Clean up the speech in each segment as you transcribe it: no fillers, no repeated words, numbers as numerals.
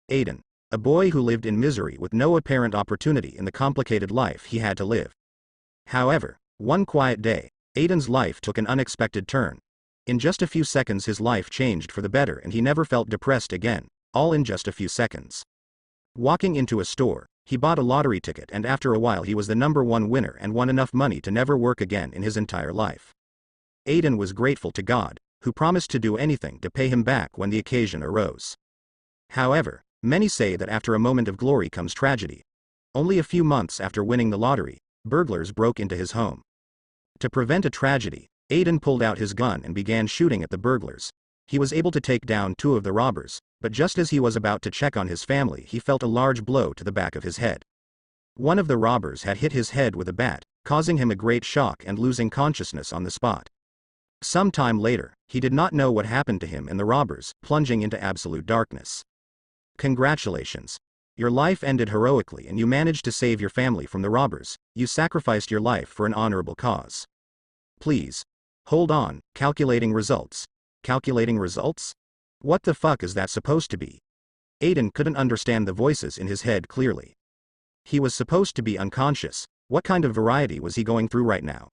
Aiden, a boy who lived in misery with no apparent opportunity in the complicated life he had to live. However, one quiet day, Aiden's life took an unexpected turn. In just a few seconds his life changed for the better and he never felt depressed again, all in just a few seconds. Walking into a store, he bought a lottery ticket and after a while he was the #1 winner and won enough money to never work again in his entire life. Aiden was grateful to God, who promised to do anything to pay him back when the occasion arose. However, many say that after a moment of glory comes tragedy. Only a few months after winning the lottery, burglars broke into his home. To prevent a tragedy, Aiden pulled out his gun and began shooting at the burglars. He was able to take down 2 of the robbers, but just as he was about to check on his family he felt a large blow to the back of his head. One of the robbers had hit his head with a bat, causing him a great shock and losing consciousness on the spot. Some time later, he did not know what happened to him and the robbers, plunging into absolute darkness. Congratulations. Your life ended heroically and you managed to save your family from the robbers. You sacrificed your life for an honorable cause. Please. Hold on, calculating results. Calculating results? What the fuck is that supposed to be? Aiden couldn't understand the voices in his head clearly. He was supposed to be unconscious. What kind of variety was he going through right now?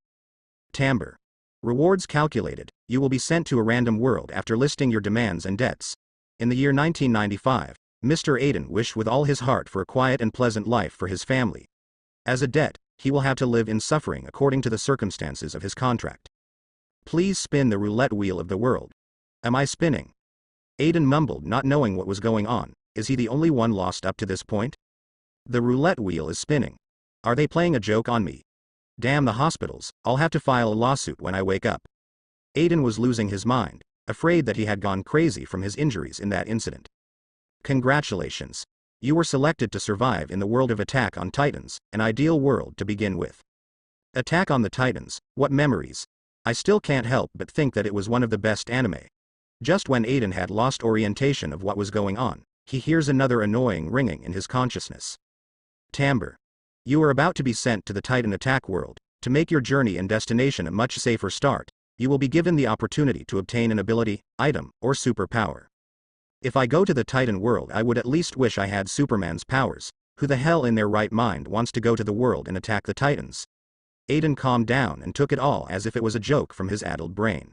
Timbre. Rewards calculated. You will be sent to a random world after listing your demands and debts. In the year 1995, Mr. Aiden wished with all his heart for a quiet and pleasant life for his family. As a debt, he will have to live in suffering according to the circumstances of his contract. Please spin the roulette wheel of the world. Am I spinning? Aiden mumbled, not knowing what was going on. Is he the only one lost up to this point? The roulette wheel is spinning. Are they playing a joke on me? Damn the hospitals, I'll have to file a lawsuit when I wake up. Aiden was losing his mind, afraid that he had gone crazy from his injuries in that incident. Congratulations. You were selected to survive in the world of Attack on Titans, an ideal world to begin with. Attack on the Titans, what memories. I still can't help but think that it was one of the best anime. Just when Aiden had lost orientation of what was going on, he hears another annoying ringing in his consciousness. Timbre. You are about to be sent to the Titan attack world. To make your journey and destination a much safer start, you will be given the opportunity to obtain an ability, item, or superpower. If I go to the Titan world I would at least wish I had Superman's powers. Who the hell in their right mind wants to go to the world and attack the Titans? Aiden calmed down and took it all as if it was a joke from his addled brain.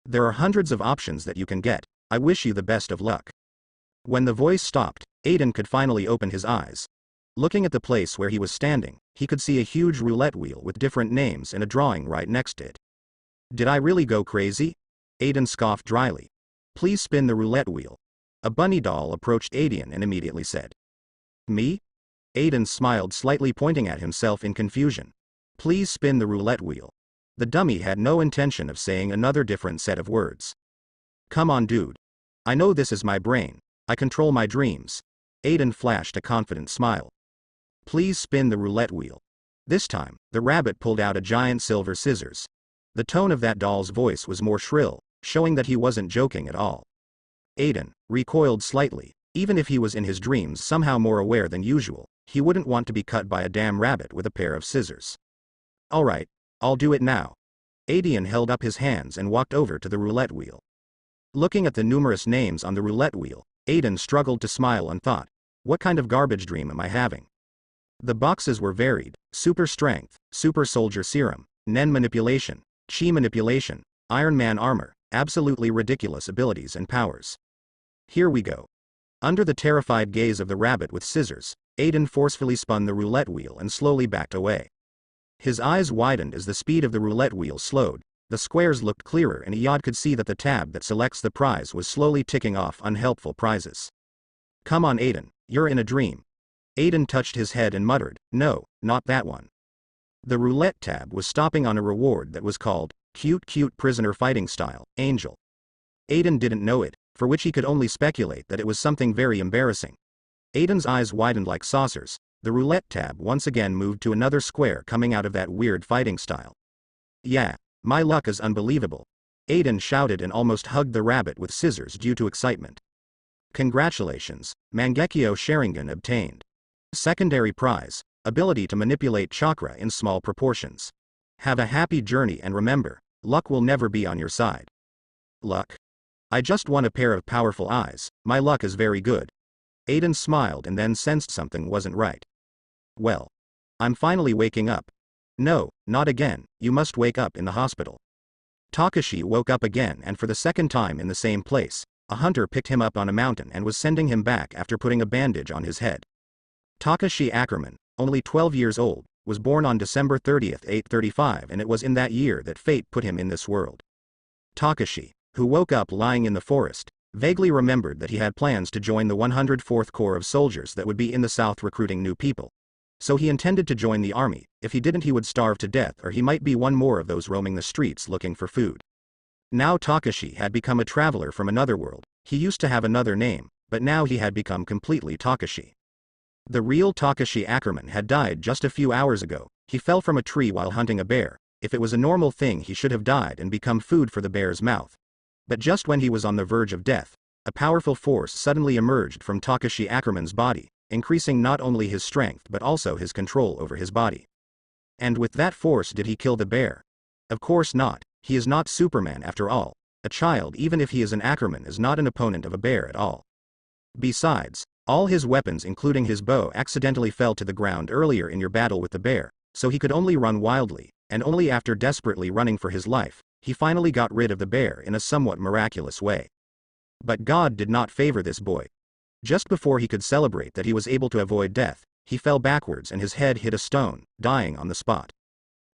There are hundreds of options that you can get. I wish you the best of luck. When the voice stopped, Aiden could finally open his eyes. Looking at the place where he was standing, he could see a huge roulette wheel with different names and a drawing right next to it. Did I really go crazy? Aiden scoffed dryly. Please spin the roulette wheel. A bunny doll approached Aiden and immediately said. Me? Aiden smiled slightly, pointing at himself in confusion. Please spin the roulette wheel. The dummy had no intention of saying another different set of words. Come on dude. I know this is my brain. I control my dreams. Aiden flashed a confident smile. Please spin the roulette wheel. This time, the rabbit pulled out a giant silver scissors. The tone of that doll's voice was more shrill, showing that he wasn't joking at all. Aiden recoiled slightly. Even if he was in his dreams somehow more aware than usual, he wouldn't want to be cut by a damn rabbit with a pair of scissors. Alright, I'll do it now. Aiden held up his hands and walked over to the roulette wheel. Looking at the numerous names on the roulette wheel, Aiden struggled to smile and thought, what kind of garbage dream am I having? The boxes were varied: super strength, super soldier serum, Nen manipulation, Chi manipulation, Iron Man armor, absolutely ridiculous abilities and powers. Here we go. Under the terrified gaze of the rabbit with scissors, Aiden forcefully spun the roulette wheel and slowly backed away. His eyes widened as the speed of the roulette wheel slowed, the squares looked clearer and Iyad could see that the tab that selects the prize was slowly ticking off unhelpful prizes. Come on Aiden, you're in a dream. Aiden touched his head and muttered, no, not that one. The roulette tab was stopping on a reward that was called, Cute Prisoner Fighting Style, Angel. Aiden didn't know it, for which he could only speculate that it was something very embarrassing. Aiden's eyes widened like saucers. The roulette tab once again moved to another square coming out of that weird fighting style. Yeah, my luck is unbelievable. Aiden shouted and almost hugged the rabbit with scissors due to excitement. Congratulations, Mangekyo Sharingan obtained. Secondary prize, ability to manipulate chakra in small proportions. Have a happy journey and remember, luck will never be on your side. Luck? I just won a pair of powerful eyes, my luck is very good. Aiden smiled and then sensed something wasn't right. Well, I'm finally waking up. No, not again, you must wake up in the hospital. Takashi woke up again, and for the second time in the same place, a hunter picked him up on a mountain and was sending him back after putting a bandage on his head. Takashi Ackerman, only 12 years old, was born on December 30th, 835, and it was in that year that fate put him in this world. Takashi, who woke up lying in the forest, vaguely remembered that he had plans to join the 104th Corps of soldiers that would be in the south recruiting new people. So he intended to join the army. If he didn't, he would starve to death, or he might be one more of those roaming the streets looking for food. Now Takashi had become a traveler from another world. He used to have another name, but now he had become completely Takashi. The real Takashi Ackerman had died just a few hours ago. He fell from a tree while hunting a bear. If it was a normal thing, he should have died and become food for the bear's mouth. But just when he was on the verge of death, a powerful force suddenly emerged from Takashi Ackerman's body, increasing not only his strength but also his control over his body. And with that force, did he kill the bear? Of course not. He is not Superman after all. A child, even if he is an Ackerman, is not an opponent of a bear at all. Besides, all his weapons including his bow accidentally fell to the ground earlier in your battle with the bear, so he could only run wildly, and only after desperately running for his life, he finally got rid of the bear in a somewhat miraculous way. But God did not favor this boy. Just before he could celebrate that he was able to avoid death, he fell backwards and his head hit a stone, dying on the spot.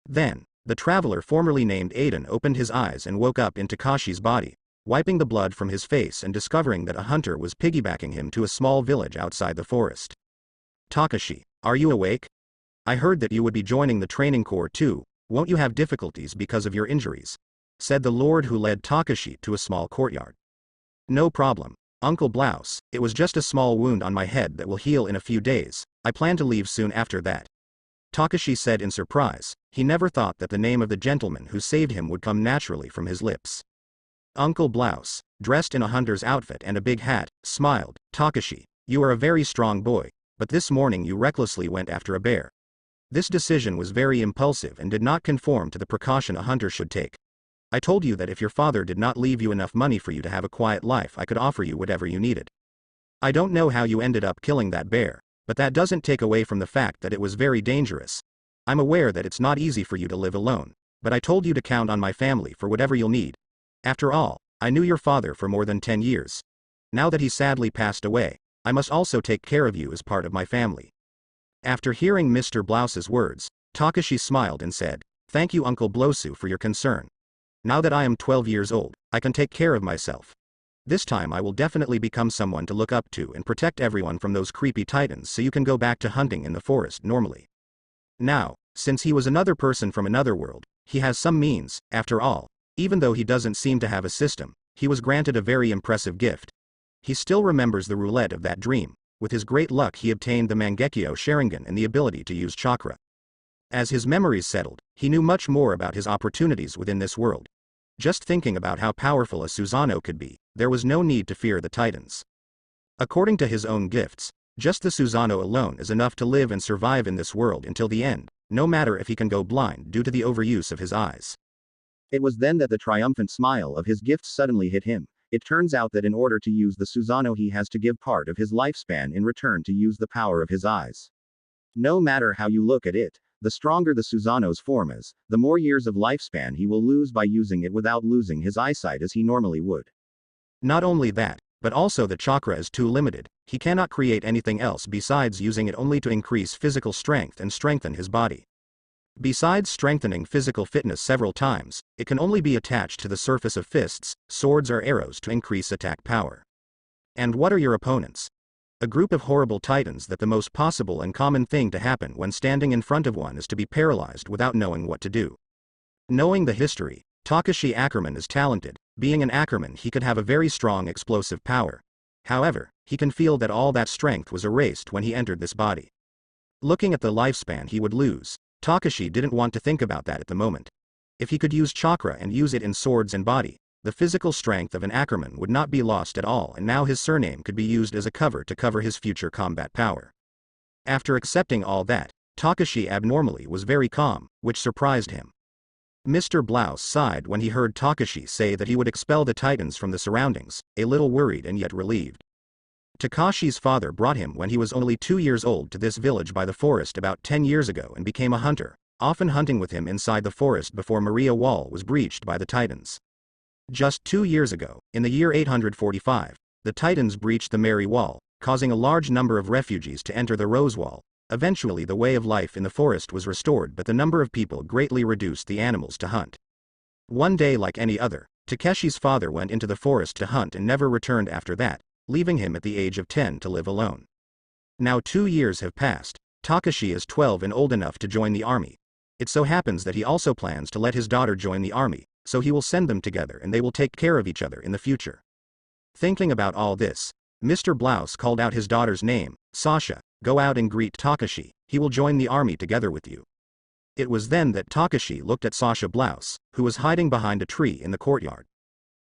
Then, the traveler formerly named Aiden opened his eyes and woke up in Takashi's body, wiping the blood from his face and discovering that a hunter was piggybacking him to a small village outside the forest. Takashi, are you awake? I heard that you would be joining the training corps too. Won't you have difficulties because of your injuries? Said the lord, who led Takashi to a small courtyard. No problem, Uncle Blouse, it was just a small wound on my head that will heal in a few days. I plan to leave soon after that. Takashi said in surprise. He never thought that the name of the gentleman who saved him would come naturally from his lips. Uncle Blouse, dressed in a hunter's outfit and a big hat, smiled. Takashi, you are a very strong boy, but this morning you recklessly went after a bear. This decision was very impulsive and did not conform to the precaution a hunter should take. I told you that if your father did not leave you enough money for you to have a quiet life, I could offer you whatever you needed. I don't know how you ended up killing that bear, but that doesn't take away from the fact that it was very dangerous. I'm aware that it's not easy for you to live alone, but I told you to count on my family for whatever you'll need. After all, I knew your father for more than 10 years. Now that he sadly passed away, I must also take care of you as part of my family. After hearing Mr. Blouse's words, Takashi smiled and said, Thank you, Uncle Blosu, for your concern. Now that I am 12 years old, I can take care of myself. This time I will definitely become someone to look up to and protect everyone from those creepy titans, so you can go back to hunting in the forest normally. Now, since he was another person from another world, he has some means. After all, even though he doesn't seem to have a system, he was granted a very impressive gift. He still remembers the roulette of that dream. With his great luck, he obtained the Mangekyo Sharingan and the ability to use chakra. As his memories settled, he knew much more about his opportunities within this world. Just thinking about how powerful a Susanoo could be, there was no need to fear the titans. According to his own gifts, just the Susanoo alone is enough to live and survive in this world until the end, no matter if he can go blind due to the overuse of his eyes. It was then that the triumphant smile of his gifts suddenly hit him. It turns out that in order to use the Susanoo, he has to give part of his lifespan in return to use the power of his eyes. No matter how you look at it, the stronger the Susanoo's form is, the more years of lifespan he will lose by using it without losing his eyesight as he normally would. Not only that, but also the chakra is too limited. He cannot create anything else besides using it only to increase physical strength and strengthen his body. Besides strengthening physical fitness several times, it can only be attached to the surface of fists, swords or arrows to increase attack power. And what are your opponents? A group of horrible titans that the most possible and common thing to happen when standing in front of one is to be paralyzed without knowing what to do. Knowing the history, Takashi Ackerman is talented. Being an Ackerman, he could have a very strong explosive power. However, he can feel that all that strength was erased when he entered this body. Looking at the lifespan he would lose, Takashi didn't want to think about that at the moment. If he could use chakra and use it in swords and body, the physical strength of an Ackerman would not be lost at all, and now his surname could be used as a cover to cover his future combat power. After accepting all that, Takashi abnormally was very calm, which surprised him. Mr. Blouse sighed when he heard Takashi say that he would expel the titans from the surroundings, a little worried and yet relieved. Takashi's father brought him when he was only 2 years old to this village by the forest about 10 years ago and became a hunter, often hunting with him inside the forest before Maria Wall was breached by the Titans. Just 2 years ago, in the year 845, the Titans breached the Mary Wall, causing a large number of refugees to enter the Rose Wall. Eventually the way of life in the forest was restored, but the number of people greatly reduced the animals to hunt. One day, like any other, Takeshi's father went into the forest to hunt and never returned after that, leaving him at the age of 10 to live alone. Now 2 years have passed. Takeshi is 12 and old enough to join the army. It so happens that he also plans to let his daughter join the army, so he will send them together and they will take care of each other in the future. Thinking about all this, Mr. Blouse called out his daughter's name, Sasha. Go out and greet Takeshi, he will join the army together with you. It was then that Takeshi looked at Sasha Blouse, who was hiding behind a tree in the courtyard.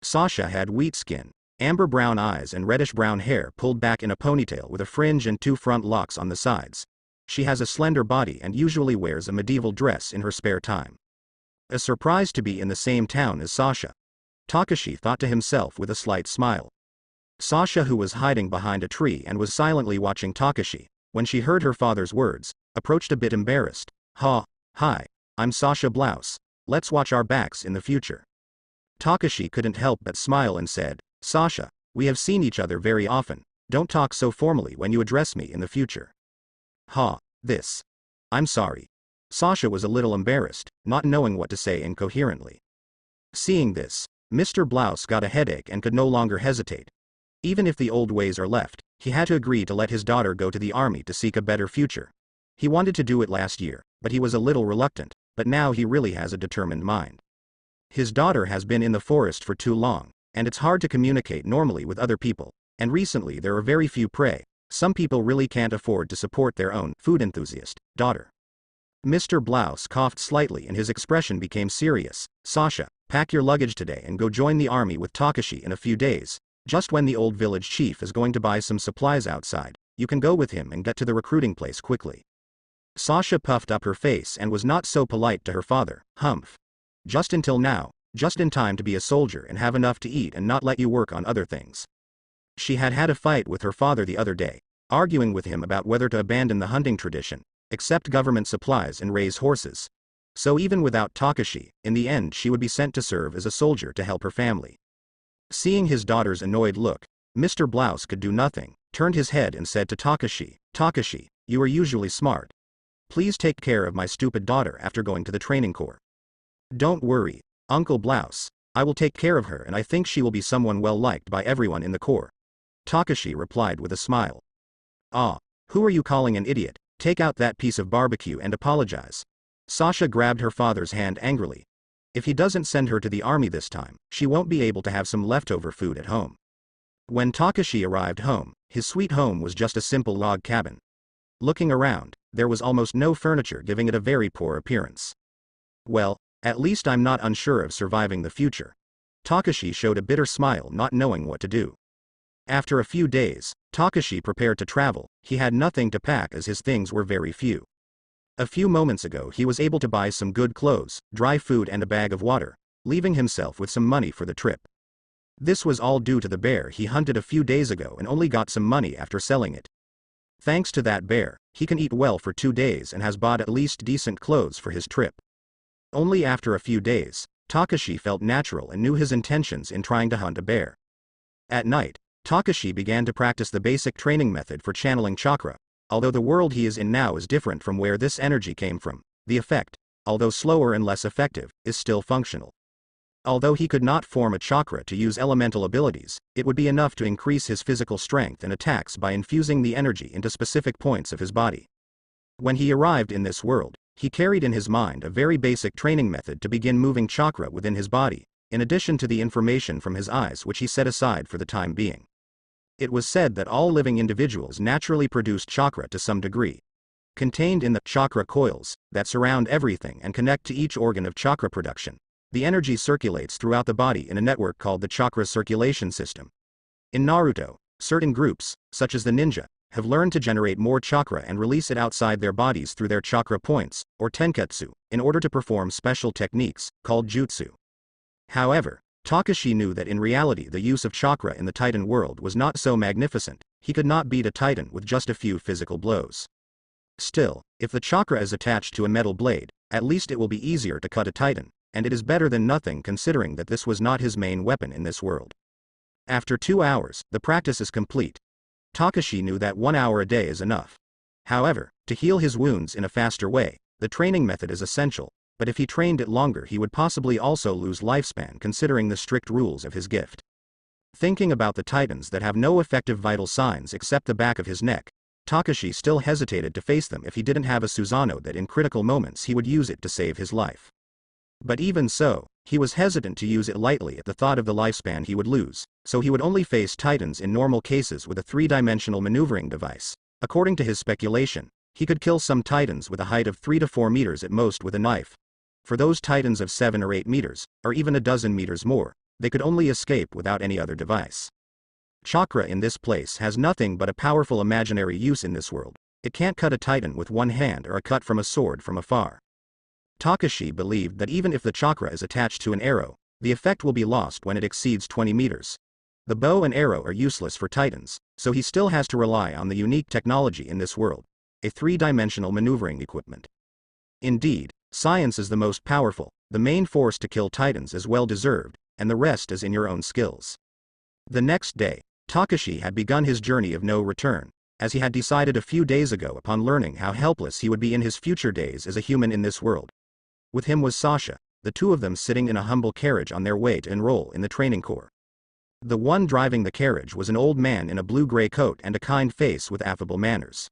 Sasha had wheat skin, amber brown eyes and reddish brown hair pulled back in a ponytail with a fringe and 2 front locks on the sides. She has a slender body and usually wears a medieval dress in her spare time. A surprise to be in the same town as Sasha, Takeshi thought to himself with a slight smile. Sasha, who was hiding behind a tree and was silently watching Takeshi, when she heard her father's words, approached a bit embarrassed. Hi, I'm Sasha Blouse, let's watch our backs in the future. Takeshi couldn't help but smile and said, Sasha, we have seen each other very often, don't talk so formally when you address me in the future. I'm sorry. Sasha was a little embarrassed, not knowing what to say incoherently. Seeing this, Mr. Blouse got a headache and could no longer hesitate. Even if the old ways are left, he had to agree to let his daughter go to the army to seek a better future. He wanted to do it last year, but he was a little reluctant, but now he really has a determined mind. His daughter has been in the forest for too long, and it's hard to communicate normally with other people, and recently there are very few prey. Some people really can't afford to support their own food enthusiast daughter. Mr. Blouse coughed slightly and his expression became serious. Sasha, pack your luggage today and go join the army with Takeshi in a few days. Just when the old village chief is going to buy some supplies outside, you can go with him and get to the recruiting place quickly. Sasha puffed up her face and was not so polite to her father. Humph. Just until now, just in time to be a soldier and have enough to eat and not let you work on other things. She had had a fight with her father the other day, arguing with him about whether to abandon the hunting tradition, accept government supplies and raise horses. So even without Takeshi, in the end she would be sent to serve as a soldier to help her family. Seeing his daughter's annoyed look, Mr. Blouse could do nothing, turned his head and said to Takeshi, Takeshi, you are usually smart. Please take care of my stupid daughter after going to the training corps. Don't worry, Uncle Blouse, I will take care of her and I think she will be someone well liked by everyone in the corps. Takeshi replied with a smile. Who are you calling an idiot? Take out that piece of barbecue and apologize. Sasha grabbed her father's hand angrily. If he doesn't send her to the army this time, she won't be able to have some leftover food at home. When Takeshi arrived home, his sweet home was just a simple log cabin. Looking around, there was almost no furniture, giving it a very poor appearance. Well, at least I'm not unsure of surviving the future. Takeshi showed a bitter smile, not knowing what to do. After a few days, Takeshi prepared to travel. He had nothing to pack as his things were very few. A few moments ago he was able to buy some good clothes, dry food and a bag of water, leaving himself with some money for the trip. This was all due to the bear he hunted a few days ago and only got some money after selling it. Thanks to that bear, he can eat well for 2 days and has bought at least decent clothes for his trip. Only after a few days, Takeshi felt natural and knew his intentions in trying to hunt a bear. At night, Takeshi began to practice the basic training method for channeling chakra. Although the world he is in now is different from where this energy came from, the effect, although slower and less effective, is still functional. Although he could not form a chakra to use elemental abilities, it would be enough to increase his physical strength and attacks by infusing the energy into specific points of his body. When he arrived in this world, he carried in his mind a very basic training method to begin moving chakra within his body, in addition to the information from his eyes which he set aside for the time being. It was said that all living individuals naturally produce chakra to some degree. Contained in the chakra coils that surround everything and connect to each organ of chakra production, the energy circulates throughout the body in a network called the chakra circulation system. In Naruto, certain groups, such as the ninja, have learned to generate more chakra and release it outside their bodies through their chakra points, or tenketsu, in order to perform special techniques, called jutsu. However, Takeshi knew that in reality the use of chakra in the Titan world was not so magnificent, he could not beat a titan with just a few physical blows. Still, if the chakra is attached to a metal blade, at least it will be easier to cut a titan, and it is better than nothing considering that this was not his main weapon in this world. After 2 hours, the practice is complete. Takashi knew that 1 hour a day is enough. However, to heal his wounds in a faster way, the training method is essential, but if he trained it longer he would possibly also lose lifespan considering the strict rules of his gift. Thinking about the titans that have no effective vital signs except the back of his neck, Takashi still hesitated to face them if he didn't have a Susanoo that in critical moments he would use it to save his life. But even so, he was hesitant to use it lightly at the thought of the lifespan he would lose, so he would only face titans in normal cases with a 3-dimensional maneuvering device. According to his speculation, he could kill some titans with a height of 3 to 4 meters at most with a knife. For those titans of 7 or 8 meters, or even a dozen meters more, they could only escape without any other device. Chakra in this place has nothing but a powerful imaginary use in this world. It can't cut a titan with one hand or a cut from a sword from afar. Takashi believed that even if the chakra is attached to an arrow, the effect will be lost when it exceeds 20 meters. The bow and arrow are useless for titans, so he still has to rely on the unique technology in this world, a 3-dimensional maneuvering equipment. Indeed, science is the most powerful, the main force to kill titans is well deserved, and the rest is in your own skills. The next day, Takashi had begun his journey of no return, as he had decided a few days ago upon learning how helpless he would be in his future days as a human in this world. With him was Sasha, the two of them sitting in a humble carriage on their way to enroll in the training corps. The one driving the carriage was an old man in a blue-gray coat and a kind face with affable manners.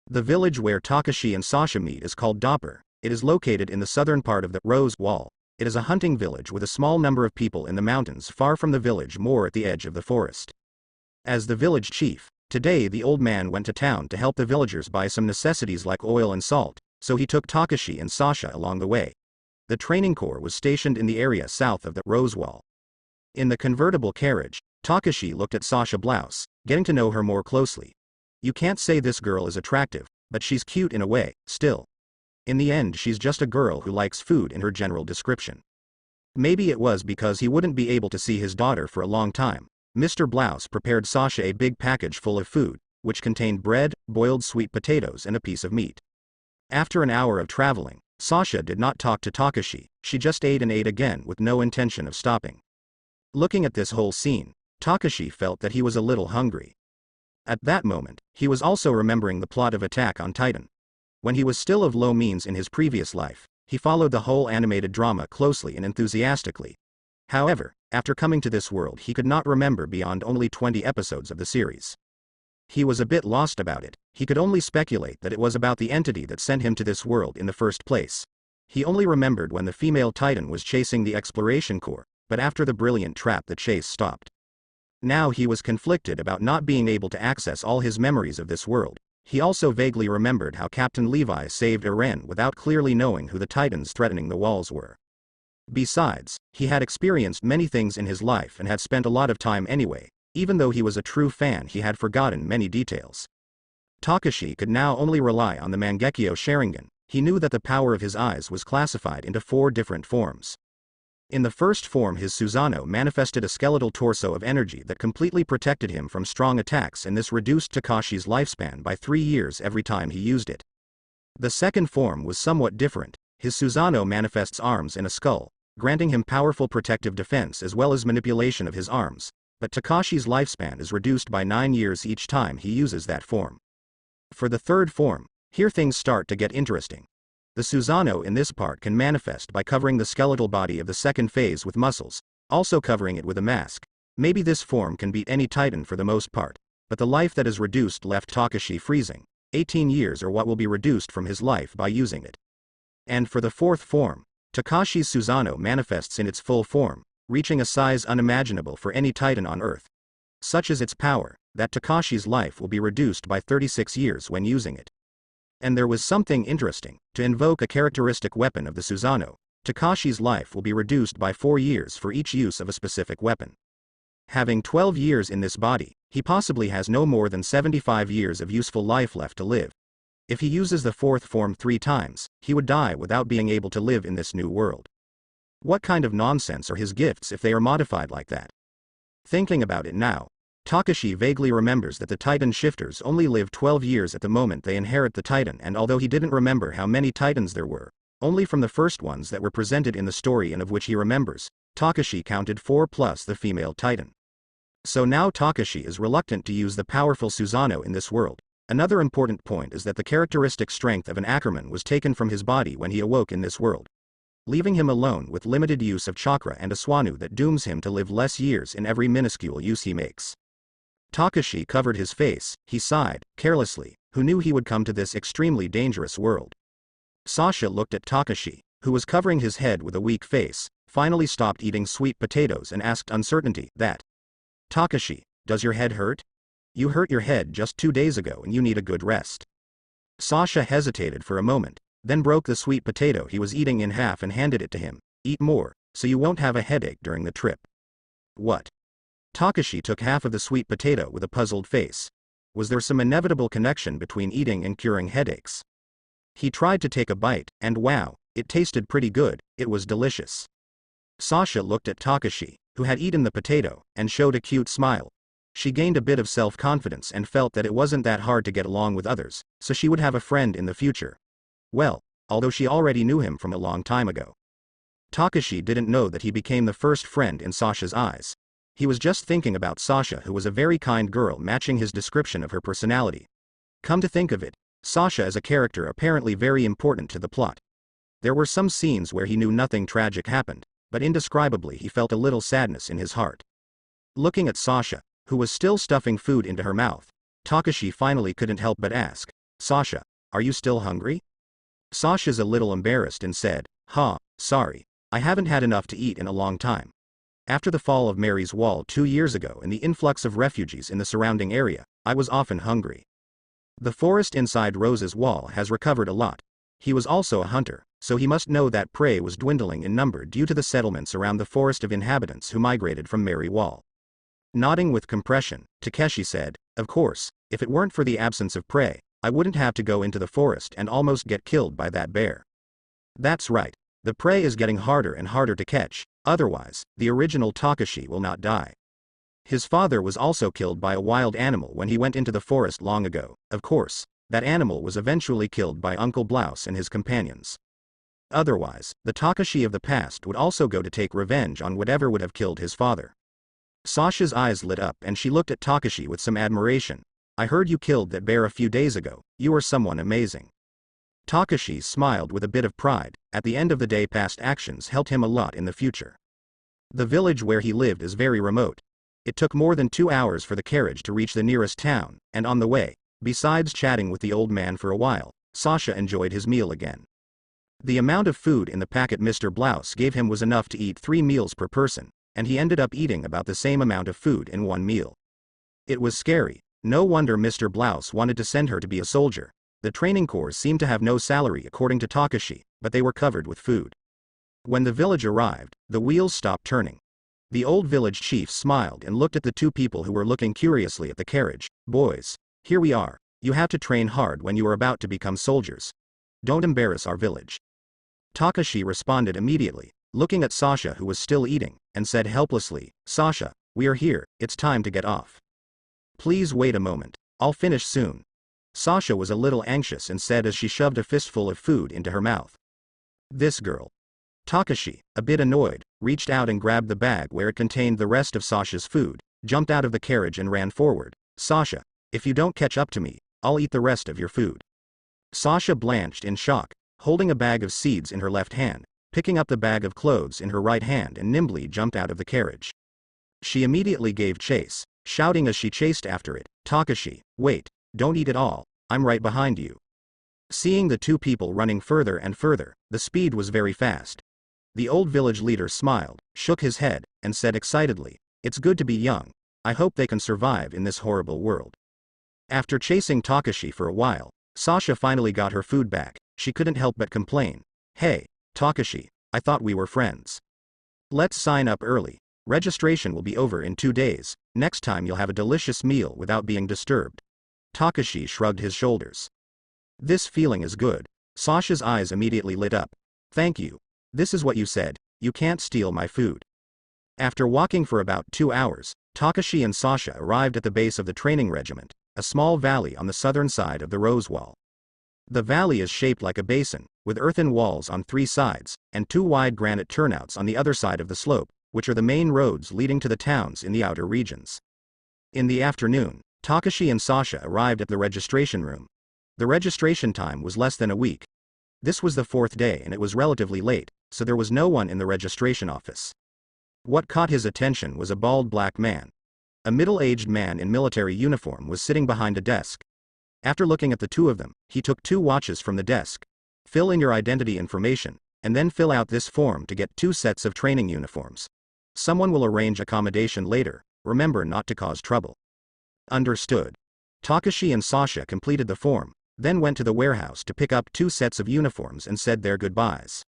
The village where Takashi and Sasha meet is called Dopper. It is located in the southern part of the Rose Wall. It is a hunting village with a small number of people in the mountains far from the village, more at the edge of the forest. As the village chief, today the old man went to town to help the villagers buy some necessities like oil and salt, so he took Takashi and Sasha along the way. The training corps was stationed in the area south of the Rose Wall. In the convertible carriage, Takashi looked at Sasha Blouse, getting to know her more closely. You can't say this girl is attractive, but she's cute in a way, still. In the end she's just a girl who likes food in her general description. Maybe it was because he wouldn't be able to see his daughter for a long time. Mr. Blouse prepared Sasha a big package full of food, which contained bread, boiled sweet potatoes and a piece of meat. After an hour of traveling, Sasha did not talk to Takashi, she just ate and ate again with no intention of stopping. Looking at this whole scene, Takashi felt that he was a little hungry. At that moment, he was also remembering the plot of Attack on Titan. When he was still of low means in his previous life, he followed the whole animated drama closely and enthusiastically. However, after coming to this world he could not remember beyond only 20 episodes of the series. He was a bit lost about it, he could only speculate that it was about the entity that sent him to this world in the first place. He only remembered when the female Titan was chasing the exploration corps, but after the brilliant trap the chase stopped. Now he was conflicted about not being able to access all his memories of this world. He also vaguely remembered how Captain Levi saved Eren without clearly knowing who the Titans threatening the walls were. Besides, he had experienced many things in his life and had spent a lot of time anyway. Even though he was a true fan he had forgotten many details. Takashi could now only rely on the Mangekyo Sharingan. He knew that the power of his eyes was classified into 4 different forms. In the first form his Susanoo manifested a skeletal torso of energy that completely protected him from strong attacks, and this reduced Takashi's lifespan by 3 years every time he used it. The second form was somewhat different. His Susanoo manifests arms and a skull, granting him powerful protective defense as well as manipulation of his arms, but Takashi's lifespan is reduced by 9 years each time he uses that form. For the third form, here things start to get interesting. The Susanoo in this part can manifest by covering the skeletal body of the second phase with muscles, also covering it with a mask. Maybe this form can beat any Titan for the most part, but the life that is reduced left Takashi freezing. 18 years or what will be reduced from his life by using it. And for the fourth form, Takashi's Susanoo manifests in its full form, reaching a size unimaginable for any Titan on Earth. Such is its power, that Takashi's life will be reduced by 36 years when using it. And there was something interesting. To invoke a characteristic weapon of the Susanoo, Takashi's life will be reduced by 4 years for each use of a specific weapon. Having 12 years in this body, he possibly has no more than 75 years of useful life left to live. If he uses the fourth form 3 times, he would die without being able to live in this new world. What kind of nonsense are his gifts if they are modified like that? Thinking about it now, Takashi vaguely remembers that the Titan shifters only live 12 years at the moment they inherit the Titan, and although he didn't remember how many Titans there were, only from the first ones that were presented in the story and of which he remembers, Takashi counted 4 plus the female Titan. So now Takashi is reluctant to use the powerful Susanoo in this world. Another important point is that the characteristic strength of an Ackerman was taken from his body when he awoke in this world, leaving him alone with limited use of chakra and a Swanoo that dooms him to live less years in every minuscule use he makes. Takashi covered his face, he sighed, carelessly, who knew he would come to this extremely dangerous world. Sasha looked at Takashi, who was covering his head with a weak face, finally stopped eating sweet potatoes and asked uncertainty, that. Takashi, does your head hurt? You hurt your head just 2 days ago and you need a good rest. Sasha hesitated for a moment, then broke the sweet potato he was eating in half and handed it to him. Eat more, so you won't have a headache during the trip. What? Takashi took half of the sweet potato with a puzzled face. Was there some inevitable connection between eating and curing headaches? He tried to take a bite, and wow, it tasted pretty good, it was delicious. Sasha looked at Takashi, who had eaten the potato, and showed a cute smile. She gained a bit of self-confidence and felt that it wasn't that hard to get along with others, so she would have a friend in the future. Well, although she already knew him from a long time ago. Takashi didn't know that he became the first friend in Sasha's eyes. He was just thinking about Sasha, who was a very kind girl matching his description of her personality. Come to think of it, Sasha is a character apparently very important to the plot. There were some scenes where he knew nothing tragic happened, but indescribably he felt a little sadness in his heart. Looking at Sasha, who was still stuffing food into her mouth, Takashi finally couldn't help but ask, Sasha, are you still hungry? Sasha's a little embarrassed and said, sorry, I haven't had enough to eat in a long time. After the fall of Mary's Wall 2 years ago and the influx of refugees in the surrounding area, I was often hungry. The forest inside Rose's wall has recovered a lot. He was also a hunter, so he must know that prey was dwindling in number due to the settlements around the forest of inhabitants who migrated from Mary Wall. Nodding with compression, Takeshi said, of course, if it weren't for the absence of prey, I wouldn't have to go into the forest and almost get killed by that bear. That's right, the prey is getting harder and harder to catch. Otherwise, the original Takashi will not die. His father was also killed by a wild animal when he went into the forest long ago. Of course, that animal was eventually killed by Uncle Blouse and his companions. Otherwise, the Takashi of the past would also go to take revenge on whatever would have killed his father. Sasha's eyes lit up and she looked at Takashi with some admiration. I heard you killed that bear a few days ago, you are someone amazing. Takashi smiled with a bit of pride. At the end of the day, past actions helped him a lot in the future. The village where he lived is very remote. It took more than 2 hours for the carriage to reach the nearest town, and on the way, besides chatting with the old man for a while, Sasha enjoyed his meal again. The amount of food in the packet Mr. Blouse gave him was enough to eat 3 meals per person, and he ended up eating about the same amount of food in 1 meal. It was scary. No wonder Mr. Blouse wanted to send her to be a soldier. The training corps seemed to have no salary according to Takashi, but they were covered with food. When the village arrived, the wheels stopped turning. The old village chief smiled and looked at the 2 people who were looking curiously at the carriage. Boys, here we are. You have to train hard when you are about to become soldiers. Don't embarrass our village. Takashi responded immediately, looking at Sasha, who was still eating, and said helplessly, Sasha, we are here, it's time to get off. Please wait a moment, I'll finish soon. Sasha was a little anxious and said as she shoved a fistful of food into her mouth. This girl. Takashi, a bit annoyed, reached out and grabbed the bag where it contained the rest of Sasha's food, jumped out of the carriage and ran forward. Sasha, if you don't catch up to me, I'll eat the rest of your food. Sasha blanched in shock, holding a bag of seeds in her left hand, picking up the bag of clothes in her right hand and nimbly jumped out of the carriage. She immediately gave chase, shouting as she chased after it, Takashi, wait, don't eat it all, I'm right behind you. Seeing the 2 people running further and further, the speed was very fast. The old village leader smiled, shook his head, and said excitedly, it's good to be young, I hope they can survive in this horrible world. After chasing Takashi for a while, Sasha finally got her food back. She couldn't help but complain. Hey, Takashi, I thought we were friends. Let's sign up early. Registration will be over in 2 days, next time you'll have a delicious meal without being disturbed. Takashi shrugged his shoulders. This feeling is good. Sasha's eyes immediately lit up. Thank you. This is what you said, you can't steal my food. After walking for about 2 hours, Takashi and Sasha arrived at the base of the training regiment, a small valley on the southern side of the Rose Wall. The valley is shaped like a basin, with earthen walls on 3 sides, and 2 wide granite turnouts on the other side of the slope, which are the main roads leading to the towns in the outer regions. In the afternoon, Takashi and Sasha arrived at the registration room. The registration time was less than a week. This was the 4th day and it was relatively late, so there was no one in the registration office. What caught his attention was a bald black man. A middle-aged man in military uniform was sitting behind a desk. After looking at the two of them, he took 2 watches from the desk. Fill in your identity information, and then fill out this form to get 2 sets of training uniforms. Someone will arrange accommodation later, remember not to cause trouble. Understood. Takashi and Sasha completed the form, then went to the warehouse to pick up 2 sets of uniforms and said their goodbyes.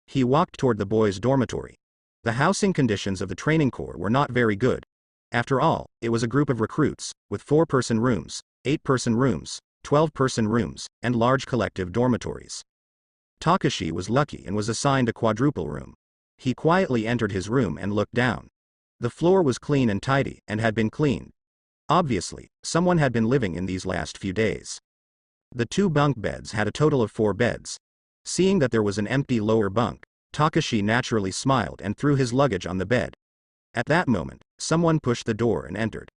He walked toward the boys' dormitory. The housing conditions of the training corps were not very good. After all, it was a group of recruits, with 4-person rooms, 8-person rooms, 12-person rooms, and large collective dormitories. Takashi was lucky and was assigned a quadruple room. He quietly entered his room and looked down. The floor was clean and tidy, and had been cleaned. Obviously, someone had been living in these last few days. The 2 bunk beds had a total of 4 beds. Seeing that there was an empty lower bunk, Takashi naturally smiled and threw his luggage on the bed. At that moment, someone pushed the door and entered.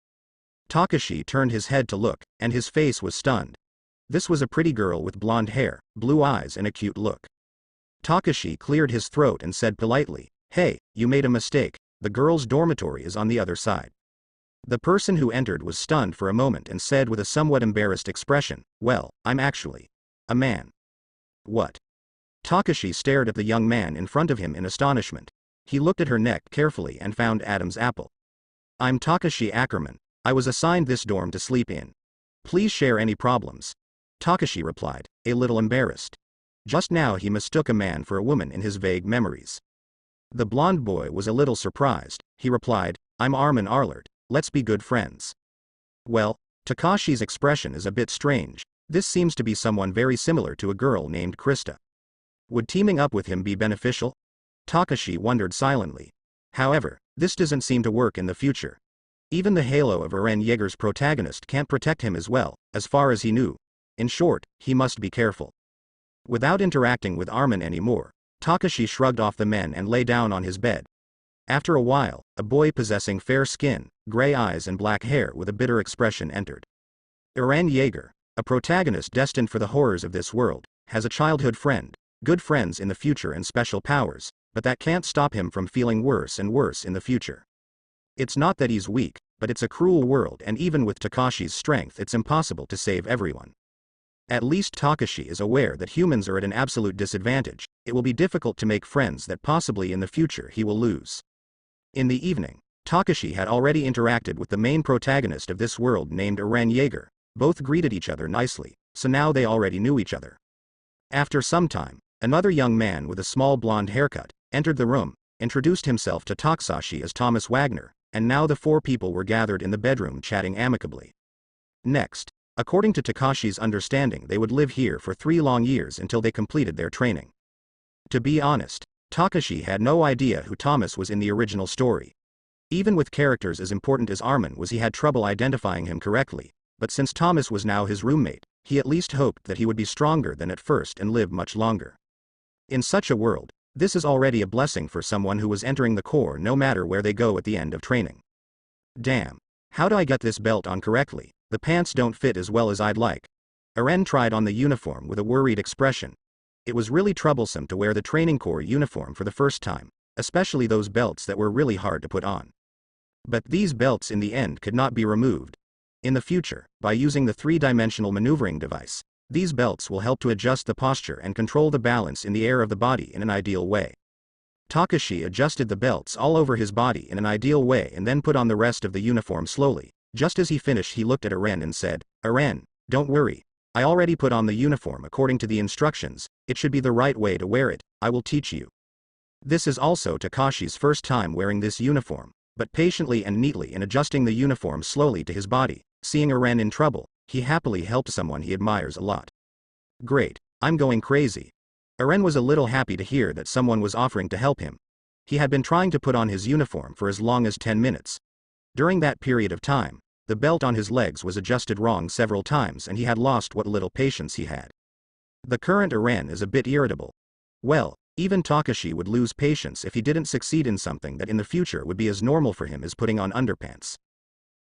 Takashi turned his head to look, and his face was stunned. This was a pretty girl with blonde hair, blue eyes and a cute look. Takashi cleared his throat and said politely, "Hey, you made a mistake, the girls' dormitory is on the other side." The person who entered was stunned for a moment and said with a somewhat embarrassed expression, "Well, I'm actually a man." "What?" Takashi stared at the young man in front of him in astonishment. He looked at her neck carefully and found Adam's apple. "I'm Takashi Ackerman. I was assigned this dorm to sleep in. Please share any problems." Takashi replied, a little embarrassed. Just now he mistook a man for a woman in his vague memories. The blonde boy was a little surprised. He replied, "I'm Armin Arlert, let's be good friends." Well, Takashi's expression is a bit strange. This seems to be someone very similar to a girl named Krista. Would teaming up with him be beneficial? Takashi wondered silently. However, this doesn't seem to work in the future. Even the halo of Eren Yeager's protagonist can't protect him as well, as far as he knew. In short, he must be careful. Without interacting with Armin anymore, Takashi shrugged off the men and lay down on his bed. After a while, a boy possessing fair skin, gray eyes and black hair with a bitter expression entered. Eren Yeager, a protagonist destined for the horrors of this world, has a childhood friend, good friends in the future and special powers, but that can't stop him from feeling worse and worse in the future. It's not that he's weak, but it's a cruel world and even with Takashi's strength it's impossible to save everyone. At least Takashi is aware that humans are at an absolute disadvantage. It will be difficult to make friends that possibly in the future he will lose. In the evening, Takashi had already interacted with the main protagonist of this world named Eren Yeager. Both greeted each other nicely, so now they already knew each other. After some time, another young man with a small blonde haircut entered the room, introduced himself to Takashi as Thomas Wagner, and now the 4 people were gathered in the bedroom chatting amicably. Next, according to Takashi's understanding, they would live here for 3 long years until they completed their training. To be honest, Takashi had no idea who Thomas was in the original story. Even with characters as important as Armin was, he had trouble identifying him correctly, but since Thomas was now his roommate, he at least hoped that he would be stronger than at first and live much longer. In such a world, this is already a blessing for someone who was entering the Corps no matter where they go at the end of training. Damn. How do I get this belt on correctly? The pants don't fit as well as I'd like. Eren tried on the uniform with a worried expression. It was really troublesome to wear the training corps uniform for the first time, especially those belts that were really hard to put on. But these belts in the end could not be removed. In the future, by using the 3-dimensional maneuvering device, these belts will help to adjust the posture and control the balance in the air of the body in an ideal way. Takashi adjusted the belts all over his body in an ideal way and then put on the rest of the uniform slowly. Just as he finished, he looked at Eren and said, "Eren, don't worry. I already put on the uniform according to the instructions. It should be the right way to wear it. I will teach you." This is also Takashi's first time wearing this uniform, but patiently and neatly in adjusting the uniform slowly to his body. Seeing Eren in trouble, he happily helped someone he admires a lot. Great, I'm going crazy. Eren was a little happy to hear that someone was offering to help him. He had been trying to put on his uniform for as long as 10 minutes. During that period of time, the belt on his legs was adjusted wrong several times and he had lost what little patience he had. The current Eren is a bit irritable. Well, even Takashi would lose patience if he didn't succeed in something that in the future would be as normal for him as putting on underpants.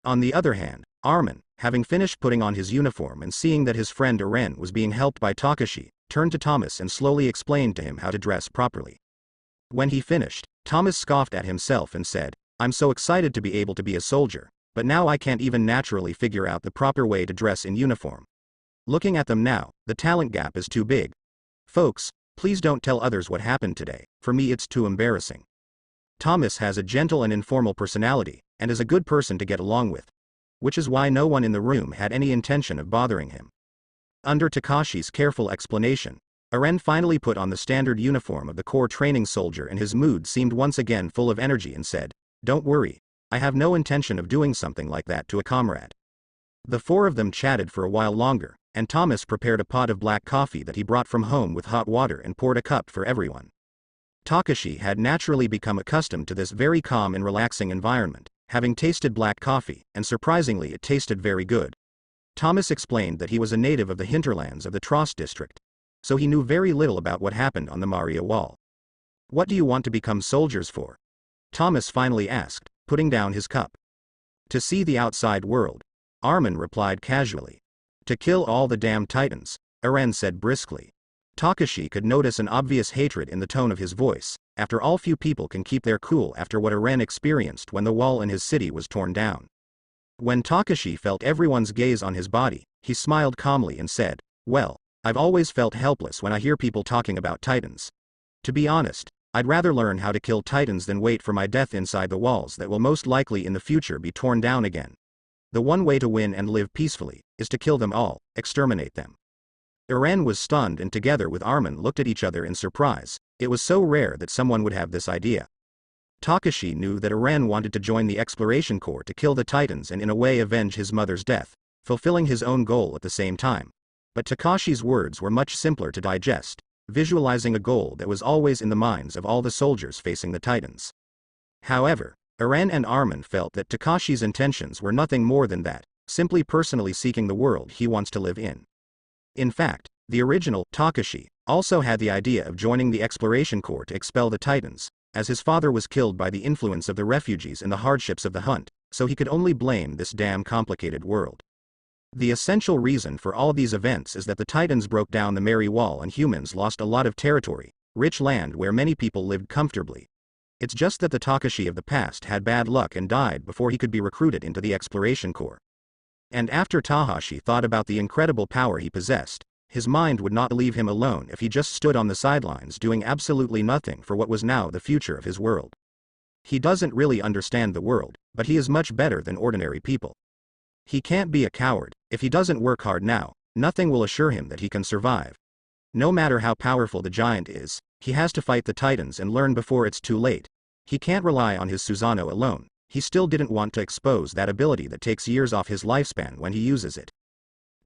On the other hand, Armin, having finished putting on his uniform and seeing that his friend Eren was being helped by Takashi, turned to Thomas and slowly explained to him how to dress properly. When he finished, Thomas scoffed at himself and said, "I'm so excited to be able to be a soldier, but now I can't even naturally figure out the proper way to dress in uniform. Looking at them now, the talent gap is too big. Folks, please don't tell others what happened today, for me it's too embarrassing." Thomas has a gentle and informal personality, and is a good person to get along with. Which is why no one in the room had any intention of bothering him. Under Takashi's careful explanation, Eren finally put on the standard uniform of the corps training soldier and his mood seemed once again full of energy and said, "Don't worry, I have no intention of doing something like that to a comrade." The four of them chatted for a while longer, and Thomas prepared a pot of black coffee that he brought from home with hot water and poured a cup for everyone. Takashi had naturally become accustomed to this very calm and relaxing environment, having tasted black coffee, and surprisingly it tasted very good. Thomas explained that he was a native of the hinterlands of the Trost district, so he knew very little about what happened on the Maria Wall. "What do you want to become soldiers for?" Thomas finally asked, putting down his cup. "To see the outside world," Armin replied casually. "To kill all the damn titans," Eren said briskly. Takashi could notice an obvious hatred in the tone of his voice. After all, few people can keep their cool after what Eren experienced when the wall in his city was torn down. When Takashi felt everyone's gaze on his body, he smiled calmly and said, "Well, I've always felt helpless when I hear people talking about titans. To be honest, I'd rather learn how to kill titans than wait for my death inside the walls that will most likely in the future be torn down again. The one way to win and live peacefully is to kill them all, exterminate them." Eren was stunned and together with Armin looked at each other in surprise. It was so rare that someone would have this idea. Takashi knew that Eren wanted to join the exploration corps to kill the titans and in a way avenge his mother's death, fulfilling his own goal at the same time. But Takashi's words were much simpler to digest, visualizing a goal that was always in the minds of all the soldiers facing the titans. However, Eren and Armin felt that Takashi's intentions were nothing more than that, simply personally seeking the world he wants to live in. In fact, the original Takashi also had the idea of joining the exploration corps to expel the titans, as his father was killed by the influence of the refugees and the hardships of the hunt, so he could only blame this damn complicated world. The essential reason for all these events is that the titans broke down the Mary Wall and humans lost a lot of territory, rich land where many people lived comfortably. It's just that the Takashi of the past had bad luck and died before he could be recruited into the exploration corps. And after Tahashi thought about the incredible power he possessed, his mind would not leave him alone if he just stood on the sidelines doing absolutely nothing for what was now the future of his world. He doesn't really understand the world, but he is much better than ordinary people. He can't be a coward. If he doesn't work hard now, nothing will assure him that he can survive. No matter how powerful the giant is, he has to fight the titans and learn before it's too late. He can't rely on his Susanoo alone. He still didn't want to expose that ability that takes years off his lifespan when he uses it.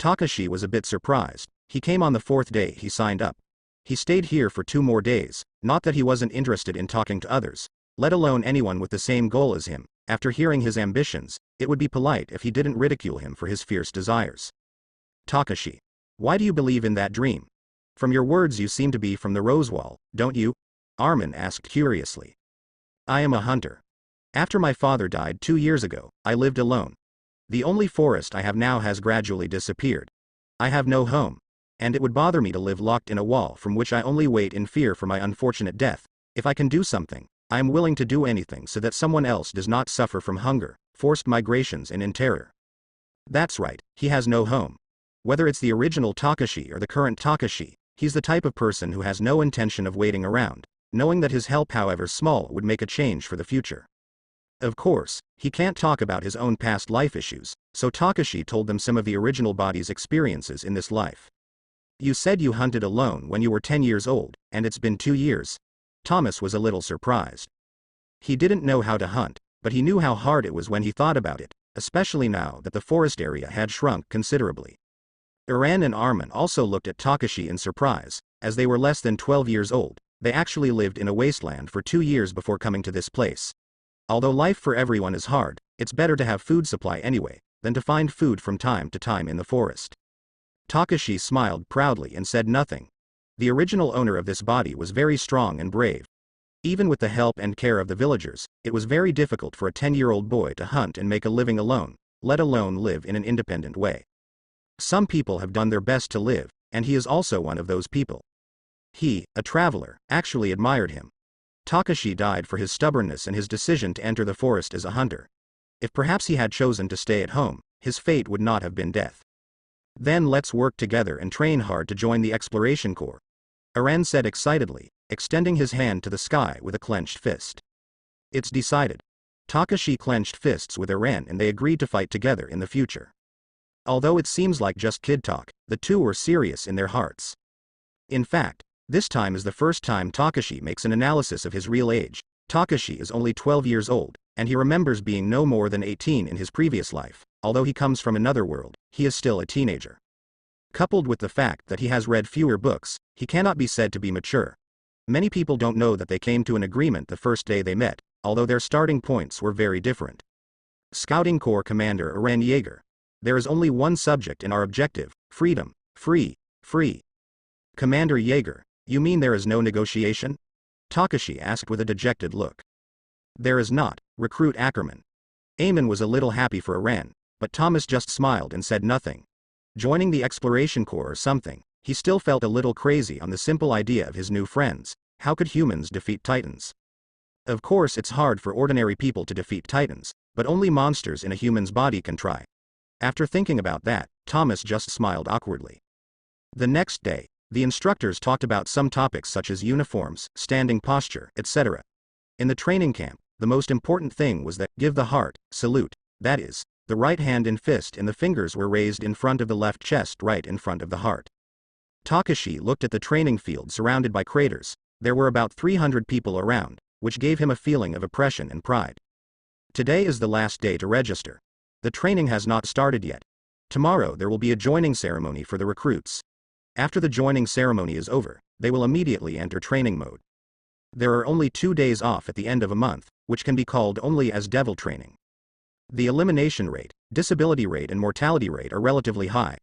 Takashi was a bit surprised. He came on the 4th day he signed up. He stayed here for 2 more days, not that he wasn't interested in talking to others, let alone anyone with the same goal as him. After hearing his ambitions, it would be polite if he didn't ridicule him for his fierce desires. "Takashi, why do you believe in that dream? From your words you seem to be from the Rose Wall, don't you?" Armin asked curiously. "I am a hunter. After my father died 2 years ago, I lived alone. The only forest I have now has gradually disappeared. I have no home, and it would bother me to live locked in a wall from which I only wait in fear for my unfortunate death. If I can do something, I am willing to do anything so that someone else does not suffer from hunger, forced migrations and in terror." That's right, he has no home. Whether it's the original Takashi or the current Takashi, he's the type of person who has no intention of waiting around, knowing that his help however small would make a change for the future. Of course, he can't talk about his own past life issues, so Takashi told them some of the original body's experiences in this life. "You said you hunted alone when you were 10 years old, and it's been 2 years. Thomas was a little surprised. He didn't know how to hunt, but he knew how hard it was when he thought about it, especially now that the forest area had shrunk considerably. Eren and Armin also looked at Takashi in surprise, as they were less than 12 years old. They actually lived in a wasteland for 2 years before coming to this place. Although life for everyone is hard, it's better to have food supply anyway, than to find food from time to time in the forest. Takashi smiled proudly and said nothing. The original owner of this body was very strong and brave. Even with the help and care of the villagers, it was very difficult for a 10-year-old boy to hunt and make a living alone, let alone live in an independent way. Some people have done their best to live, and he is also one of those people. He, a traveler, actually admired him. Takashi died for his stubbornness and his decision to enter the forest as a hunter. If perhaps he had chosen to stay at home, his fate would not have been death. Then let's work together and train hard to join the exploration corps, Eren said excitedly, extending his hand to the sky with a clenched fist. It's decided. Takashi clenched fists with Eren and they agreed to fight together in the future. Although it seems like just kid talk, the two were serious in their hearts. In fact, this time is the first time Takashi makes an analysis of his real age. Takashi is only 12 years old, and he remembers being no more than 18 in his previous life. Although he comes from another world, he is still a teenager. Coupled with the fact that he has read fewer books, he cannot be said to be mature. Many people don't know that they came to an agreement the first day they met, although their starting points were very different. Scouting Corps Commander Eren Yeager. There is only one subject in our objective: freedom. Free. Commander Yeager, you mean there is no negotiation? Takashi asked with a dejected look. There is not, Recruit Ackerman. Eamon was a little happy for Eren, but Thomas just smiled and said nothing. Joining the exploration corps or something, he still felt a little crazy on the simple idea of his new friends. How could humans defeat titans? Of course it's hard for ordinary people to defeat titans, but only monsters in a human's body can try. After thinking about that, Thomas just smiled awkwardly. The next day, the instructors talked about some topics such as uniforms, standing posture, etc. In the training camp, the most important thing was that, give the heart, salute, that is, the right hand and fist and the fingers were raised in front of the left chest right in front of the heart. Takashi looked at the training field surrounded by craters. There were about 300 people around, which gave him a feeling of oppression and pride. Today is the last day to register. The training has not started yet. Tomorrow there will be a joining ceremony for the recruits. After the joining ceremony is over, they will immediately enter training mode. There are only 2 days off at the end of a month, which can be called only as devil training. The elimination rate, disability rate and mortality rate are relatively high.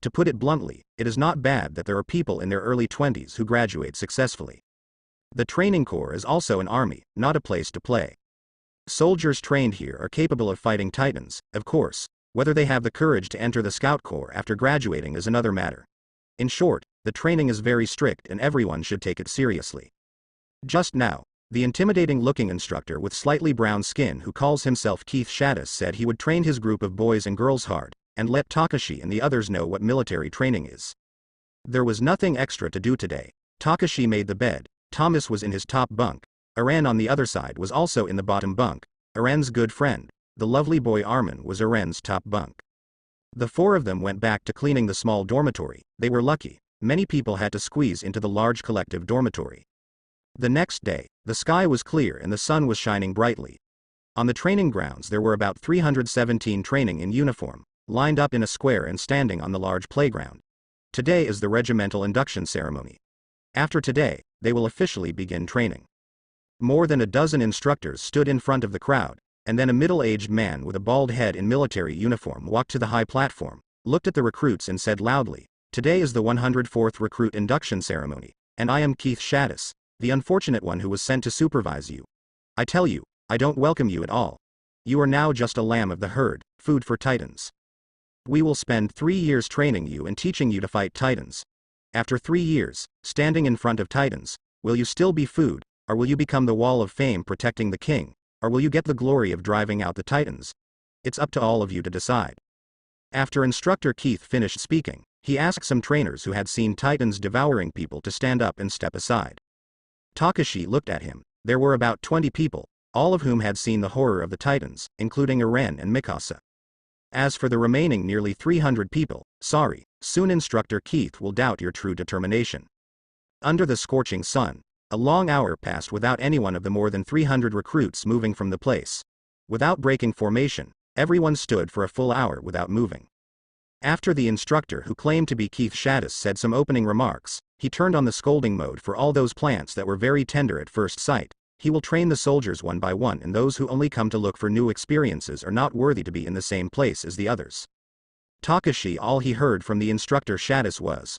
To put it bluntly, it is not bad that there are people in their early 20s who graduate successfully. The training corps is also an army, not a place to play. Soldiers trained here are capable of fighting titans, of course. Whether they have the courage to enter the scout corps after graduating is another matter. In short, the training is very strict and everyone should take it seriously. Just now, the intimidating-looking instructor with slightly brown skin who calls himself Keith Shaddis said he would train his group of boys and girls hard, and let Takashi and the others know what military training is. There was nothing extra to do today. Takashi made the bed. Thomas was in his top bunk. Eren on the other side was also in the bottom bunk. Eren's good friend, the lovely boy Armin, was Eren's top bunk. The four of them went back to cleaning the small dormitory. They were lucky. Many people had to squeeze into the large collective dormitory. The next day, the sky was clear and the sun was shining brightly. On the training grounds there were about 317 training in uniform, lined up in a square and standing on the large playground. Today is the regimental induction ceremony. After today, they will officially begin training. More than a dozen instructors stood in front of the crowd, and then a middle-aged man with a bald head in military uniform walked to the high platform, looked at the recruits and said loudly, "Today is the 104th recruit induction ceremony, and I am Keith Shaddis, the unfortunate one who was sent to supervise you. I tell you, I don't welcome you at all. You are now just a lamb of the herd, food for titans. We will spend 3 years training you and teaching you to fight titans. After 3 years, standing in front of titans, will you still be food, or will you become the wall of fame protecting the king, or will you get the glory of driving out the titans? It's up to all of you to decide." After instructor Keith finished speaking, he asked some trainers who had seen titans devouring people to stand up and step aside. Takashi looked at him. There were about 20 people, all of whom had seen the horror of the titans, including Eren and Mikasa. As for the remaining nearly 300 people, sorry, soon instructor Keith will doubt your true determination. Under the scorching sun, a long hour passed without any one of the more than 300 recruits moving from the place. Without breaking formation, everyone stood for a full hour without moving. After the instructor who claimed to be Keith Shaddis said some opening remarks, he turned on the scolding mode for all those plants that were very tender at first sight. He will train the soldiers one by one, and those who only come to look for new experiences are not worthy to be in the same place as the others. Takashi, all he heard from the instructor Shadis was,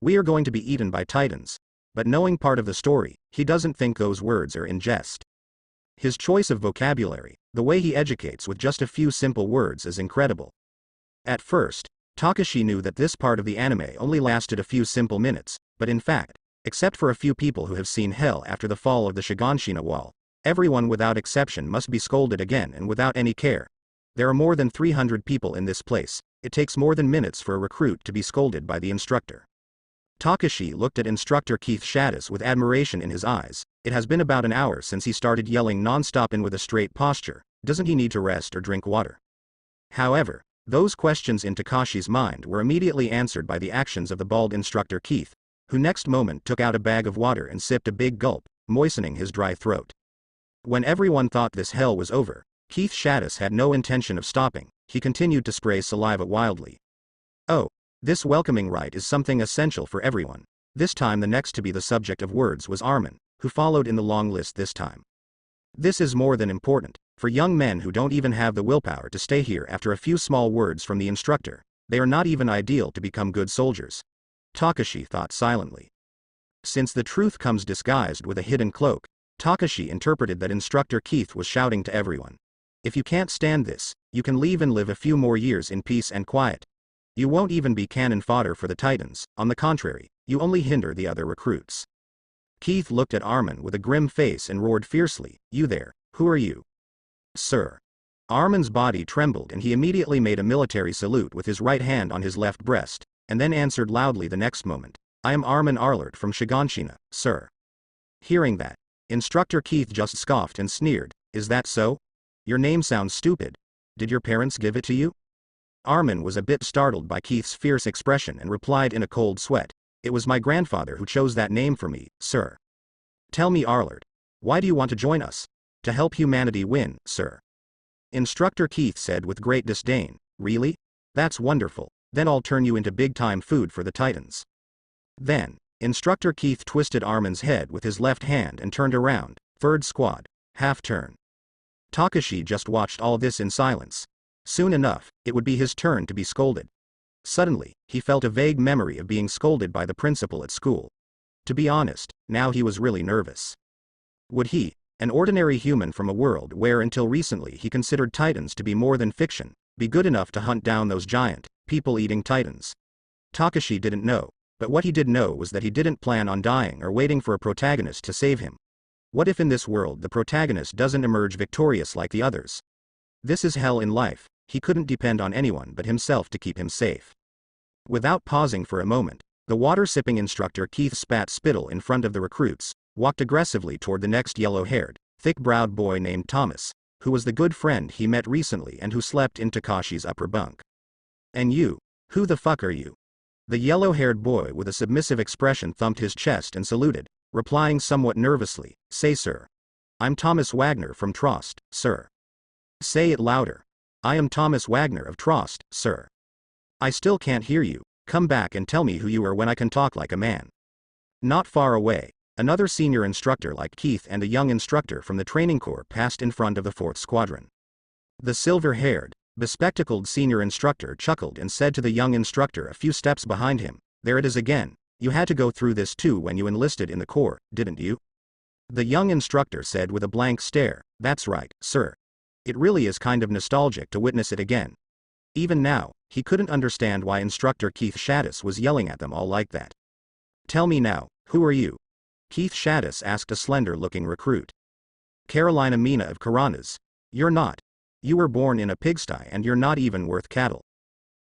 "We are going to be eaten by titans." But knowing part of the story, he doesn't think those words are in jest. His choice of vocabulary, the way he educates with just a few simple words, is incredible. At first, Takashi knew that this part of the anime only lasted a few simple minutes, but in fact, except for a few people who have seen hell after the fall of the Shiganshina wall, everyone without exception must be scolded again and without any care. There are more than 300 people in this place. It takes more than minutes for a recruit to be scolded by the instructor. Takashi looked at instructor Keith Shadis with admiration in his eyes. It has been about an hour since he started yelling non-stop and with a straight posture. Doesn't he need to rest or drink water? However, those questions in Takashi's mind were immediately answered by the actions of the bald instructor Keith, who next moment took out a bag of water and sipped a big gulp, moistening his dry throat. When everyone thought this hell was over, Keith Shadis had no intention of stopping. He continued to spray saliva wildly. Oh, this welcoming rite is something essential for everyone. This time the next to be the subject of words was Armin, who followed in the long list this time. This is more than important. For young men who don't even have the willpower to stay here after a few small words from the instructor, they are not even ideal to become good soldiers. Takashi thought silently. Since the truth comes disguised with a hidden cloak, Takashi interpreted that instructor Keith was shouting to everyone. If you can't stand this, you can leave and live a few more years in peace and quiet. You won't even be cannon fodder for the titans, on the contrary, you only hinder the other recruits. Keith looked at Armin with a grim face and roared fiercely, "You there, who are you?" "Sir." Armin's body trembled and he immediately made a military salute with his right hand on his left breast, and then answered loudly the next moment, "I am Armin Arlert from Shiganshina, sir." Hearing that, instructor Keith just scoffed and sneered, "Is that so? Your name sounds stupid. Did your parents give it to you?" Armin was a bit startled by Keith's fierce expression and replied in a cold sweat, "It was my grandfather who chose that name for me, sir." "Tell me, Arlert, why do you want to join us?" "To help humanity win, sir." Instructor Keith said with great disdain, "Really? That's wonderful, then I'll turn you into big-time food for the titans." Then, instructor Keith twisted Armin's head with his left hand and turned around, "Third squad, half turn." Takashi just watched all this in silence. Soon enough, it would be his turn to be scolded. Suddenly, he felt a vague memory of being scolded by the principal at school. To be honest, now he was really nervous. Would he, an ordinary human from a world where until recently he considered titans to be more than fiction, be good enough to hunt down those giant, people-eating titans? Takashi didn't know, but what he did know was that he didn't plan on dying or waiting for a protagonist to save him. What if in this world the protagonist doesn't emerge victorious like the others? This is hell in life. He couldn't depend on anyone but himself to keep him safe. Without pausing for a moment, the water-sipping instructor Keith spat spittle in front of the recruits, walked aggressively toward the next yellow-haired, thick-browed boy named Thomas, who was the good friend he met recently and who slept in Takashi's upper bunk. "And you, who the fuck are you?" The yellow-haired boy with a submissive expression thumped his chest and saluted, replying somewhat nervously, "Say sir. I'm Thomas Wagner from Trost, sir." "Say it louder." "I am Thomas Wagner of Trost, sir." "I still can't hear you. Come back and tell me who you are when I can talk like a man." Not far away, another senior instructor like Keith and a young instructor from the training corps passed in front of the 4th Squadron. The silver-haired, bespectacled senior instructor chuckled and said to the young instructor a few steps behind him, "There it is again. You had to go through this too when you enlisted in the corps, didn't you?" The young instructor said with a blank stare, "That's right, sir. It really is kind of nostalgic to witness it again." Even now, he couldn't understand why instructor Keith Shadis was yelling at them all like that. "Tell me now, who are you?" Keith Shadis asked a slender-looking recruit. "Carolina Mina of Karanas. You're not. You were born in a pigsty and you're not even worth cattle."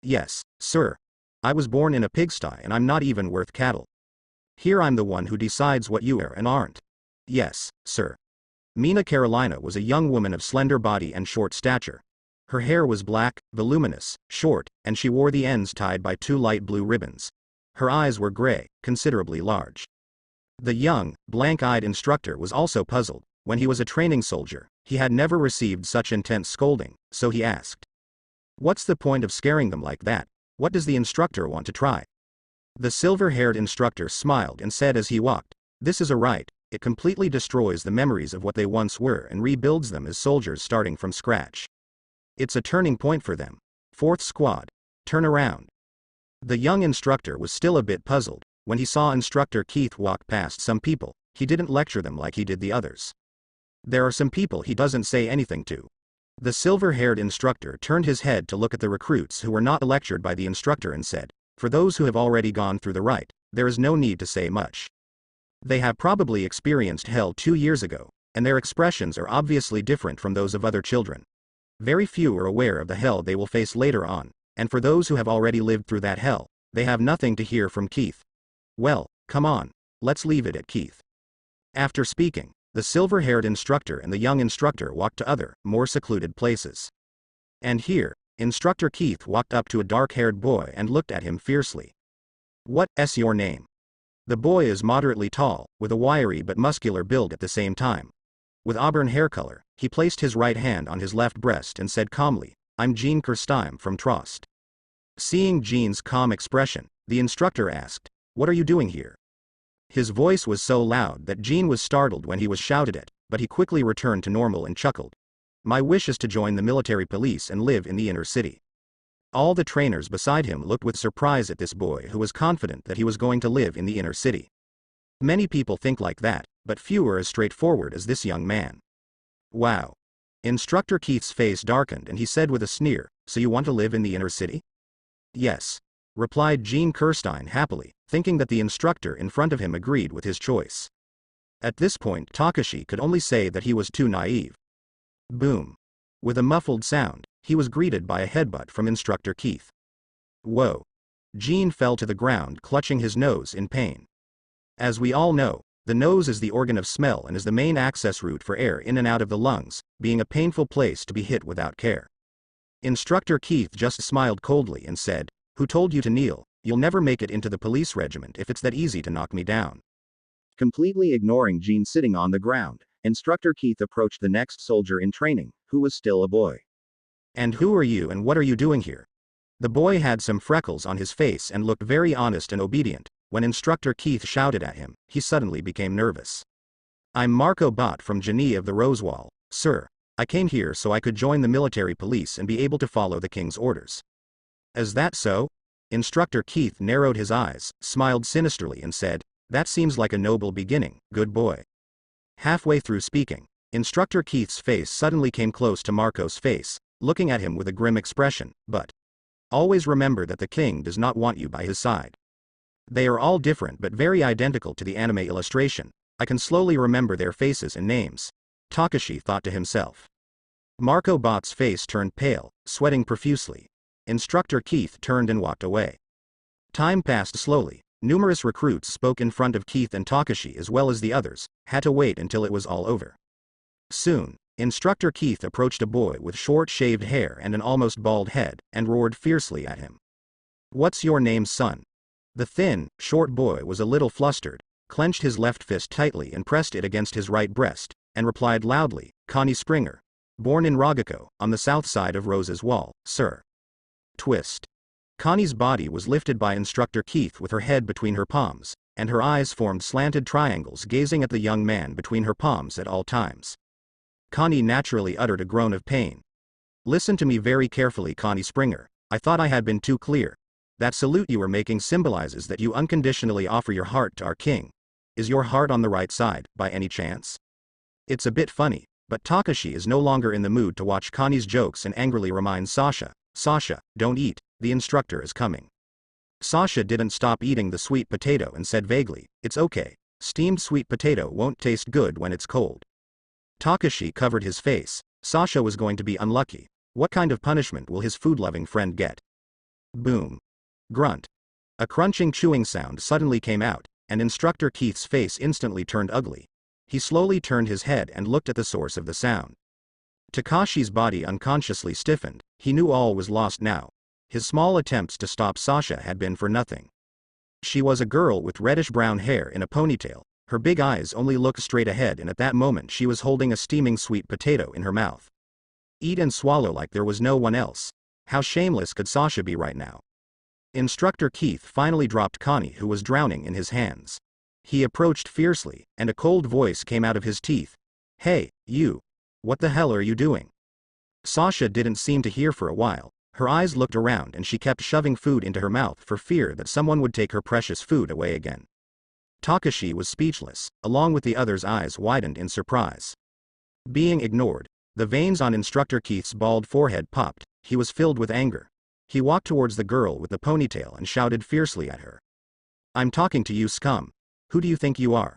"Yes, sir. I was born in a pigsty and I'm not even worth cattle. Here I'm the one who decides what you are and aren't." "Yes, sir." Mina Carolina was a young woman of slender body and short stature. Her hair was black, voluminous, short, and she wore the ends tied by 2 light blue ribbons. Her eyes were gray, considerably large. The young, blank-eyed instructor was also puzzled. When he was a training soldier, he had never received such intense scolding, so he asked, "What's the point of scaring them like that? What does the instructor want to try?" The silver-haired instructor smiled and said as he walked, "This is a rite. it completely destroys the memories of what they once were and rebuilds them as soldiers starting from scratch. It's a turning point for them. 4th Squad. Turn around. The young instructor was still a bit puzzled. When he saw Instructor Keith walk past some people, he didn't lecture them like he did the others. There are some people he doesn't say anything to. The silver-haired instructor turned his head to look at the recruits who were not lectured by the instructor and said, "For those who have already gone through the rite, there is no need to say much. They have probably experienced hell 2 years ago, and their expressions are obviously different from those of other children. Very few are aware of the hell they will face later on, and for those who have already lived through that hell, they have nothing to hear from Keith. Well, come on, let's leave it at Keith." After speaking, the silver-haired instructor and the young instructor walked to other, more secluded places. And here, Instructor Keith walked up to a dark-haired boy and looked at him fiercely. "What's your name?" The boy is moderately tall, with a wiry but muscular build at the same time. With auburn hair color, he placed his right hand on his left breast and said calmly, "I'm Jean Kirstein from Trost." Seeing Jean's calm expression, the instructor asked, "What are you doing here?" His voice was so loud that Jean was startled when he was shouted at, but he quickly returned to normal and chuckled. "My wish is to join the military police and live in the inner city." All the trainers beside him looked with surprise at this boy who was confident that he was going to live in the inner city. Many people think like that, but few are as straightforward as this young man. "Wow." Instructor Keith's face darkened and he said with a sneer, "So you want to live in the inner city?" "Yes," replied Jean Kirstein happily, thinking that the instructor in front of him agreed with his choice. At this point Takashi could only say that he was too naive. Boom. With a muffled sound, he was greeted by a headbutt from Instructor Keith. Whoa. Jean fell to the ground clutching his nose in pain. As we all know, the nose is the organ of smell and is the main access route for air in and out of the lungs, being a painful place to be hit without care. Instructor Keith just smiled coldly and said, "Who told you to kneel? You'll never make it into the police regiment if it's that easy to knock me down." Completely ignoring Jean sitting on the ground, Instructor Keith approached the next soldier in training, who was still a boy. "And who are you and what are you doing here?" The boy had some freckles on his face and looked very honest and obedient. When Instructor Keith shouted at him, he suddenly became nervous. "I'm Marco Bott from Genii of the Rosewall, sir. I came here so I could join the military police and be able to follow the king's orders." "Is that so?" Instructor Keith narrowed his eyes, smiled sinisterly and said, "That seems like a noble beginning, good boy." Halfway through speaking, Instructor Keith's face suddenly came close to Marco's face, looking at him with a grim expression, "But always remember that the king does not want you by his side. They are all different but very identical to the anime illustration. I can slowly remember their faces and names," Takashi thought to himself. Marco Bott's face turned pale, sweating profusely. Instructor Keith turned and walked away. Time passed slowly. Numerous recruits spoke in front of Keith and Takashi as well as the others, had to wait until it was all over. Soon, Instructor Keith approached a boy with short shaved hair and an almost bald head, and roared fiercely at him. "What's your name, son?" The thin, short boy was a little flustered, clenched his left fist tightly and pressed it against his right breast, and replied loudly, "Connie Springer. Born in Rogako, on the south side of Rose's Wall, sir." Twist. Connie's body was lifted by Instructor Keith with her head between her palms, and her eyes formed slanted triangles gazing at the young man between her palms at all times. Connie naturally uttered a groan of pain. "Listen to me very carefully, Connie Springer. I thought I had been too clear. That salute you are making symbolizes that you unconditionally offer your heart to our king. Is your heart on the right side, by any chance?" It's a bit funny, but Takashi is no longer in the mood to watch Connie's jokes and angrily reminds Sasha, "Sasha, don't eat, the instructor is coming." Sasha didn't stop eating the sweet potato and said vaguely, "It's okay, steamed sweet potato won't taste good when it's cold." Takashi covered his face. Sasha was going to be unlucky. What kind of punishment will his food-loving friend get? Boom. Grunt. A crunching chewing sound suddenly came out, and Instructor Keith's face instantly turned ugly. He slowly turned his head and looked at the source of the sound. Takashi's body unconsciously stiffened. He knew all was lost now. His small attempts to stop Sasha had been for nothing. She was a girl with reddish-brown hair in a ponytail. Her big eyes only looked straight ahead, and at that moment she was holding a steaming sweet potato in her mouth. Eat and swallow like there was no one else. How shameless could Sasha be right now? Instructor Keith finally dropped Connie, who was drowning in his hands. He approached fiercely, and a cold voice came out of his teeth. Hey, you! What the hell are you doing? Sasha didn't seem to hear for a while. Her eyes looked around and she kept shoving food into her mouth for fear that someone would take her precious food away again. Takashi was speechless, along with the others' eyes widened in surprise. Being ignored, the veins on Instructor Keith's bald forehead popped. He was filled with anger. He walked towards the girl with the ponytail and shouted fiercely at her. I'm talking to you, scum. Who do you think you are?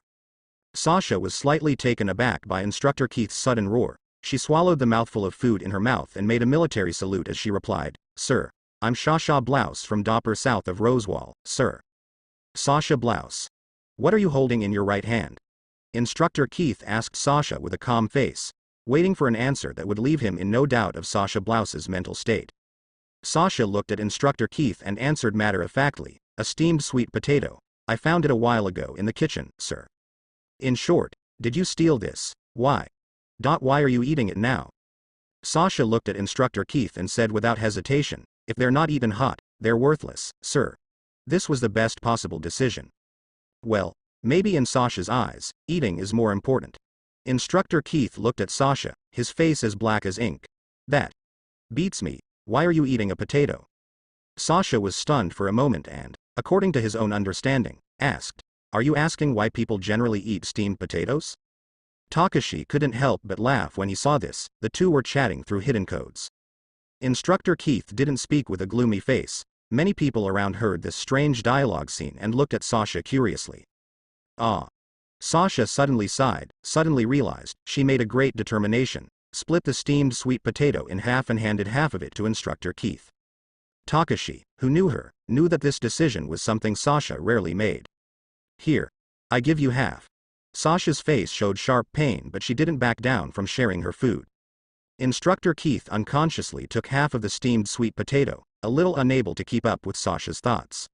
Sasha was slightly taken aback by Instructor Keith's sudden roar. She swallowed the mouthful of food in her mouth and made a military salute as she replied, Sir, I'm Sasha Blouse from Dopper south of Rosewall, sir. Sasha Blouse. What are you holding in your right hand? Instructor Keith asked Sasha with a calm face, waiting for an answer that would leave him in no doubt of Sasha Blouse's mental state. Sasha looked at Instructor Keith and answered matter-of-factly, a steamed sweet potato. I found it a while ago in the kitchen, sir. In short, did you steal this? Why? Why are you eating it now? Sasha looked at Instructor Keith and said without hesitation, if they're not eaten hot, they're worthless, sir. This was the best possible decision. Well, maybe in Sasha's eyes, eating is more important. Instructor Keith looked at Sasha, his face as black as ink. That beats me. Why are you eating a potato? Sasha was stunned for a moment and, according to his own understanding, asked, Are you asking why people generally eat steamed potatoes? Takashi couldn't help but laugh when he saw this. The two were chatting through hidden codes. Instructor Keith didn't speak with a gloomy face. Many people around heard this strange dialogue scene and looked at Sasha curiously. Ah. Sasha suddenly sighed, suddenly realized she made a great determination, split the steamed sweet potato in half and handed half of it to Instructor Keith. Takashi, who knew her, knew that this decision was something Sasha rarely made. Here. I give you half. Sasha's face showed sharp pain, but she didn't back down from sharing her food. Instructor Keith unconsciously took half of the steamed sweet potato, a little unable to keep up with Sasha's thoughts.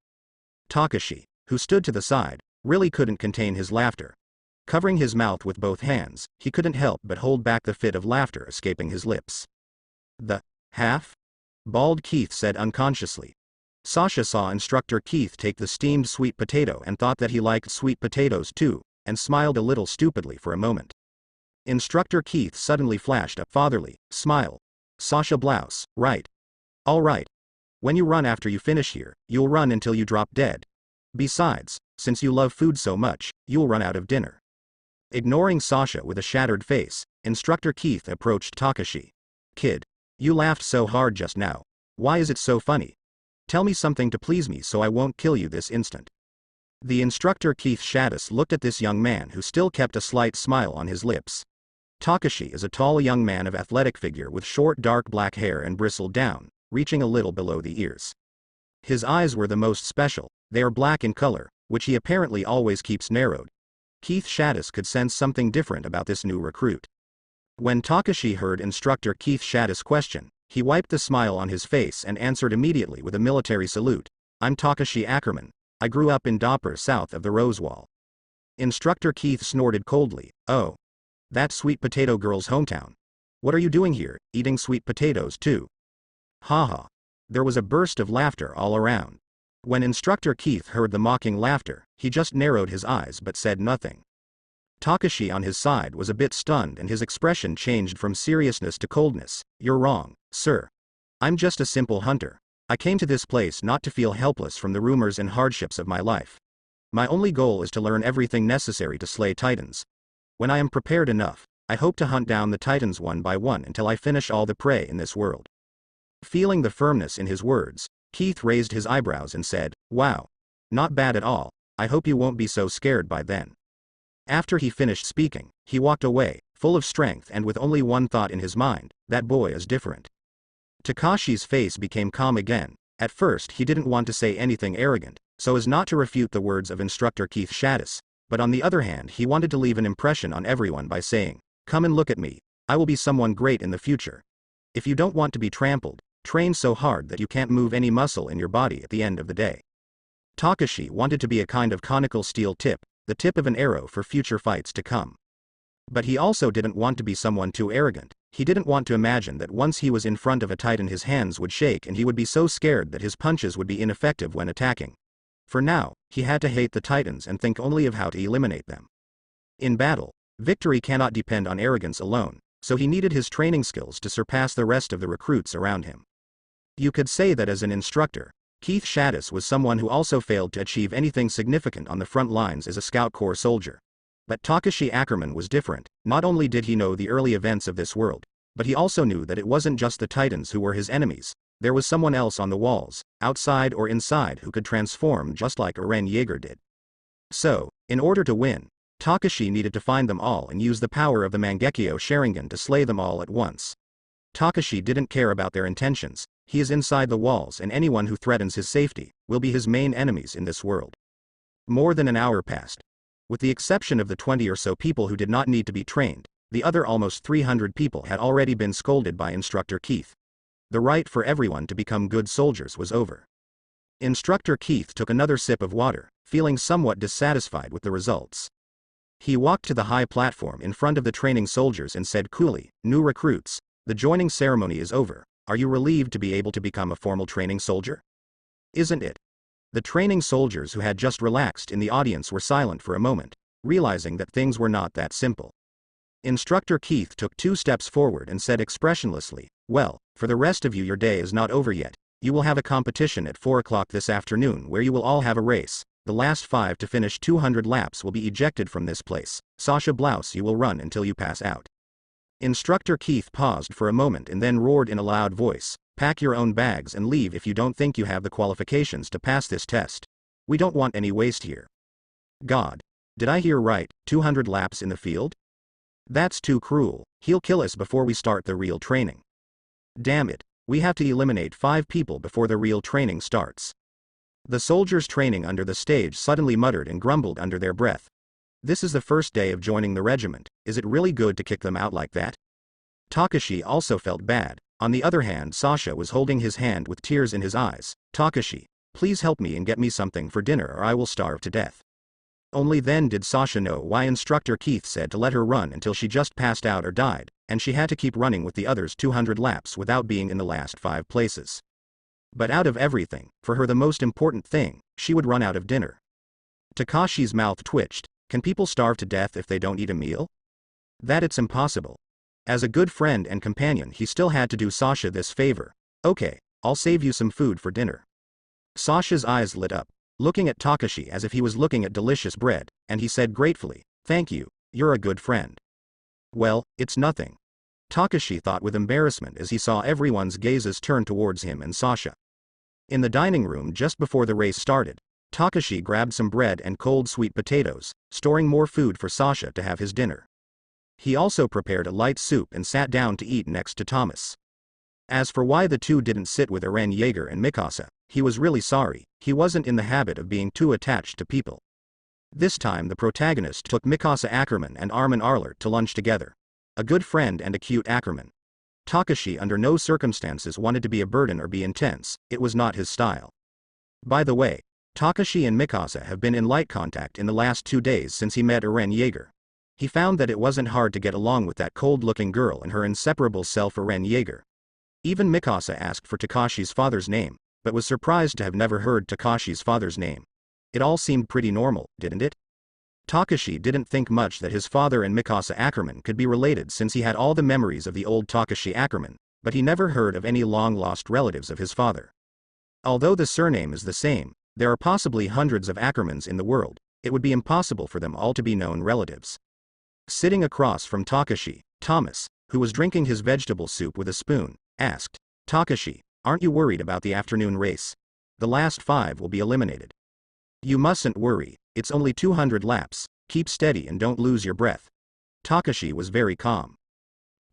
Takashi, who stood to the side, really couldn't contain his laughter. Covering his mouth with both hands, he couldn't help but hold back the fit of laughter escaping his lips. The half? Bald Keith said unconsciously. Sasha saw Instructor Keith take the steamed sweet potato and thought that he liked sweet potatoes too, and smiled a little stupidly for a moment. Instructor Keith suddenly flashed a fatherly smile. Sasha Blouse, right. All right. When you run after you finish here, you'll run until you drop dead. Besides, since you love food so much, you'll run out of dinner. Ignoring Sasha with a shattered face, Instructor Keith approached Takashi. Kid. You laughed so hard just now. Why is it so funny? Tell me something to please me so I won't kill you this instant. The Instructor Keith Shadis looked at this young man who still kept a slight smile on his lips. Takashi is a tall young man of athletic figure with short dark black hair and bristled down, reaching a little below the ears. His eyes were the most special. They are black in color, which he apparently always keeps narrowed. Keith Shadis could sense something different about this new recruit. When Takashi heard Instructor Keith Shadis' question, he wiped the smile on his face and answered immediately with a military salute. I'm Takashi Ackerman. I grew up in Dopper south of the Rosewall. Instructor Keith snorted coldly. Oh. That sweet potato girl's hometown. What are you doing here, eating sweet potatoes too? Haha. There was a burst of laughter all around. When Instructor Keith heard the mocking laughter, he just narrowed his eyes but said nothing. Takashi on his side was a bit stunned and his expression changed from seriousness to coldness. You're wrong, sir. I'm just a simple hunter. I came to this place not to feel helpless from the rumors and hardships of my life. My only goal is to learn everything necessary to slay titans. When I am prepared enough, I hope to hunt down the titans one by one until I finish all the prey in this world. Feeling the firmness in his words, Keith raised his eyebrows and said, Wow. Not bad at all. I hope you won't be so scared by then. After he finished speaking, he walked away, full of strength and with only one thought in his mind, that boy is different. Takashi's face became calm again. At first he didn't want to say anything arrogant, so as not to refute the words of Instructor Keith Shadis, but on the other hand he wanted to leave an impression on everyone by saying, Come and look at me. I will be someone great in the future. If you don't want to be trampled, train so hard that you can't move any muscle in your body at the end of the day. Takashi wanted to be a kind of conical steel tip, the tip of an arrow for future fights to come. But he also didn't want to be someone too arrogant. He didn't want to imagine that once he was in front of a titan his hands would shake and he would be so scared that his punches would be ineffective when attacking. For now, he had to hate the Titans and think only of how to eliminate them. In battle, victory cannot depend on arrogance alone, so he needed his training skills to surpass the rest of the recruits around him. You could say that as an instructor, Keith Shaddis was someone who also failed to achieve anything significant on the front lines as a Scout Corps soldier. But Takashi Ackerman was different. Not only did he know the early events of this world, but he also knew that it wasn't just the Titans who were his enemies. There was someone else on the walls, outside or inside, who could transform just like Eren Yeager did. So, in order to win, Takashi needed to find them all and use the power of the Mangekyo Sharingan to slay them all at once. Takashi didn't care about their intentions. He is inside the walls, and anyone who threatens his safety will be his main enemies in this world. More than an hour passed. With the exception of the 20 or so people who did not need to be trained, the other almost 300 people had already been scolded by Instructor Keith. The right for everyone to become good soldiers was over. Instructor Keith took another sip of water, feeling somewhat dissatisfied with the results. He walked to the high platform in front of the training soldiers and said coolly, "New recruits, the joining ceremony is over. Are you relieved to be able to become a formal training soldier? Isn't it?" The training soldiers who had just relaxed in the audience were silent for a moment, realizing that things were not that simple. Instructor Keith took 2 steps forward and said expressionlessly, "Well, for the rest of you, your day is not over yet. You will have a competition at 4 o'clock this afternoon where you will all have a race. The last 5 to finish 200 laps will be ejected from this place. Sasha Blouse, you will run until you pass out." Instructor Keith paused for a moment and then roared in a loud voice, "Pack your own bags and leave if you don't think you have the qualifications to pass this test. We don't want any waste here." God. Did I hear right? 200 laps in the field? That's too cruel. He'll kill us before we start the real training. Damn it. We have to eliminate 5 people before the real training starts. The soldiers training under the stage suddenly muttered and grumbled under their breath. This is the first day of joining the regiment. Is it really good to kick them out like that? Takashi also felt bad. On the other hand, Sasha was holding his hand with tears in his eyes. "Takashi, please help me and get me something for dinner or I will starve to death." Only then did Sasha know why Instructor Keith said to let her run until she just passed out or died, and she had to keep running with the others 200 laps without being in the last 5 places. But out of everything, for her the most important thing, she would run out of dinner. Takashi's mouth twitched. Can people starve to death if they don't eat a meal? That it's impossible. As a good friend and companion, he still had to do Sasha this favor. "Okay, I'll save you some food for dinner." Sasha's eyes lit up, looking at Takashi as if he was looking at delicious bread, and he said gratefully, "Thank you, you're a good friend." "Well, it's nothing." Takashi thought with embarrassment as he saw everyone's gazes turn towards him and Sasha. In the dining room just before the race started, Takashi grabbed some bread and cold sweet potatoes, storing more food for Sasha to have his dinner. He also prepared a light soup and sat down to eat next to Thomas. As for why the two didn't sit with Eren Yeager and Mikasa, he was really sorry. He wasn't in the habit of being too attached to people. This time the protagonist took Mikasa Ackerman and Armin Arlert to lunch together. A good friend and a cute Ackerman. Takashi under no circumstances wanted to be a burden or be intense. It was not his style. By the way, Takashi and Mikasa have been in light contact in the last 2 days since he met Eren Yeager. He found that it wasn't hard to get along with that cold-looking girl and her inseparable self Eren Yeager. Even Mikasa asked for Takashi's father's name, but was surprised to have never heard Takashi's father's name. It all seemed pretty normal, didn't it? Takashi didn't think much that his father and Mikasa Ackerman could be related since he had all the memories of the old Takashi Ackerman, but he never heard of any long-lost relatives of his father. Although the surname is the same, there are possibly hundreds of Ackermans in the world. It would be impossible for them all to be known relatives. Sitting across from Takashi, Thomas, who was drinking his vegetable soup with a spoon, asked, "Takashi, aren't you worried about the afternoon race? The last 5 will be eliminated." "You mustn't worry, it's only 200 laps, keep steady and don't lose your breath." Takashi was very calm.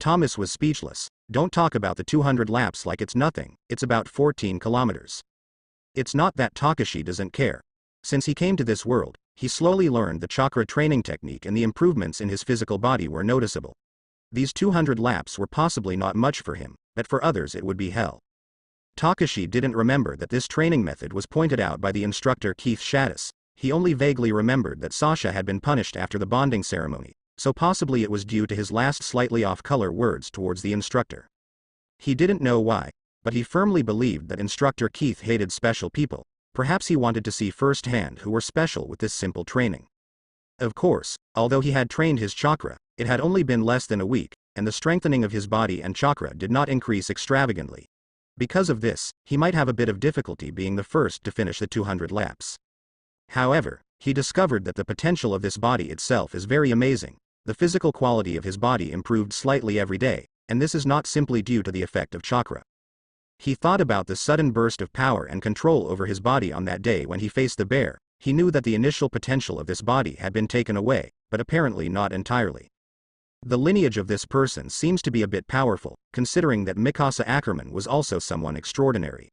Thomas was speechless. "Don't talk about the 200 laps like it's nothing, it's about 14 kilometers. It's not that Takashi doesn't care. Since he came to this world, he slowly learned the chakra training technique and the improvements in his physical body were noticeable. These 200 laps were possibly not much for him, but for others it would be hell. Takashi didn't remember that this training method was pointed out by the instructor Keith Shaddis. He only vaguely remembered that Sasha had been punished after the bonding ceremony, so possibly it was due to his last slightly off-color words towards the instructor. He didn't know why, but he firmly believed that instructor Keith hated special people. Perhaps he wanted to see firsthand who were special with this simple training. Of course, although he had trained his chakra, it had only been less than a week, and the strengthening of his body and chakra did not increase extravagantly. Because of this, he might have a bit of difficulty being the first to finish the 200 laps. However, he discovered that the potential of this body itself is very amazing. The physical quality of his body improved slightly every day, and this is not simply due to the effect of chakra. He thought about the sudden burst of power and control over his body on that day when he faced the bear. He knew that the initial potential of this body had been taken away, but apparently not entirely. The lineage of this person seems to be a bit powerful, considering that Mikasa Ackerman was also someone extraordinary.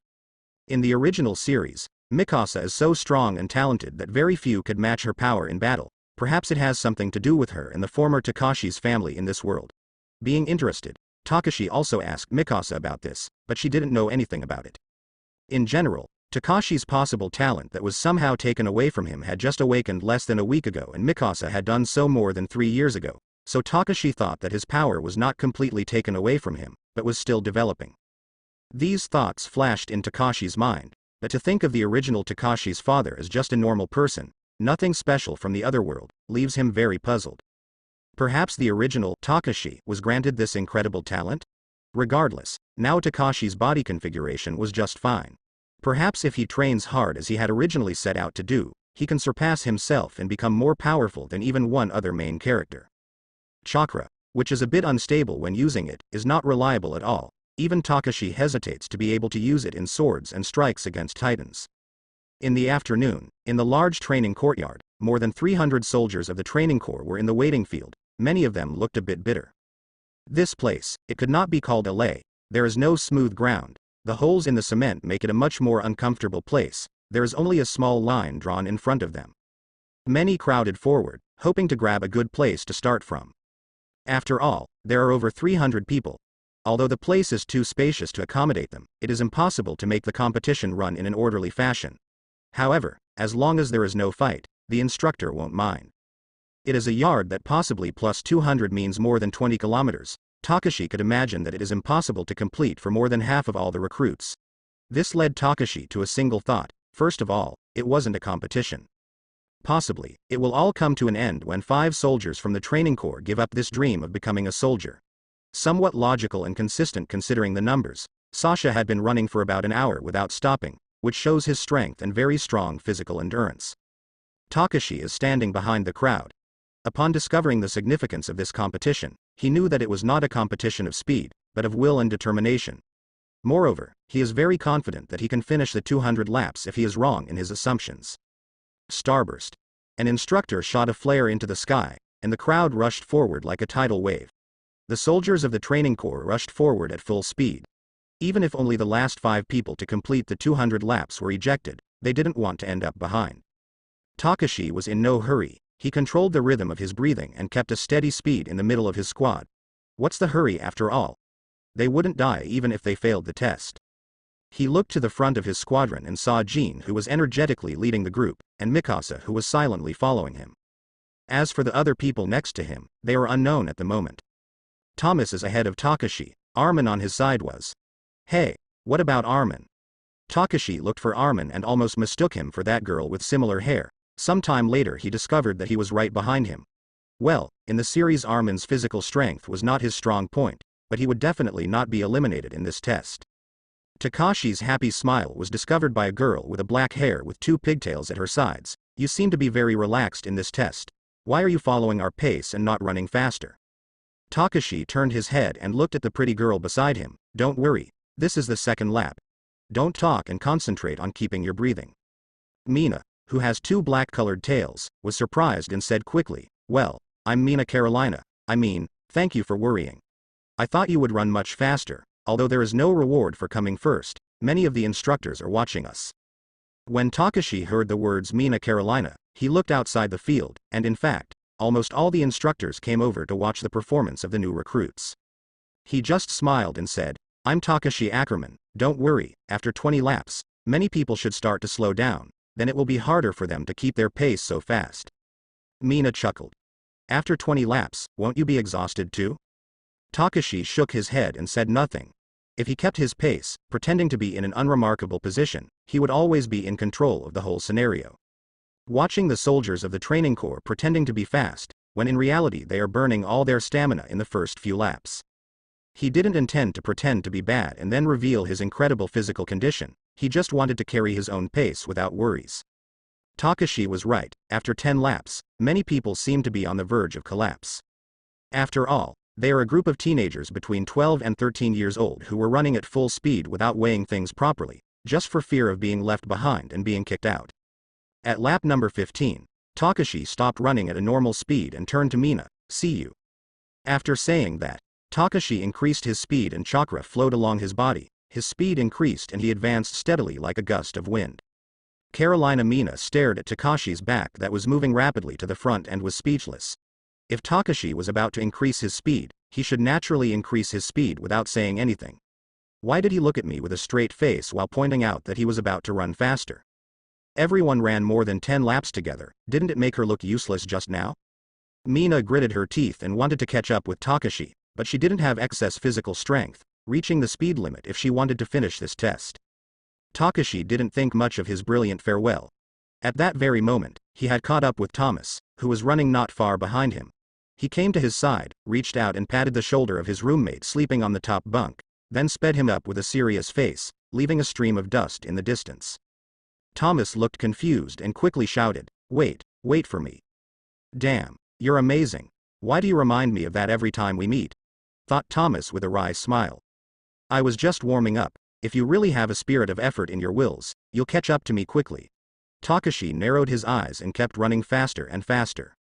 In the original series, Mikasa is so strong and talented that very few could match her power in battle. Perhaps it has something to do with her and the former Takashi's family in this world. Being interested, Takashi also asked Mikasa about this, but she didn't know anything about it. In general, Takashi's possible talent that was somehow taken away from him had just awakened less than a week ago, and Mikasa had done so more than 3 years ago, so Takashi thought that his power was not completely taken away from him, but was still developing. These thoughts flashed in Takashi's mind, but to think of the original Takashi's father as just a normal person, nothing special from the other world, leaves him very puzzled. Perhaps the original Takashi was granted this incredible talent? Regardless, now Takashi's body configuration was just fine. Perhaps if he trains hard as he had originally set out to do, he can surpass himself and become more powerful than even one other main character. Chakra, which is a bit unstable when using it, is not reliable at all. Even Takashi hesitates to be able to use it in swords and strikes against titans. In the afternoon, in the large training courtyard, more than 300 soldiers of the training corps were in the waiting field. Many of them looked a bit bitter. This place, it could not be called a lay. There is no smooth ground. The holes in the cement make it a much more uncomfortable place. There is only a small line drawn in front of them. Many crowded forward, hoping to grab a good place to start from. After all, there are over 300 people. Although the place is too spacious to accommodate them, it is impossible to make the competition run in an orderly fashion. However, as long as there is no fight, the instructor won't mind. It is a yard that possibly plus 200 means more than 20 kilometers. Takashi could imagine that it is impossible to complete for more than half of all the recruits. This led Takashi to a single thought. First of all, it wasn't a competition. Possibly, it will all come to an end when 5 soldiers from the training corps give up this dream of becoming a soldier. Somewhat logical and consistent considering the numbers. Sasha had been running for about an hour without stopping, which shows his strength and very strong physical endurance. Takashi is standing behind the crowd. Upon discovering the significance of this competition, he knew that it was not a competition of speed, but of will and determination. Moreover, he is very confident that he can finish the 200 laps if he is wrong in his assumptions. Starburst. An instructor shot a flare into the sky, and the crowd rushed forward like a tidal wave. The soldiers of the training corps rushed forward at full speed. Even if only the last 5 people to complete the 200 laps were ejected, they didn't want to end up behind. Takashi was in no hurry. He controlled the rhythm of his breathing and kept a steady speed in the middle of his squad. What's the hurry after all? They wouldn't die even if they failed the test. He looked to the front of his squadron and saw Jean, who was energetically leading the group, and Mikasa, who was silently following him. As for the other people next to him, they were unknown at the moment. Thomas is ahead of Takashi. Armin on his side was. Hey, what about Armin? Takashi looked for Armin and almost mistook him for that girl with similar hair. Some time later he discovered that he was right behind him. Well, in the series Armin's physical strength was not his strong point, but he would definitely not be eliminated in this test. Takashi's happy smile was discovered by a girl with a black hair with 2 pigtails at her sides. You seem to be very relaxed in this test. Why are you following our pace and not running faster? Takashi turned his head and looked at the pretty girl beside him. Don't worry, this is the second lap. Don't talk and concentrate on keeping your breathing. Mina, who has 2 black-colored tails, was surprised and said quickly, well, I'm Mina Carolina. Thank you for worrying. I thought you would run much faster. Although there is no reward for coming first, many of the instructors are watching us. When Takashi heard the words Mina Carolina, he looked outside the field, and in fact, almost all the instructors came over to watch the performance of the new recruits. He just smiled and said, I'm Takashi Ackerman, don't worry, after 20 laps, many people should start to slow down, then it will be harder for them to keep their pace so fast. Mina chuckled. After 20 laps, won't you be exhausted too? Takashi shook his head and said nothing. If he kept his pace, pretending to be in an unremarkable position, he would always be in control of the whole scenario. Watching the soldiers of the training corps pretending to be fast, when in reality they are burning all their stamina in the first few laps. He didn't intend to pretend to be bad and then reveal his incredible physical condition, he just wanted to carry his own pace without worries. Takashi was right, after 10 laps, many people seemed to be on the verge of collapse. After all, they are a group of teenagers between 12 and 13 years old who were running at full speed without weighing things properly, just for fear of being left behind and being kicked out. At lap number 15, Takashi stopped running at a normal speed and turned to Mina, "See you." After saying that, Takashi increased his speed and chakra flowed along his body, his speed increased and he advanced steadily like a gust of wind. Carolina Mina stared at Takashi's back that was moving rapidly to the front and was speechless. If Takashi was about to increase his speed, he should naturally increase his speed without saying anything. Why did he look at me with a straight face while pointing out that he was about to run faster? Everyone ran more than 10 laps together, didn't it make her look useless just now? Mina gritted her teeth and wanted to catch up with Takashi, but she didn't have excess physical strength, reaching the speed limit if she wanted to finish this test. Takashi didn't think much of his brilliant farewell. At that very moment, he had caught up with Thomas, who was running not far behind him. He came to his side, reached out and patted the shoulder of his roommate sleeping on the top bunk, then sped him up with a serious face, leaving a stream of dust in the distance. Thomas looked confused and quickly shouted, wait for me. "Damn, you're amazing. Why do you remind me of that every time we meet?" thought Thomas with a wry smile. "I was just warming up. If you really have a spirit of effort in your wills, you'll catch up to me quickly." Takashi narrowed his eyes and kept running faster and faster.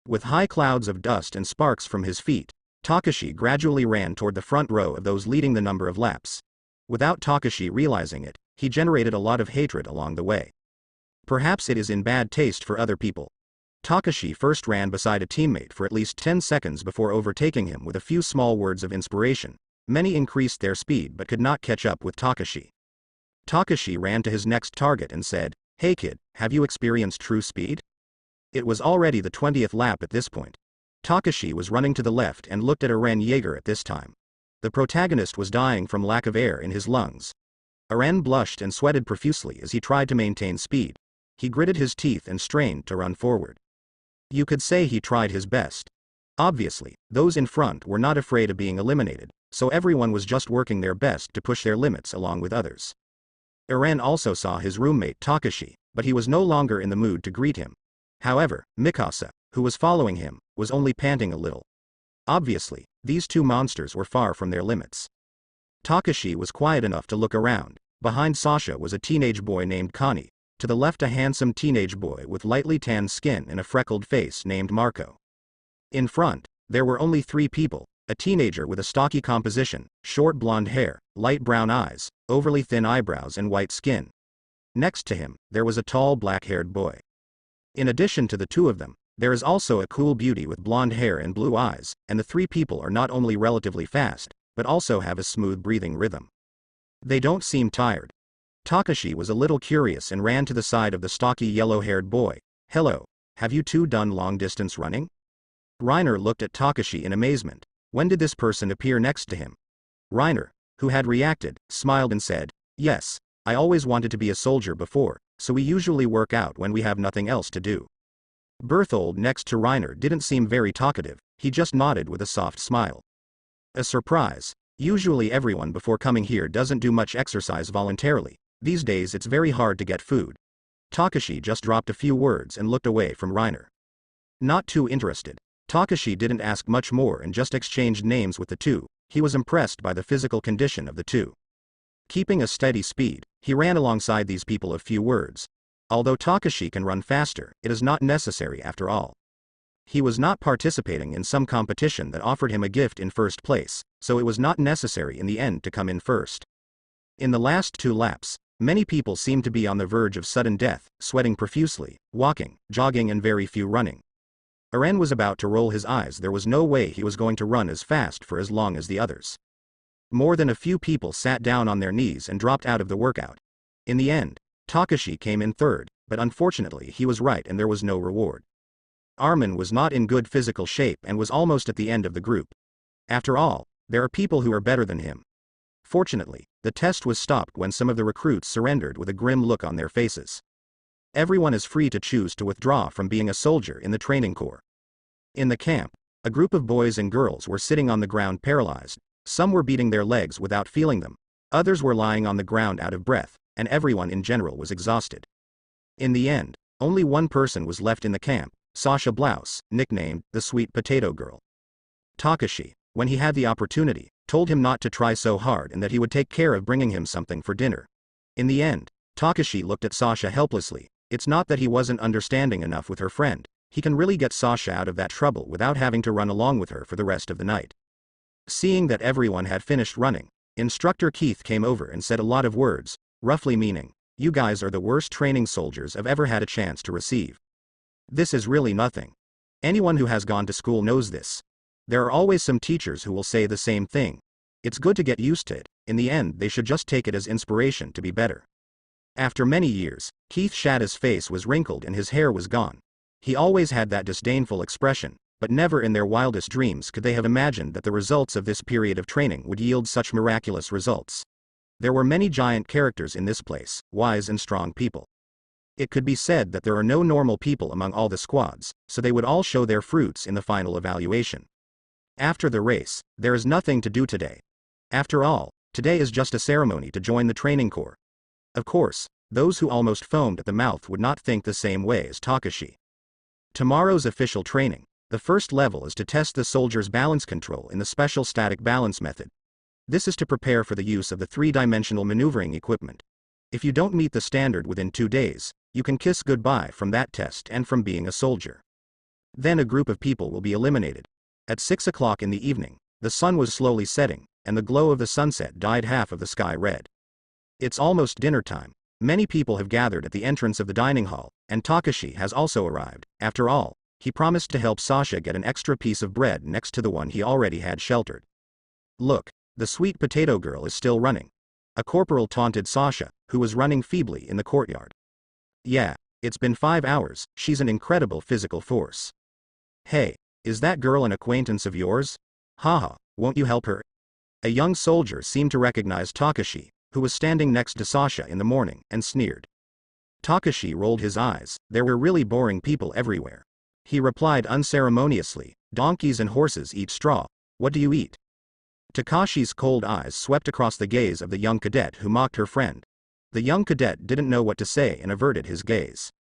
With high clouds of dust and sparks from his feet, Takashi gradually ran toward the front row of those leading the number of laps. Without Takashi realizing it, he generated a lot of hatred along the way. Perhaps it is in bad taste for other people. Takashi first ran beside a teammate for at least 10 seconds before overtaking him with a few small words of inspiration. Many increased their speed but could not catch up with Takashi. Takashi ran to his next target and said, "Hey kid, have you experienced true speed?" It was already the 20th lap at this point. Takashi was running to the left and looked at Eren Yeager at this time. The protagonist was dying from lack of air in his lungs. Eren blushed and sweated profusely as he tried to maintain speed. He gritted his teeth and strained to run forward. You could say he tried his best. Obviously, those in front were not afraid of being eliminated, so everyone was just working their best to push their limits along with others. Eren also saw his roommate Takashi, but he was no longer in the mood to greet him. However, Mikasa, who was following him, was only panting a little. Obviously, these two monsters were far from their limits. Takashi was quiet enough to look around. Behind Sasha was a teenage boy named Connie, to the left a handsome teenage boy with lightly tanned skin and a freckled face named Marco. In front, there were only 3 people, a teenager with a stocky composition, short blonde hair, light brown eyes, overly thin eyebrows and white skin. Next to him, there was a tall black-haired boy. In addition to the two of them, there is also a cool beauty with blonde hair and blue eyes, and the 3 people are not only relatively fast, but also have a smooth breathing rhythm. They don't seem tired. Takashi was a little curious and ran to the side of the stocky yellow-haired boy. "Hello, have you two done long-distance running?" Reiner looked at Takashi in amazement. When did this person appear next to him? Reiner, who had reacted, smiled and said, "Yes, I always wanted to be a soldier before, so we usually work out when we have nothing else to do." Berthold next to Reiner didn't seem very talkative, he just nodded with a soft smile. A surprise. Usually everyone before coming here doesn't do much exercise voluntarily. These days it's very hard to get food. Takashi just dropped a few words and looked away from Reiner. Not too interested. Takashi didn't ask much more and just exchanged names with the two. He was impressed by the physical condition of the two. Keeping a steady speed, he ran alongside these people a few words. Although Takashi can run faster, it is not necessary after all. He was not participating in some competition that offered him a gift in first place, so it was not necessary in the end to come in first. In the last 2 laps, many people seemed to be on the verge of sudden death, sweating profusely, walking, jogging and very few running. Eren was about to roll his eyes. There was no way he was going to run as fast for as long as the others. More than a few people sat down on their knees and dropped out of the workout. In the end, Takashi came in third, but unfortunately he was right and there was no reward. Armin was not in good physical shape and was almost at the end of the group. After all, there are people who are better than him. Fortunately, the test was stopped when some of the recruits surrendered with a grim look on their faces. Everyone is free to choose to withdraw from being a soldier in the training corps. In the camp, a group of boys and girls were sitting on the ground paralyzed. Some were beating their legs without feeling them, others were lying on the ground out of breath, and everyone in general was exhausted. In the end, only one person was left in the camp, Sasha Blouse, nicknamed the Sweet Potato Girl. Takashi, when he had the opportunity, told him not to try so hard and that he would take care of bringing him something for dinner. In the end, Takashi looked at Sasha helplessly. It's not that he wasn't understanding enough with her friend, he can really get Sasha out of that trouble without having to run along with her for the rest of the night. Seeing that everyone had finished running, Instructor Keith came over and said a lot of words, roughly meaning, "You guys are the worst training soldiers I've ever had a chance to receive. This is really nothing. Anyone who has gone to school knows this. There are always some teachers who will say the same thing. It's good to get used to it, in the end they should just take it as inspiration to be better." After many years, Keith Shadda's face was wrinkled and his hair was gone. He always had that disdainful expression, but never in their wildest dreams could they have imagined that the results of this period of training would yield such miraculous results. There were many giant characters in this place, wise and strong people. It could be said that there are no normal people among all the squads, so they would all show their fruits in the final evaluation. After the race, there is nothing to do today. After all, today is just a ceremony to join the training corps. Of course, those who almost foamed at the mouth would not think the same way as Takashi. Tomorrow's official training, the first level is to test the soldier's balance control in the special static balance method. This is to prepare for the use of the three-dimensional maneuvering equipment. If you don't meet the standard within 2 days, you can kiss goodbye from that test and from being a soldier. Then a group of people will be eliminated. At 6 o'clock in the evening, the sun was slowly setting, and the glow of the sunset dyed half of the sky red. It's almost dinner time. Many people have gathered at the entrance of the dining hall, and Takashi has also arrived. After all, he promised to help Sasha get an extra piece of bread next to the one he already had sheltered. "Look, the Sweet Potato Girl is still running." A corporal taunted Sasha, who was running feebly in the courtyard. "Yeah, it's been 5 hours, she's an incredible physical force." "Hey, is that girl an acquaintance of yours? Haha, won't you help her?" A young soldier seemed to recognize Takashi, who was standing next to Sasha in the morning, and sneered. Takashi rolled his eyes. There were really boring people everywhere. He replied unceremoniously, "Donkeys and horses eat straw. What do you eat?" Takashi's cold eyes swept across the gaze of the young cadet who mocked her friend. The young cadet didn't know what to say and averted his gaze.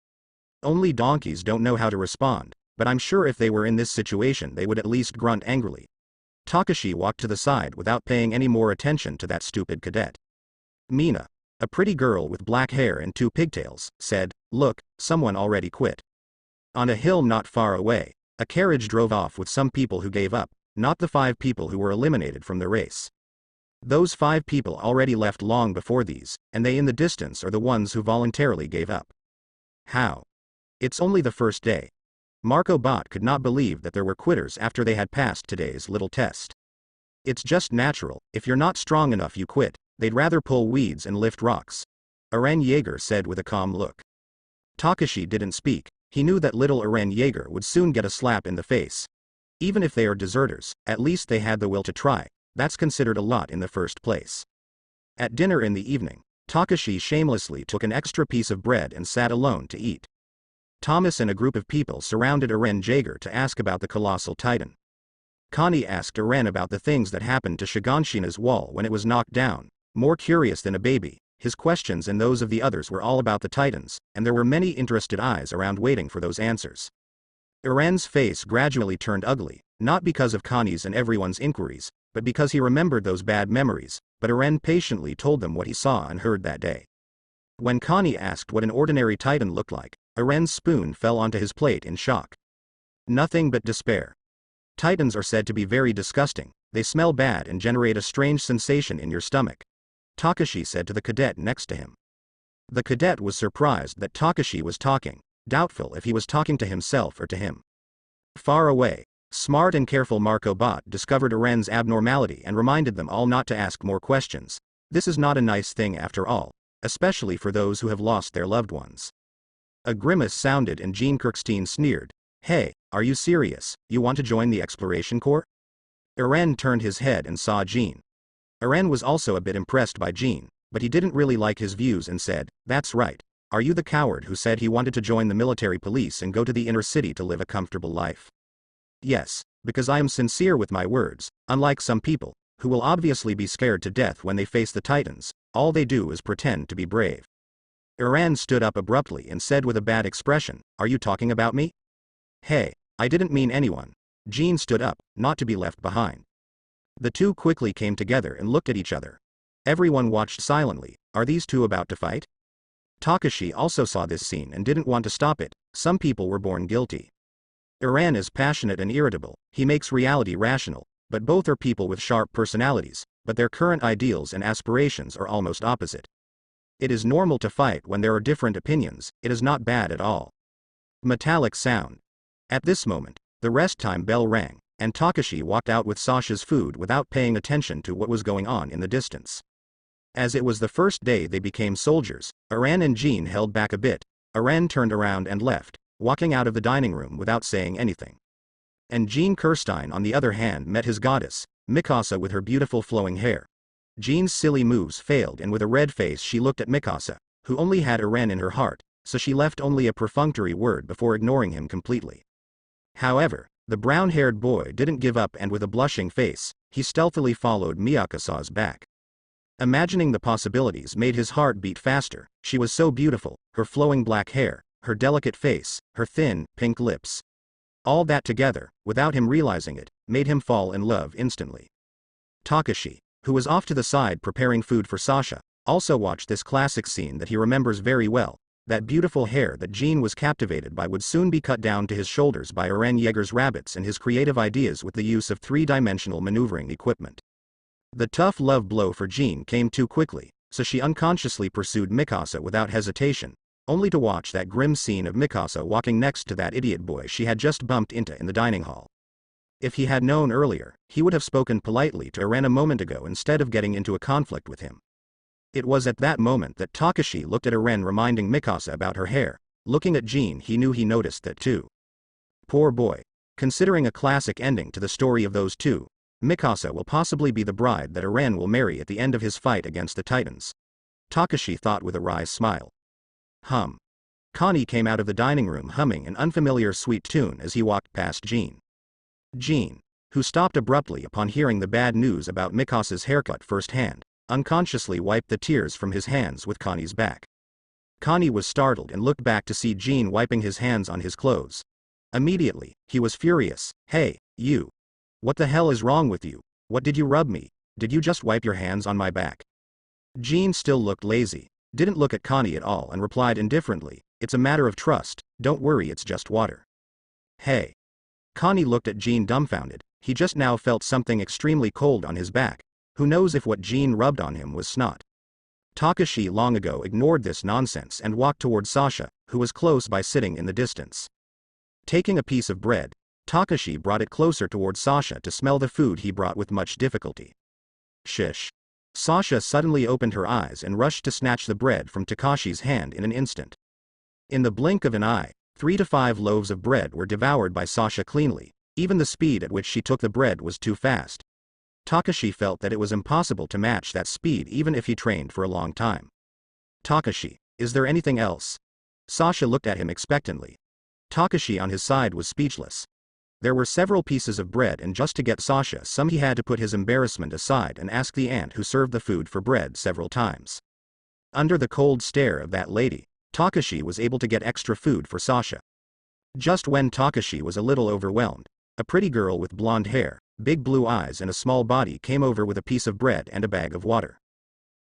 Only donkeys don't know how to respond, but I'm sure if they were in this situation they would at least grunt angrily. Takashi walked to the side without paying any more attention to that stupid cadet. Mina, a pretty girl with black hair and 2 pigtails, said, "Look, someone already quit." On a hill not far away, a carriage drove off with some people who gave up, not the 5 people who were eliminated from the race. Those 5 people already left long before these, and they in the distance are the ones who voluntarily gave up. How? It's only the first day. Marco Bot could not believe that there were quitters after they had passed today's little test. It's just natural, if you're not strong enough you quit. They'd rather pull weeds and lift rocks. Eren Yeager said with a calm look. Takashi didn't speak. He knew that little Eren Yeager would soon get a slap in the face. Even if they are deserters, at least they had the will to try. That's considered a lot in the first place. At dinner in the evening, Takashi shamelessly took an extra piece of bread and sat alone to eat. Thomas and a group of people surrounded Eren Yeager to ask about the colossal titan. Connie asked Eren about the things that happened to Shiganshina's wall when it was knocked down. More curious than a baby, his questions and those of the others were all about the titans, and there were many interested eyes around waiting for those answers. Eren's face gradually turned ugly, not because of Connie's and everyone's inquiries, but because he remembered those bad memories, but Eren patiently told them what he saw and heard that day. When Connie asked what an ordinary titan looked like, Eren's spoon fell onto his plate in shock. Nothing but despair. Titans are said to be very disgusting. They smell bad and generate a strange sensation in your stomach. Takashi said to the cadet next to him. The cadet was surprised that Takashi was talking, doubtful if he was talking to himself or to him. Far away, smart and careful Marco Bot discovered Eren's abnormality and reminded them all not to ask more questions. This is not a nice thing after all, especially for those who have lost their loved ones. A grimace sounded and Jean Kirkstein sneered. "Hey, are you serious? You want to join the exploration corps?" Eren turned his head and saw Jean. Eren was also a bit impressed by Jean, but he didn't really like his views and said, "That's right. Are you the coward who said he wanted to join the military police and go to the inner city to live a comfortable life?" "Yes, because I am sincere with my words, unlike some people, who will obviously be scared to death when they face the Titans. All they do is pretend to be brave." Eren stood up abruptly and said with a bad expression, "Are you talking about me?" "Hey, I didn't mean anyone." Jean stood up, not to be left behind. The two quickly came together and looked at each other. Everyone watched silently. Are these two about to fight? Takashi also saw this scene and didn't want to stop it. Some people were born guilty. Eren is passionate and irritable, he makes reality rational, but both are people with sharp personalities, but their current ideals and aspirations are almost opposite. It is normal to fight when there are different opinions, it is not bad at all. Metallic sound. At this moment, the rest time bell rang, and Takashi walked out with Sasha's food without paying attention to what was going on in the distance. As it was the first day they became soldiers, Eren and Jean held back a bit. Eren turned around and left, walking out of the dining room without saying anything. And Jean Kirstein on the other hand met his goddess, Mikasa with her beautiful flowing hair. Jean's silly moves failed and with a red face she looked at Mikasa, who only had Eren in her heart, so she left only a perfunctory word before ignoring him completely. However, the brown-haired boy didn't give up and with a blushing face, he stealthily followed Miyakasa's back. Imagining the possibilities made his heart beat faster. She was so beautiful, her flowing black hair, her delicate face, her thin, pink lips. All that together, without him realizing it, made him fall in love instantly. Takashi, who was off to the side preparing food for Sasha, also watched this classic scene that he remembers very well. That beautiful hair that Jean was captivated by would soon be cut down to his shoulders by Eren Yeager's rabbits and his creative ideas with the use of three-dimensional maneuvering equipment. The tough love blow for Jean came too quickly, so she unconsciously pursued Mikasa without hesitation, only to watch that grim scene of Mikasa walking next to that idiot boy she had just bumped into in the dining hall. If he had known earlier, he would have spoken politely to Eren a moment ago instead of getting into a conflict with him. It was at that moment that Takashi looked at Eren reminding Mikasa about her hair. Looking at Jean he knew he noticed that too. Poor boy. Considering a classic ending to the story of those two, Mikasa will possibly be the bride that Eren will marry at the end of his fight against the Titans. Takashi thought with a wry smile. Connie came out of the dining room humming an unfamiliar sweet tune as he walked past Jean. Jean, who stopped abruptly upon hearing the bad news about Mikasa's haircut firsthand, unconsciously wiped the tears from his hands with Connie's back. Connie was startled and looked back to see Jean wiping his hands on his clothes. Immediately, he was furious. "Hey, you. What the hell is wrong with you? What did you rub me? Did you just wipe your hands on my back?" Jean still looked lazy, didn't look at Connie at all and replied indifferently, "It's a matter of trust, don't worry, it's just water." "Hey." Connie looked at Jean dumbfounded, he just now felt something extremely cold on his back. Who knows if what Jean rubbed on him was snot. Takashi long ago ignored this nonsense and walked toward Sasha, who was close by sitting in the distance. Taking a piece of bread, Takashi brought it closer toward Sasha to smell the food he brought with much difficulty. Shish. Sasha suddenly opened her eyes and rushed to snatch the bread from Takashi's hand in an instant. In the blink of an eye, 3 to 5 loaves of bread were devoured by Sasha cleanly. Even the speed at which she took the bread was too fast. Takashi felt that it was impossible to match that speed even if he trained for a long time. "Takashi, is there anything else?" Sasha looked at him expectantly. Takashi on his side was speechless. There were several pieces of bread and just to get Sasha some he had to put his embarrassment aside and ask the aunt who served the food for bread several times. Under the cold stare of that lady, Takashi was able to get extra food for Sasha. Just when Takashi was a little overwhelmed, a pretty girl with blonde hair, big blue eyes and a small body came over with a piece of bread and a bag of water.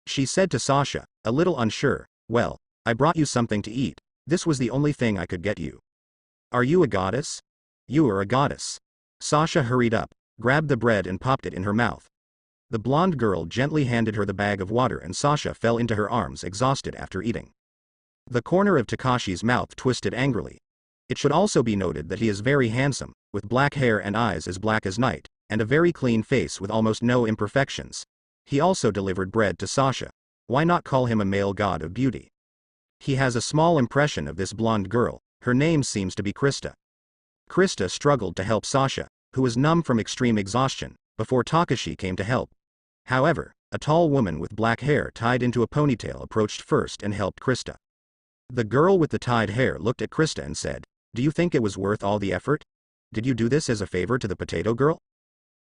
She said to Sasha, a little unsure, "Well, I brought you something to eat, this was the only thing I could get you." "Are you a goddess?" "You are a goddess." Sasha hurried up, grabbed the bread and popped it in her mouth. The blonde girl gently handed her the bag of water and Sasha fell into her arms exhausted after eating. The corner of Takashi's mouth twisted angrily. It should also be noted that he is very handsome, with black hair and eyes as black as night, and a very clean face with almost no imperfections. He also delivered bread to Sasha. Why not call him a male god of beauty? He has a small impression of this blonde girl, her name seems to be Krista. Krista struggled to help Sasha, who was numb from extreme exhaustion, before Takashi came to help. However, a tall woman with black hair tied into a ponytail approached first and helped Krista. The girl with the tied hair looked at Krista and said, "Do you think it was worth all the effort? Did you do this as a favor to the potato girl?"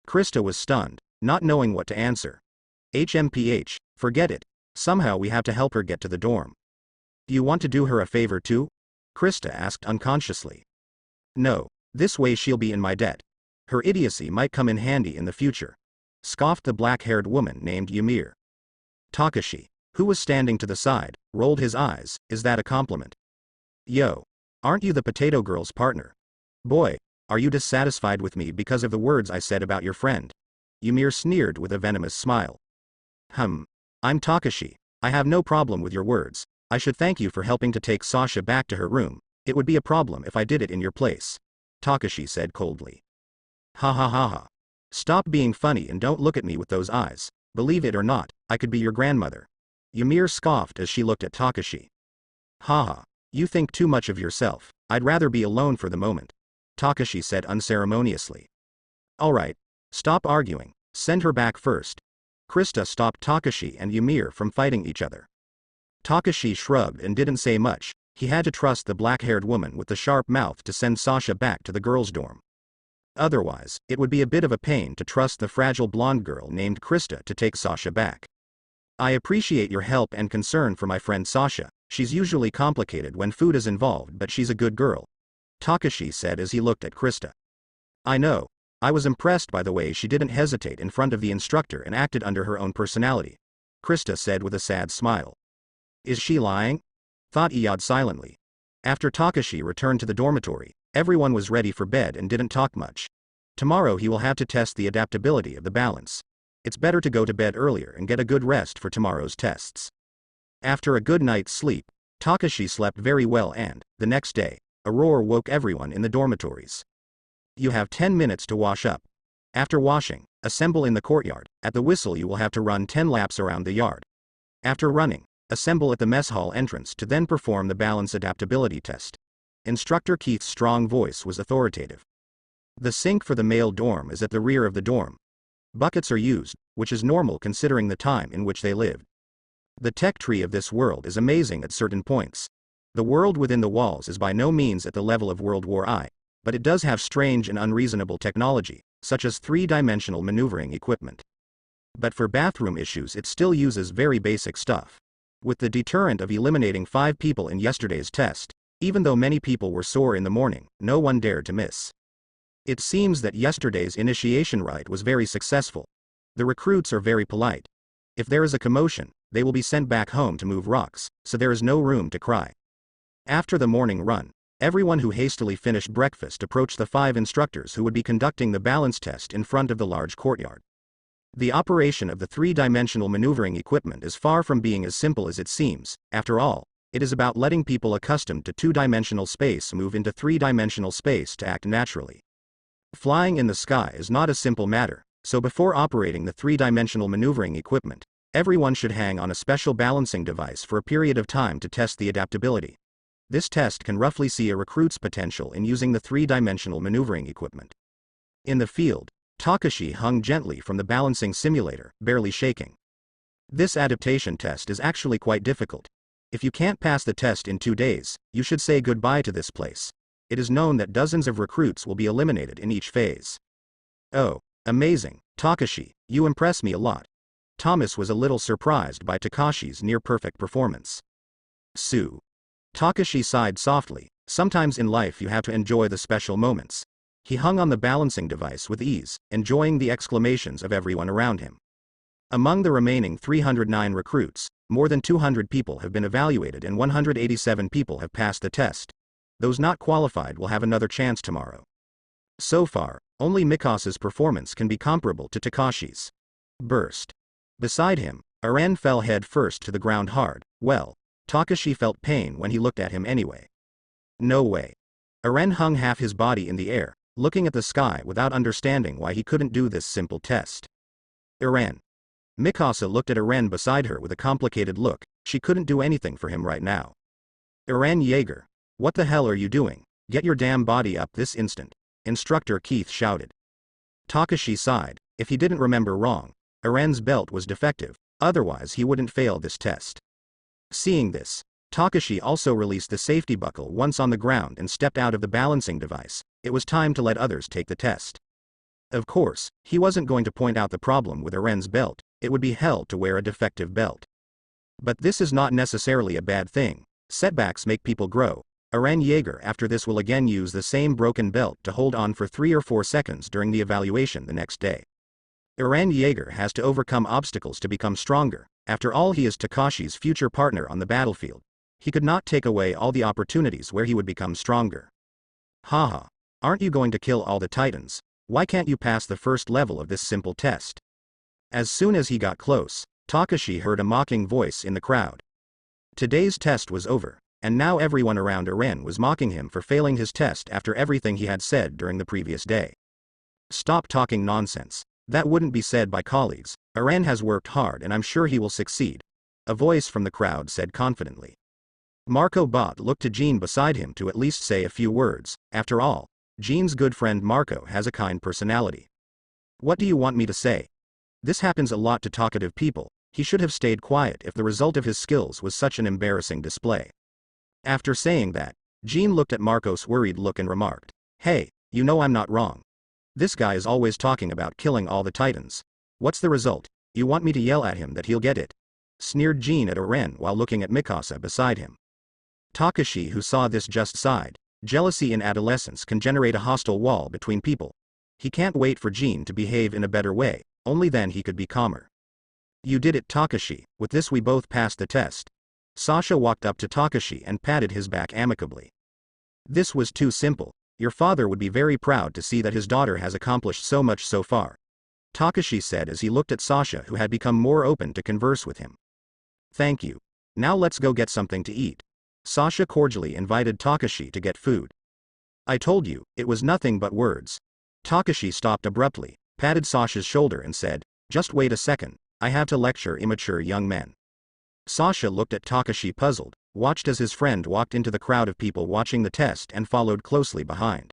Krista was stunned, not knowing what to answer. HMPH, forget it. Somehow we have to help her get to the dorm. Do you want to do her a favor too? Krista asked unconsciously. No, this way she'll be in my debt. Her idiocy might come in handy in the future, scoffed the black-haired woman named Ymir. Takashi, who was standing to the side, rolled his eyes. Is that a compliment? Yo. Aren't you the potato girl's partner? Boy, are you dissatisfied with me because of the words I said about your friend? Ymir sneered with a venomous smile. I'm Takashi. I have no problem with your words. I should thank you for helping to take Sasha back to her room. It would be a problem if I did it in your place, Takashi said coldly. Ha ha ha ha. Stop being funny and don't look at me with those eyes. Believe it or not, I could be your grandmother. Ymir scoffed as she looked at Takashi. Haha, you think too much of yourself. I'd rather be alone for the moment, Takashi said unceremoniously. Alright, stop arguing, send her back first. Krista stopped Takashi and Ymir from fighting each other. Takashi shrugged and didn't say much. He had to trust the black-haired woman with the sharp mouth to send Sasha back to the girls' dorm. Otherwise, it would be a bit of a pain to trust the fragile blonde girl named Krista to take Sasha back. I appreciate your help and concern for my friend Sasha. She's usually complicated when food is involved, but she's a good girl, Takashi said as he looked at Krista. I know. I was impressed by the way she didn't hesitate in front of the instructor and acted under her own personality, Krista said with a sad smile. Is she lying? Thought Iyad silently. After Takashi returned to the dormitory, everyone was ready for bed and didn't talk much. Tomorrow he will have to test the adaptability of the balance. It's better to go to bed earlier and get a good rest for tomorrow's tests. After a good night's sleep, Takashi slept very well and, the next day, a roar woke everyone in the dormitories. You have 10 minutes to wash up. After washing, assemble in the courtyard. At the whistle you will have to run 10 laps around the yard. After running, assemble at the mess hall entrance to then perform the balance adaptability test. Instructor Keith's strong voice was authoritative. The sink for the male dorm is at the rear of the dorm. Buckets are used, which is normal considering the time in which they lived. The tech tree of this world is amazing at certain points. The world within the walls is by no means at the level of World War I, but it does have strange and unreasonable technology, such as three-dimensional maneuvering equipment. But for bathroom issues it still uses very basic stuff. With the deterrent of eliminating 5 people in yesterday's test, even though many people were sore in the morning, no one dared to miss. It seems that yesterday's initiation rite was very successful. The recruits are very polite. If there is a commotion, they will be sent back home to move rocks, so there is no room to cry. After the morning run, everyone who hastily finished breakfast approached the 5 instructors who would be conducting the balance test in front of the large courtyard. The operation of the three-dimensional maneuvering equipment is far from being as simple as it seems. After all, it is about letting people accustomed to two-dimensional space move into three-dimensional space to act naturally. Flying in the sky is not a simple matter, so before operating the three-dimensional maneuvering equipment, everyone should hang on a special balancing device for a period of time to test the adaptability. This test can roughly see a recruit's potential in using the three-dimensional maneuvering equipment. In the field, Takashi hung gently from the balancing simulator, barely shaking. This adaptation test is actually quite difficult. If you can't pass the test in 2 days, you should say goodbye to this place. It is known that dozens of recruits will be eliminated in each phase. Oh, amazing, Takashi, you impress me a lot. Thomas was a little surprised by Takashi's near-perfect performance. Sue. Takashi sighed softly. Sometimes in life you have to enjoy the special moments. He hung on the balancing device with ease, enjoying the exclamations of everyone around him. Among the remaining 309 recruits, more than 200 people have been evaluated and 187 people have passed the test. Those not qualified will have another chance tomorrow. So far, only Mikasa's performance can be comparable to Takashi's. Burst. Beside him, Aren fell head first to the ground hard. Well, Takashi felt pain when he looked at him anyway. No way. Aren hung half his body in the air, looking at the sky without understanding why he couldn't do this simple test. Aren. Mikasa looked at Aren beside her with a complicated look. She couldn't do anything for him right now. Aren Yeager. What the hell are you doing? Get your damn body up this instant, Instructor Keith shouted. Takashi sighed. If he didn't remember wrong, Eren's belt was defective, otherwise he wouldn't fail this test. Seeing this, Takashi also released the safety buckle once on the ground and stepped out of the balancing device. It was time to let others take the test. Of course, he wasn't going to point out the problem with Eren's belt. It would be hell to wear a defective belt. But this is not necessarily a bad thing. Setbacks make people grow. Eren Yeager after this will again use the same broken belt to hold on for 3 or 4 seconds during the evaluation the next day. Eren Yeager has to overcome obstacles to become stronger. After all, he is Takashi's future partner on the battlefield. He could not take away all the opportunities where he would become stronger. Haha. Aren't you going to kill all the titans? Why can't you pass the first level of this simple test? As soon as he got close, Takashi heard a mocking voice in the crowd. Today's test was over, and now everyone around Eren was mocking him for failing his test after everything he had said during the previous day. Stop talking nonsense. That wouldn't be said by colleagues. Eren has worked hard and I'm sure he will succeed. A voice from the crowd said confidently. Marco Bot looked to Jean beside him to at least say a few words. After all, Jean's good friend Marco has a kind personality. What do you want me to say? This happens a lot to talkative people. He should have stayed quiet if the result of his skills was such an embarrassing display. After saying that, Jean looked at Marco's worried look and remarked, "Hey, you know I'm not wrong. This guy is always talking about killing all the titans. What's the result? You want me to yell at him that he'll get it?" Sneered Jean at Eren while looking at Mikasa beside him. Takashi, who saw this, just sighed. Jealousy in adolescence can generate a hostile wall between people. He can't wait for Jean to behave in a better way, only then he could be calmer. You did it, Takashi. With this we both passed the test. Sasha walked up to Takashi and patted his back amicably. This was too simple. Your father would be very proud to see that his daughter has accomplished so much so far, Takashi said as he looked at Sasha, who had become more open to converse with him. Thank you. Now let's go get something to eat. Sasha cordially invited Takashi to get food. I told you, it was nothing but words. Takashi stopped abruptly, patted Sasha's shoulder and said, just wait a second, I have to lecture immature young men. Sasha looked at Takashi puzzled, watched as his friend walked into the crowd of people watching the test and followed closely behind.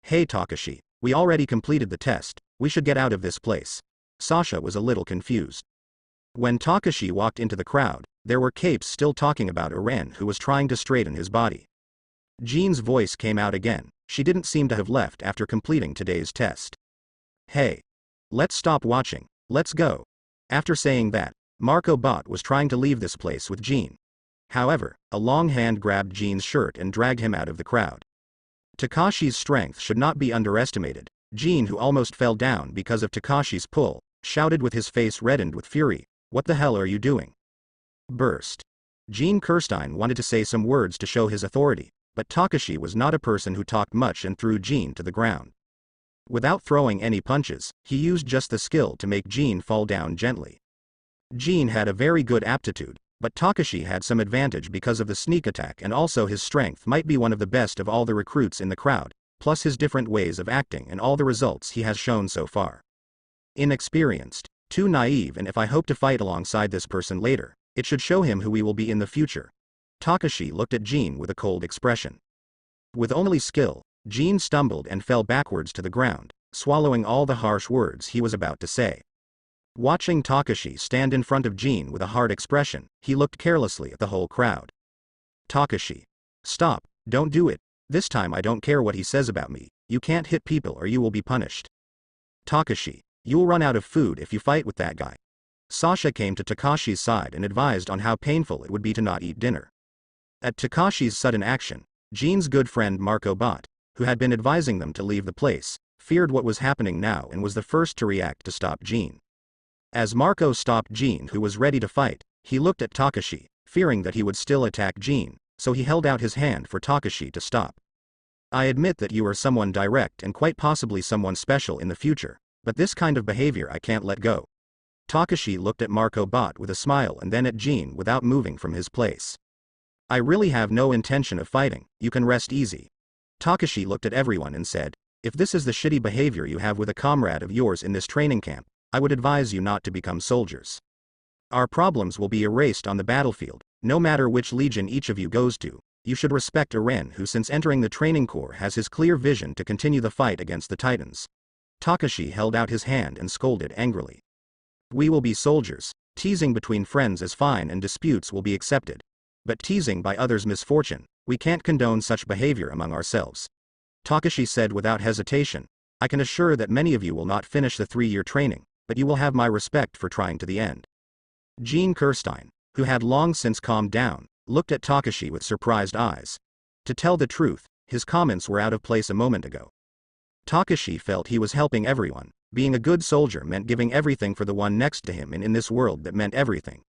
Hey Takashi, we already completed the test, we should get out of this place. Sasha was a little confused. When Takashi walked into the crowd, there were capes still talking about Eren, who was trying to straighten his body. Jean's voice came out again. She didn't seem to have left after completing today's test. Hey. Let's stop watching, let's go. After saying that, Marco Bot was trying to leave this place with Jean. However, a long hand grabbed Jean's shirt and dragged him out of the crowd. Takashi's strength should not be underestimated. Jean, who almost fell down because of Takashi's pull, shouted with his face reddened with fury, "What the hell are you doing?" Burst. Jean Kirstein wanted to say some words to show his authority, but Takashi was not a person who talked much and threw Jean to the ground. Without throwing any punches, he used just the skill to make Jean fall down gently. Jean had a very good aptitude, but Takashi had some advantage because of the sneak attack, and also his strength might be one of the best of all the recruits in the crowd, plus his different ways of acting and all the results he has shown so far. Inexperienced, too naive, and if I hope to fight alongside this person later, it should show him who we will be in the future. Takashi looked at Jean with a cold expression. With only skill, Jean stumbled and fell backwards to the ground, swallowing all the harsh words he was about to say. Watching Takashi stand in front of Jean with a hard expression, he looked carelessly at the whole crowd. Takashi. Stop, don't do it. This time I don't care what he says about me, you can't hit people or you will be punished. Takashi. You'll run out of food if you fight with that guy. Sasha came to Takashi's side and advised on how painful it would be to not eat dinner. At Takashi's sudden action, Jean's good friend Marco Bot, who had been advising them to leave the place, feared what was happening now and was the first to react to stop Jean. As Marco stopped Jean, who was ready to fight, he looked at Takashi, fearing that he would still attack Jean, so he held out his hand for Takashi to stop. I admit that you are someone direct and quite possibly someone special in the future, but this kind of behavior I can't let go. Takashi looked at Marco Bot with a smile and then at Jean without moving from his place. I really have no intention of fighting, you can rest easy. Takashi looked at everyone and said, if this is the shitty behavior you have with a comrade of yours in this training camp, I would advise you not to become soldiers. Our problems will be erased on the battlefield, no matter which legion each of you goes to. You should respect Eren, who since entering the training corps has his clear vision to continue the fight against the Titans. Takashi held out his hand and scolded angrily. We will be soldiers. Teasing between friends is fine and disputes will be accepted. But teasing by others' misfortune, we can't condone such behavior among ourselves. Takashi said without hesitation, I can assure that many of you will not finish the 3-year training, but you will have my respect for trying to the end. Jean Kirstein, who had long since calmed down, looked at Takashi with surprised eyes. To tell the truth, his comments were out of place a moment ago. Takashi felt he was helping everyone. Being a good soldier meant giving everything for the one next to him, and in this world that meant everything.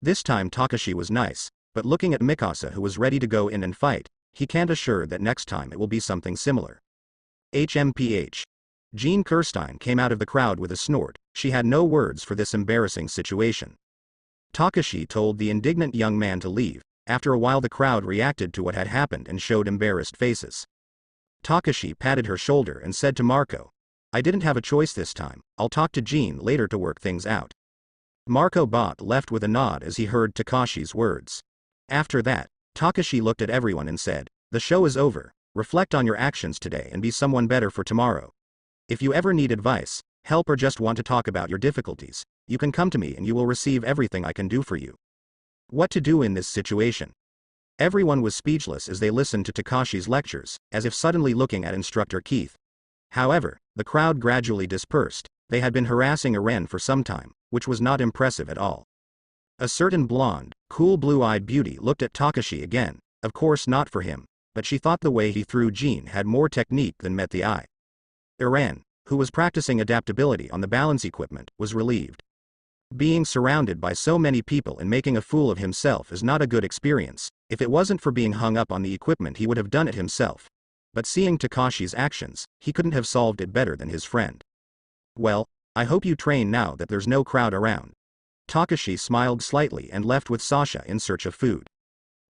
This time Takashi was nice, but looking at Mikasa, who was ready to go in and fight, he can't assure that next time it will be something similar. HMPH. Jean Kirstein came out of the crowd with a snort. She had no words for this embarrassing situation. Takashi told the indignant young man to leave. After a while the crowd reacted to what had happened and showed embarrassed faces. Takashi patted her shoulder and said to Marco, I didn't have a choice this time, I'll talk to Jean later to work things out. Marco Bot left with a nod as he heard Takashi's words. After that, Takashi looked at everyone and said, the show is over, reflect on your actions today and be someone better for tomorrow. If you ever need advice, help, or just want to talk about your difficulties, you can come to me and you will receive everything I can do for you. What to do in this situation? Everyone was speechless as they listened to Takashi's lectures, as if suddenly looking at Instructor Keith. However, the crowd gradually dispersed. They had been harassing Eren for some time, which was not impressive at all. A certain blonde, cool blue-eyed beauty looked at Takashi again, of course not for him, but she thought the way he threw Jean had more technique than met the eye. Eren, who was practicing adaptability on the balance equipment, was relieved. Being surrounded by so many people and making a fool of himself is not a good experience. If it wasn't for being hung up on the equipment he would have done it himself. But seeing Takashi's actions, he couldn't have solved it better than his friend. Well, I hope you train now that there's no crowd around. Takashi smiled slightly and left with Sasha in search of food.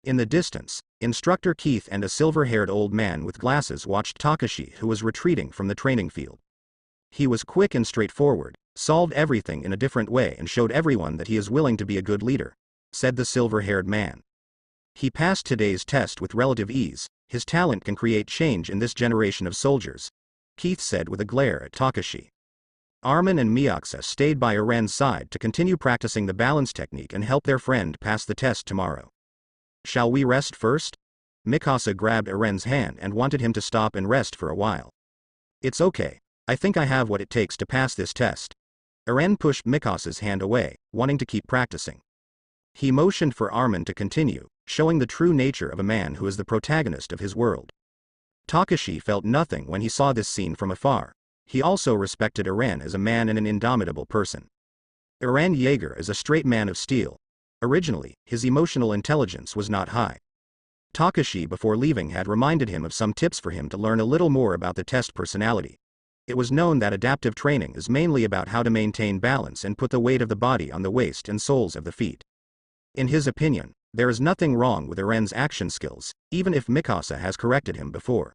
In the distance, Instructor Keith and a silver-haired old man with glasses watched Takashi, who was retreating from the training field. He was quick and straightforward, solved everything in a different way and showed everyone that he is willing to be a good leader, said the silver-haired man. He passed today's test with relative ease. His talent can create change in this generation of soldiers, Keith said with a glare at Takashi. Armin and Miyaksa stayed by Eren's side to continue practicing the balance technique and help their friend pass the test tomorrow. Shall we rest first? Mikasa grabbed Eren's hand and wanted him to stop and rest for a while. It's okay. I think I have what it takes to pass this test. Eren pushed Mikasa's hand away, wanting to keep practicing. He motioned for Armin to continue, showing the true nature of a man who is the protagonist of his world. Takashi felt nothing when he saw this scene from afar. He also respected Eren as a man and an indomitable person. Eren Yeager is a straight man of steel. Originally, his emotional intelligence was not high. Takashi before leaving had reminded him of some tips for him to learn a little more about the test personality. It was known that adaptive training is mainly about how to maintain balance and put the weight of the body on the waist and soles of the feet. In his opinion, there is nothing wrong with Eren's action skills, even if Mikasa has corrected him before.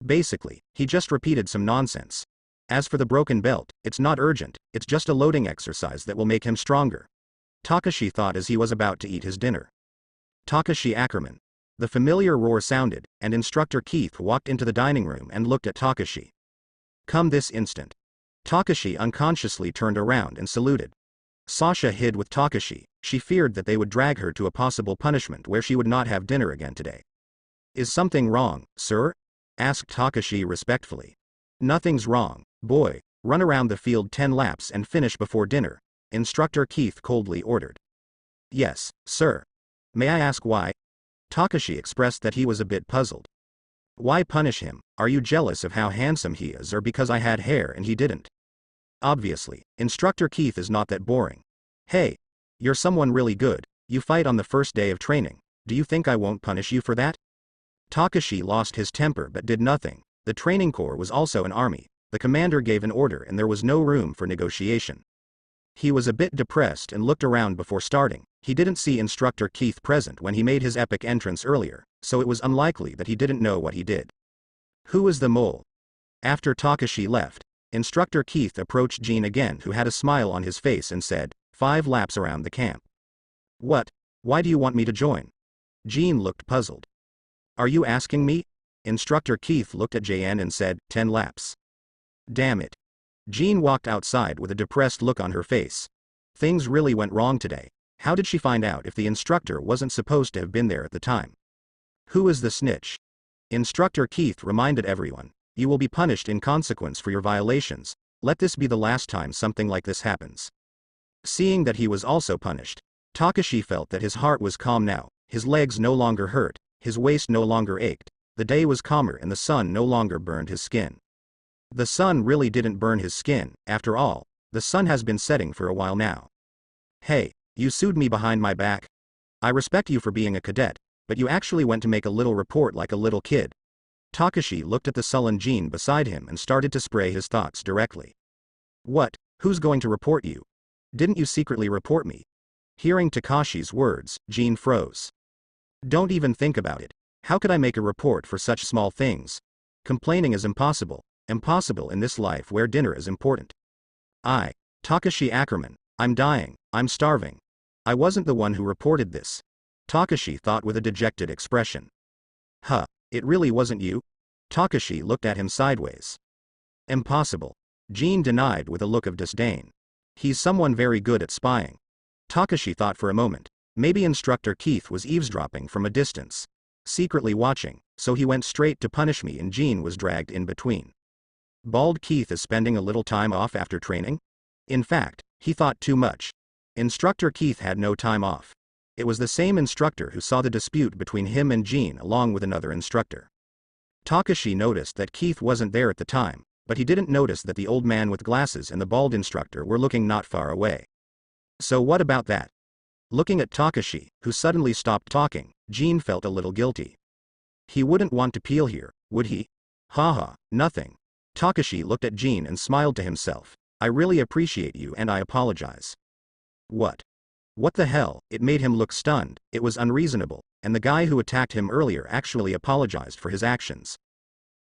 Basically, he just repeated some nonsense. As for the broken belt, it's not urgent, it's just a loading exercise that will make him stronger, Takashi thought as he was about to eat his dinner. Takashi Ackerman. The familiar roar sounded, and Instructor Keith walked into the dining room and looked at Takashi. Come this instant. Takashi unconsciously turned around and saluted. Sasha hid with Takashi. She feared that they would drag her to a possible punishment where she would not have dinner again today. Is something wrong, sir? Asked Takashi respectfully. Nothing's wrong, boy. Run around the field 10 laps and finish before dinner, Instructor Keith coldly ordered. Yes, sir. May I ask why? Takashi expressed that he was a bit puzzled. Why punish him? Are you jealous of how handsome he is, or because I had hair and he didn't? Obviously, Instructor Keith is not that boring. Hey, you're someone really good, you fight on the first day of training, do you think I won't punish you for that? Takashi lost his temper but did nothing. The training corps was also an army. The commander gave an order and there was no room for negotiation. He was a bit depressed and looked around before starting. He didn't see Instructor Keith present when he made his epic entrance earlier, so it was unlikely that he didn't know what he did. Who is the mole? After Takashi left, Instructor Keith approached Jean again, who had a smile on his face, and said, 5 laps around the camp. What? Why do you want me to join? Jean looked puzzled. Are you asking me? Instructor Keith looked at JN and said, 10 laps. Damn it. Jean walked outside with a depressed look on her face. Things really went wrong today. How did she find out if the instructor wasn't supposed to have been there at the time? Who is the snitch? Instructor Keith reminded everyone. You will be punished in consequence for your violations. Let this be the last time something like this happens. Seeing that he was also punished, Takashi felt that his heart was calm now, his legs no longer hurt, his waist no longer ached, the day was calmer and the sun no longer burned his skin. The sun really didn't burn his skin, after all, the sun has been setting for a while now. Hey, you sued me behind my back? I respect you for being a cadet, but you actually went to make a little report like a little kid. Takashi looked at the sullen Jean beside him and started to spray his thoughts directly. What? Who's going to report you? Didn't you secretly report me? Hearing Takashi's words, Jean froze. Don't even think about it. How could I make a report for such small things? Complaining is impossible. Impossible in this life where dinner is important. Takashi Ackerman, I'm dying, I'm starving. I wasn't the one who reported this. Takashi thought with a dejected expression. Huh, it really wasn't you? Takashi looked at him sideways. Impossible. Jean denied with a look of disdain. He's someone very good at spying. Takashi thought for a moment. Maybe Instructor Keith was eavesdropping from a distance. Secretly watching, so he went straight to punish me and Jean was dragged in between. Bald Keith is spending a little time off after training? In fact, he thought too much. Instructor Keith had no time off. It was the same instructor who saw the dispute between him and Jean along with another instructor. Takashi noticed that Keith wasn't there at the time, but he didn't notice that the old man with glasses and the bald instructor were looking not far away. So what about that? Looking at Takashi, who suddenly stopped talking, Jean felt a little guilty. He wouldn't want to peel here, would he? Haha, nothing. Takashi looked at Jean and smiled to himself. I really appreciate you and I apologize. What? What the hell? It made him look stunned, it was unreasonable, and the guy who attacked him earlier actually apologized for his actions.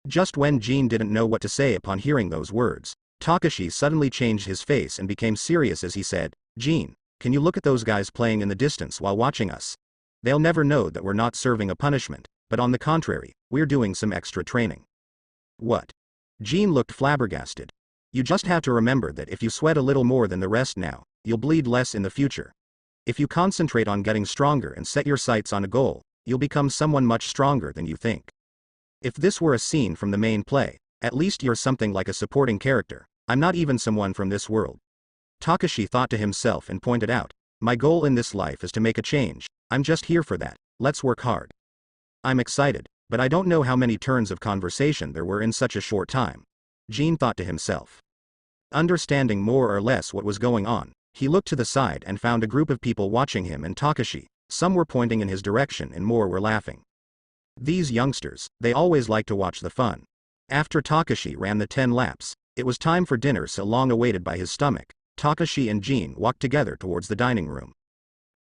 Just when Jean didn't know what to say upon hearing those words, Takashi suddenly changed his face and became serious as he said, Jean, can you look at those guys playing in the distance while watching us? They'll never know that we're not serving a punishment, but on the contrary, we're doing some extra training. What? Jean looked flabbergasted. You just have to remember that if you sweat a little more than the rest now, you'll bleed less in the future. If you concentrate on getting stronger and set your sights on a goal, you'll become someone much stronger than you think. If this were a scene from the main play, at least you're something like a supporting character. I'm not even someone from this world. Takashi thought to himself and pointed out, my goal in this life is to make a change, I'm just here for that, let's work hard. I'm excited, but I don't know how many turns of conversation there were in such a short time. Jean thought to himself. Understanding more or less what was going on, he looked to the side and found a group of people watching him and Takashi, some were pointing in his direction and more were laughing. These youngsters, they always like to watch the fun. After Takashi ran the 10 laps, it was time for dinner so long awaited by his stomach. Takashi and Jean walked together towards the dining room.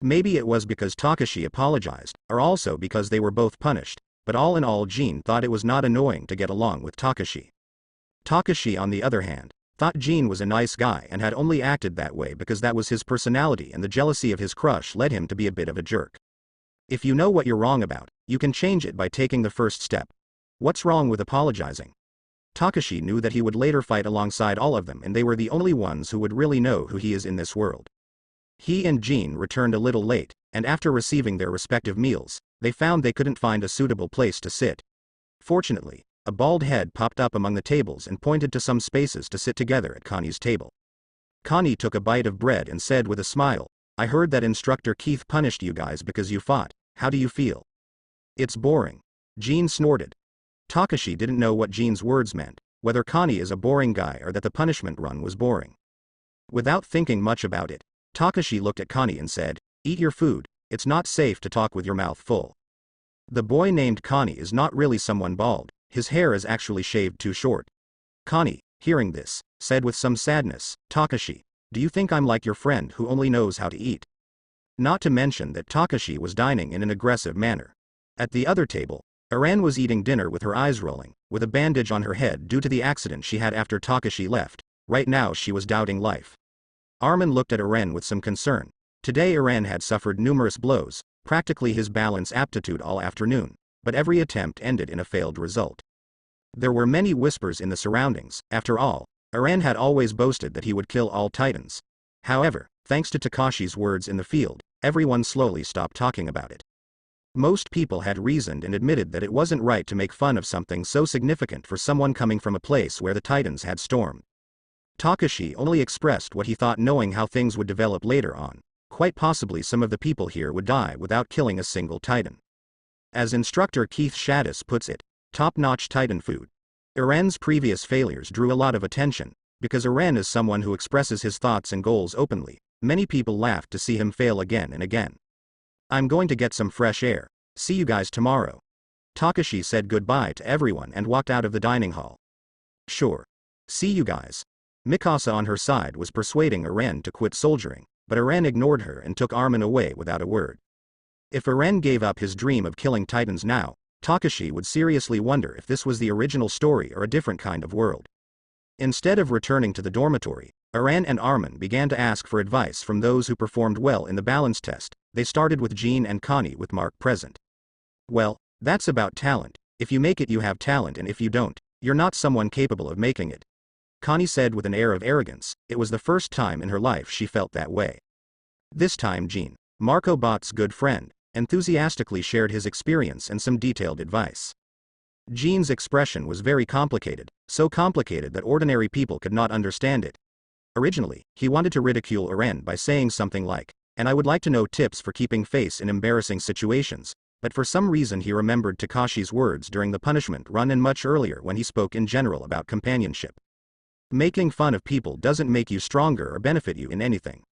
Maybe it was because Takashi apologized, or also because they were both punished, but all in all Jean thought it was not annoying to get along with Takashi. Takashi on the other hand, thought Jean was a nice guy and had only acted that way because that was his personality and the jealousy of his crush led him to be a bit of a jerk. If you know what you're wrong about, you can change it by taking the first step. What's wrong with apologizing? Takashi knew that he would later fight alongside all of them and they were the only ones who would really know who he is in this world. He and Jean returned a little late, and after receiving their respective meals, they found they couldn't find a suitable place to sit. Fortunately, a bald head popped up among the tables and pointed to some spaces to sit together at Connie's table. Connie took a bite of bread and said with a smile, I heard that Instructor Keith punished you guys because you fought, how do you feel? It's boring. Jean snorted. Takashi didn't know what Jean's words meant, whether Connie is a boring guy or that the punishment run was boring. Without thinking much about it, Takashi looked at Connie and said, eat your food, it's not safe to talk with your mouth full. The boy named Connie is not really someone bald, his hair is actually shaved too short. Connie, hearing this, said with some sadness, Takashi, do you think I'm like your friend who only knows how to eat? Not to mention that Takashi was dining in an aggressive manner. At the other table, Eren was eating dinner with her eyes rolling, with a bandage on her head due to the accident she had after Takashi left. Right now she was doubting life. Armin looked at Eren with some concern. Today Eren had suffered numerous blows, practically his balance aptitude all afternoon, but every attempt ended in a failed result. There were many whispers in the surroundings. After all, Eren had always boasted that he would kill all titans. However, thanks to Takashi's words in the field, everyone slowly stopped talking about it. Most people had reasoned and admitted that it wasn't right to make fun of something so significant for someone coming from a place where the Titans had stormed. Takashi only expressed what he thought, knowing how things would develop later on. Quite possibly some of the people here would die without killing a single Titan. As instructor Keith Shaddis puts it, top-notch Titan food. Eren's previous failures drew a lot of attention. Because Eren is someone who expresses his thoughts and goals openly, many people laughed to see him fail again and again. I'm going to get some fresh air. See you guys tomorrow. Takashi said goodbye to everyone and walked out of the dining hall. Sure. See you guys. Mikasa on her side was persuading Eren to quit soldiering, but Eren ignored her and took Armin away without a word. If Eren gave up his dream of killing Titans now, Takashi would seriously wonder if this was the original story or a different kind of world. Instead of returning to the dormitory, Eren and Armin began to ask for advice from those who performed well in the balance test. They started with Jean and Connie with Mark present. Well, that's about talent. If you make it, you have talent, and if you don't, you're not someone capable of making it. Connie said with an air of arrogance. It was the first time in her life she felt that way. This time Jean, Marco Bot's good friend, enthusiastically shared his experience and some detailed advice. Jean's expression was very complicated, so complicated that ordinary people could not understand it. Originally, he wanted to ridicule Eren by saying something like, "And I would like to know tips for keeping face in embarrassing situations," but for some reason he remembered Takashi's words during the punishment run and much earlier when he spoke in general about companionship. Making fun of people doesn't make you stronger or benefit you in anything.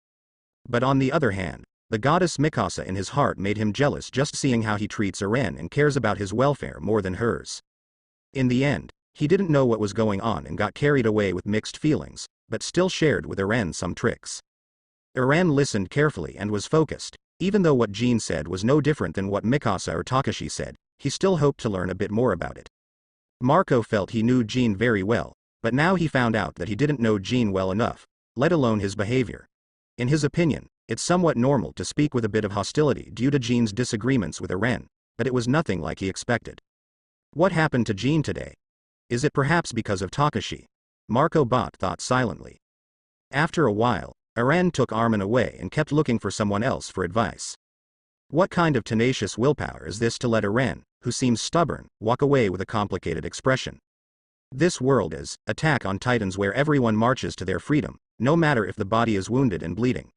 But on the other hand, the goddess Mikasa in his heart made him jealous just seeing how he treats Eren and cares about his welfare more than hers. In the end, he didn't know what was going on and got carried away with mixed feelings, but still shared with Eren some tricks. Eren listened carefully and was focused. Even though what Jean said was no different than what Mikasa or Takashi said, he still hoped to learn a bit more about it. Marco felt he knew Jean very well, but now he found out that he didn't know Jean well enough, let alone his behavior. In his opinion, it's somewhat normal to speak with a bit of hostility due to Jean's disagreements with Eren, but it was nothing like he expected. What happened to Jean today? Is it perhaps because of Takashi? Marco Bot thought silently. After a while, Eren took Armin away and kept looking for someone else for advice. What kind of tenacious willpower is this to let Eren, who seems stubborn, walk away with a complicated expression? This world is Attack on Titans, where everyone marches to their freedom, no matter if the body is wounded and bleeding.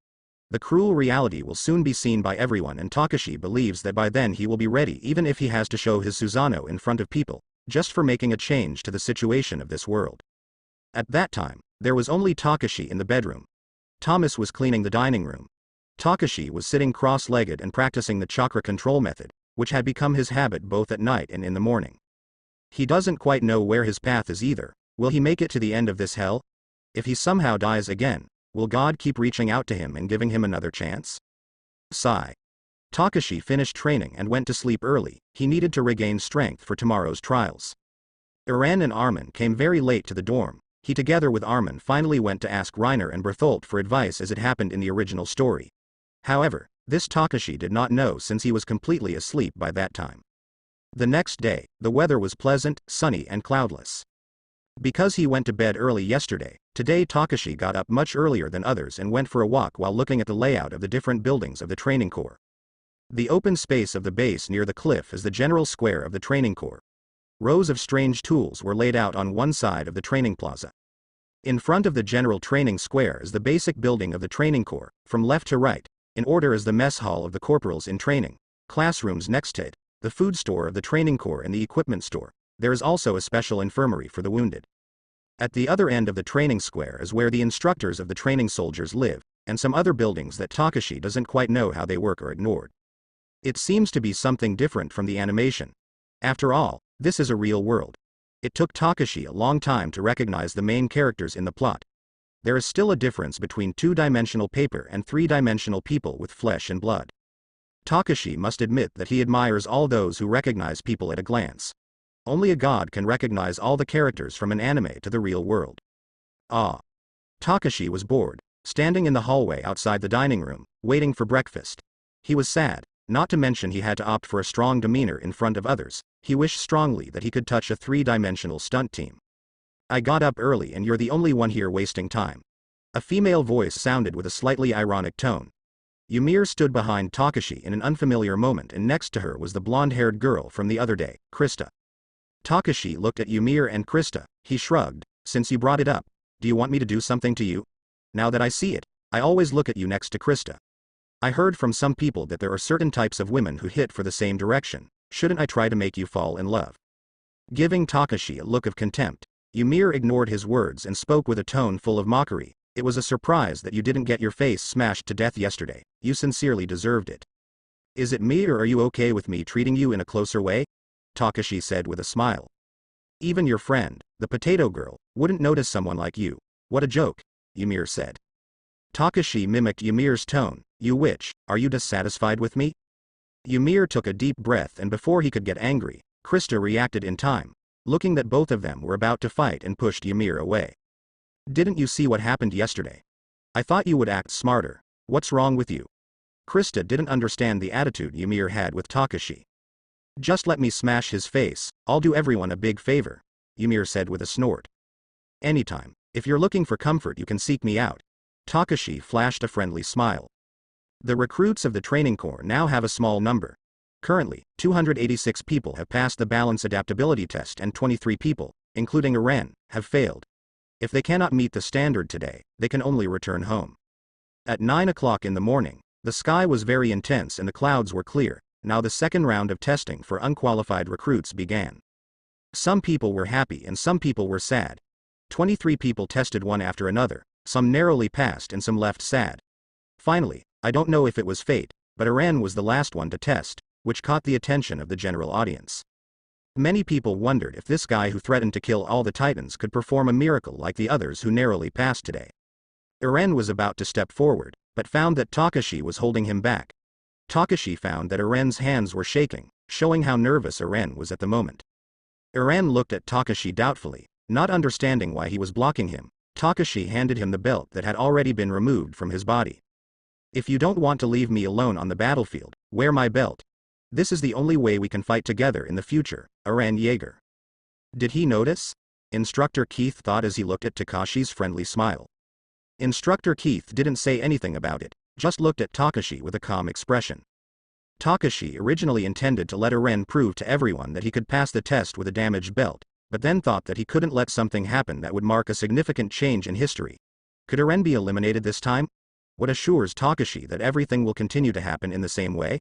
The cruel reality will soon be seen by everyone, and Takashi believes that by then he will be ready, even if he has to show his Susanoo in front of people, just for making a change to the situation of this world. At that time, there was only Takashi in the bedroom. Thomas was cleaning the dining room. Takashi was sitting cross-legged and practicing the chakra control method, which had become his habit both at night and in the morning. He doesn't quite know where his path is either. Will he make it to the end of this hell? If he somehow dies again, will God keep reaching out to him and giving him another chance? Sigh. Takashi finished training and went to sleep early. He needed to regain strength for tomorrow's trials. Eren and Armin came very late to the dorm. He together with Armin finally went to ask Reiner and Bertholdt for advice as it happened in the original story. However, this Takashi did not know since he was completely asleep by that time. The next day, the weather was pleasant, sunny and cloudless. Because he went to bed early yesterday, today Takashi got up much earlier than others and went for a walk while looking at the layout of the different buildings of the training corps. The open space of the base near the cliff is the general square of the training corps. Rows of strange tools were laid out on one side of the training plaza. In front of the general training square is the basic building of the training corps, from left to right, in order as the mess hall of the corporals in training, classrooms next to it, the food store of the training corps and the equipment store. There is also a special infirmary for the wounded. At the other end of the training square is where the instructors of the training soldiers live, and some other buildings that Takashi doesn't quite know how they work or ignored. It seems to be something different from the animation. After all, this is a real world. It took Takashi a long time to recognize the main characters in the plot. There is still a difference between two-dimensional paper and three-dimensional people with flesh and blood. Takashi must admit that he admires all those who recognize people at a glance. Only a god can recognize all the characters from an anime to the real world. Ah. Takashi was bored, standing in the hallway outside the dining room, waiting for breakfast. He was sad, not to mention he had to opt for a strong demeanor in front of others. He wished strongly that he could touch a three-dimensional stunt team. I got up early and you're the only one here wasting time. A female voice sounded with a slightly ironic tone. Ymir stood behind Takashi in an unfamiliar moment, and next to her was the blonde-haired girl from the other day, Krista. Takashi looked at Ymir and Krista. He shrugged. Since you brought it up, do you want me to do something to you? Now that I see it, I always look at you next to Krista. I heard from some people that there are certain types of women who hit for the same direction. Shouldn't I try to make you fall in love? Giving Takashi a look of contempt, Ymir ignored his words and spoke with a tone full of mockery. It was a surprise that you didn't get your face smashed to death yesterday. You sincerely deserved it. Is it me, or are you okay with me treating you in a closer way? Takashi said with a smile. Even your friend, the potato girl, wouldn't notice someone like you. What a joke, Ymir said. Takashi mimicked Ymir's tone. You witch, are you dissatisfied with me? Ymir took a deep breath, and before he could get angry, Krista reacted in time, looking that both of them were about to fight, and pushed Ymir away. Didn't you see what happened yesterday? I thought you would act smarter. What's wrong with you? Krista didn't understand the attitude Ymir had with Takashi. Just let me smash his face, I'll do everyone a big favor, Ymir said with a snort. Anytime, if you're looking for comfort you can seek me out. Takashi flashed a friendly smile. The recruits of the training corps now have a small number. Currently, 286 people have passed the balance adaptability test and 23 people, including Eren, have failed. If they cannot meet the standard today, they can only return home. At 9 o'clock in the morning, the sky was very intense and the clouds were clear. Now the second round of testing for unqualified recruits began. Some people were happy and some people were sad. 23 people tested one after another, some narrowly passed and some left sad. Finally, I don't know if it was fate, but Eren was the last one to test, which caught the attention of the general audience. Many people wondered if this guy who threatened to kill all the titans could perform a miracle like the others who narrowly passed today. Eren was about to step forward, but found that Takashi was holding him back. Takashi found that Eren's hands were shaking, showing how nervous Eren was at the moment. Eren looked at Takashi doubtfully, not understanding why he was blocking him. Takashi handed him the belt that had already been removed from his body. If you don't want to leave me alone on the battlefield, wear my belt. This is the only way we can fight together in the future, Eren Yeager. Did he notice? Instructor Keith thought as he looked at Takashi's friendly smile. Instructor Keith didn't say anything about it, just looked at Takashi with a calm expression. Takashi originally intended to let Eren prove to everyone that he could pass the test with a damaged belt, but then thought that he couldn't let something happen that would mark a significant change in history. Could Eren be eliminated this time? What assures Takashi that everything will continue to happen in the same way?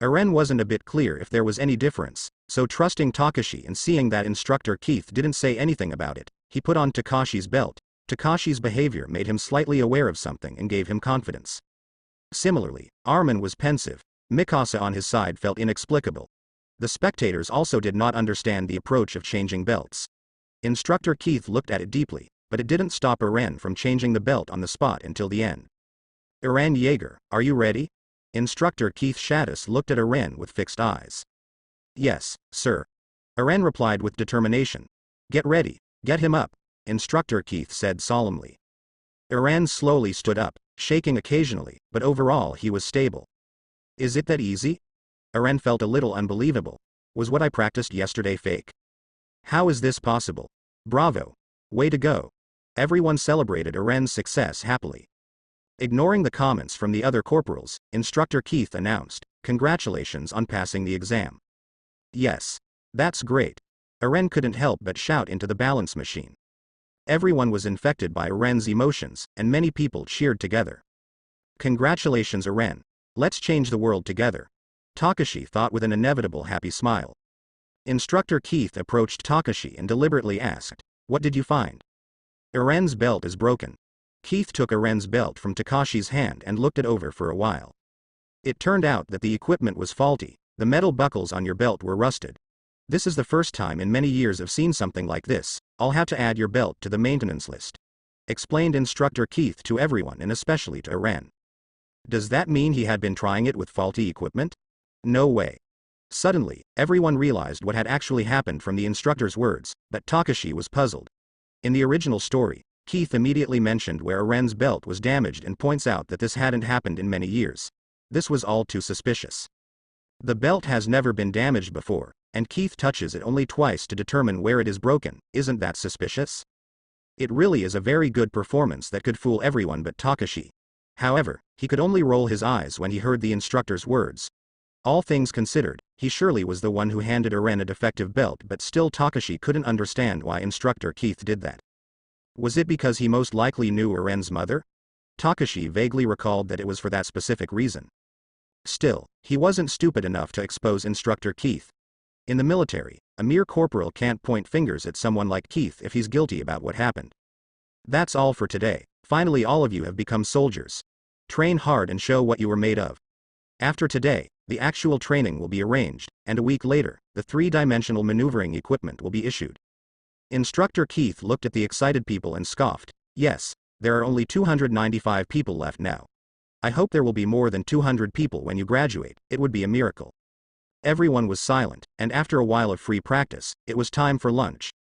Eren wasn't a bit clear if there was any difference, so trusting Takashi and seeing that Instructor Keith didn't say anything about it, he put on Takashi's belt. Takashi's behavior made him slightly aware of something and gave him confidence. Similarly, Armin was pensive. Mikasa on his side felt inexplicable. The spectators also did not understand the approach of changing belts. Instructor Keith looked at it deeply, but it didn't stop Eren from changing the belt on the spot until the end. Eren Yeager, are you ready? Instructor Keith Shadis looked at Eren with fixed eyes. Yes, sir. Eren replied with determination. Get ready, get him up, Instructor Keith said solemnly. Eren slowly stood up, shaking occasionally, but overall he was stable. Is it that easy? Eren felt a little unbelievable. Was what I practiced yesterday fake? How is this possible? Bravo. Way to go. Everyone celebrated Eren's success happily. Ignoring the comments from the other corporals, Instructor Keith announced, "Congratulations on passing the exam." Yes. That's great. Eren couldn't help but shout into the balance machine. Everyone was infected by Eren's emotions, and many people cheered together. Congratulations Eren. Let's change the world together. Takashi thought with an inevitable happy smile. Instructor Keith approached Takashi and deliberately asked, "What did you find?" Eren's belt is broken. Keith took Eren's belt from Takashi's hand and looked it over for a while. It turned out that the equipment was faulty. The metal buckles on your belt were rusted. This is the first time in many years I've seen something like this. I'll have to add your belt to the maintenance list, explained Instructor Keith to everyone and especially to Eren. Does that mean he had been trying it with faulty equipment? No way. Suddenly, everyone realized what had actually happened from the instructor's words, but Takashi was puzzled. In the original story, Keith immediately mentioned where Eren's belt was damaged and points out that this hadn't happened in many years. This was all too suspicious. The belt has never been damaged before, and Keith touches it only twice to determine where it is broken. Isn't that suspicious? It really is a very good performance that could fool everyone but Takashi. However, he could only roll his eyes when he heard the instructor's words. All things considered, he surely was the one who handed Eren a defective belt, but still Takashi couldn't understand why Instructor Keith did that. Was it because he most likely knew Eren's mother? Takashi vaguely recalled that it was for that specific reason. Still, he wasn't stupid enough to expose Instructor Keith. In the military, a mere corporal can't point fingers at someone like Keith if he's guilty about what happened. That's all for today. Finally, all of you have become soldiers. Train hard and show what you were made of. After today, the actual training will be arranged, and a week later, the three-dimensional maneuvering equipment will be issued. Instructor Keith looked at the excited people and scoffed. Yes, there are only 295 people left now. I hope there will be more than 200 people when you graduate. It would be a miracle. Everyone was silent, and after a while of free practice, it was time for lunch.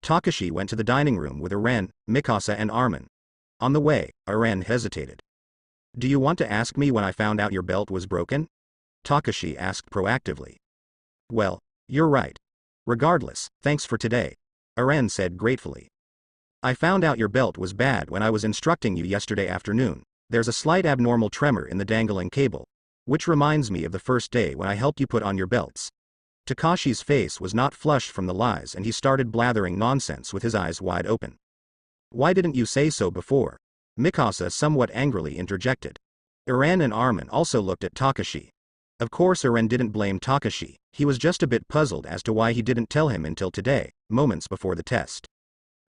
Takashi went to the dining room with Eren, Mikasa and Armin. On the way, Eren hesitated. Do you want to ask me when I found out your belt was broken? Takashi asked proactively. Well, you're right. Regardless, thanks for today. Eren said gratefully. I found out your belt was bad when I was instructing you yesterday afternoon. There's a slight abnormal tremor in the dangling cable. Which reminds me of the first day when I helped you put on your belts. Takashi's face was not flushed from the lies and he started blathering nonsense with his eyes wide open. Why didn't you say so before? Mikasa somewhat angrily interjected. Eren and Armin also looked at Takashi. Of course Eren didn't blame Takashi, he was just a bit puzzled as to why he didn't tell him until today, moments before the test.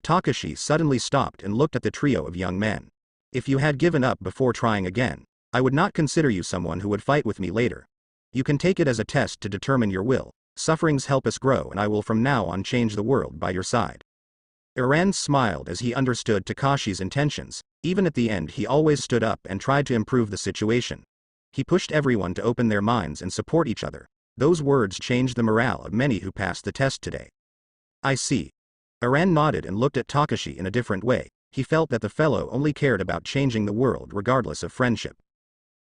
Takashi suddenly stopped and looked at the trio of young men. If you had given up before trying again, I would not consider you someone who would fight with me later. You can take it as a test to determine your will. Sufferings help us grow and I will from now on change the world by your side. Eren smiled as he understood Takashi's intentions. Even at the end he always stood up and tried to improve the situation. He pushed everyone to open their minds and support each other. Those words changed the morale of many who passed the test today. I see. Eren nodded and looked at Takashi in a different way. He felt that the fellow only cared about changing the world regardless of friendship.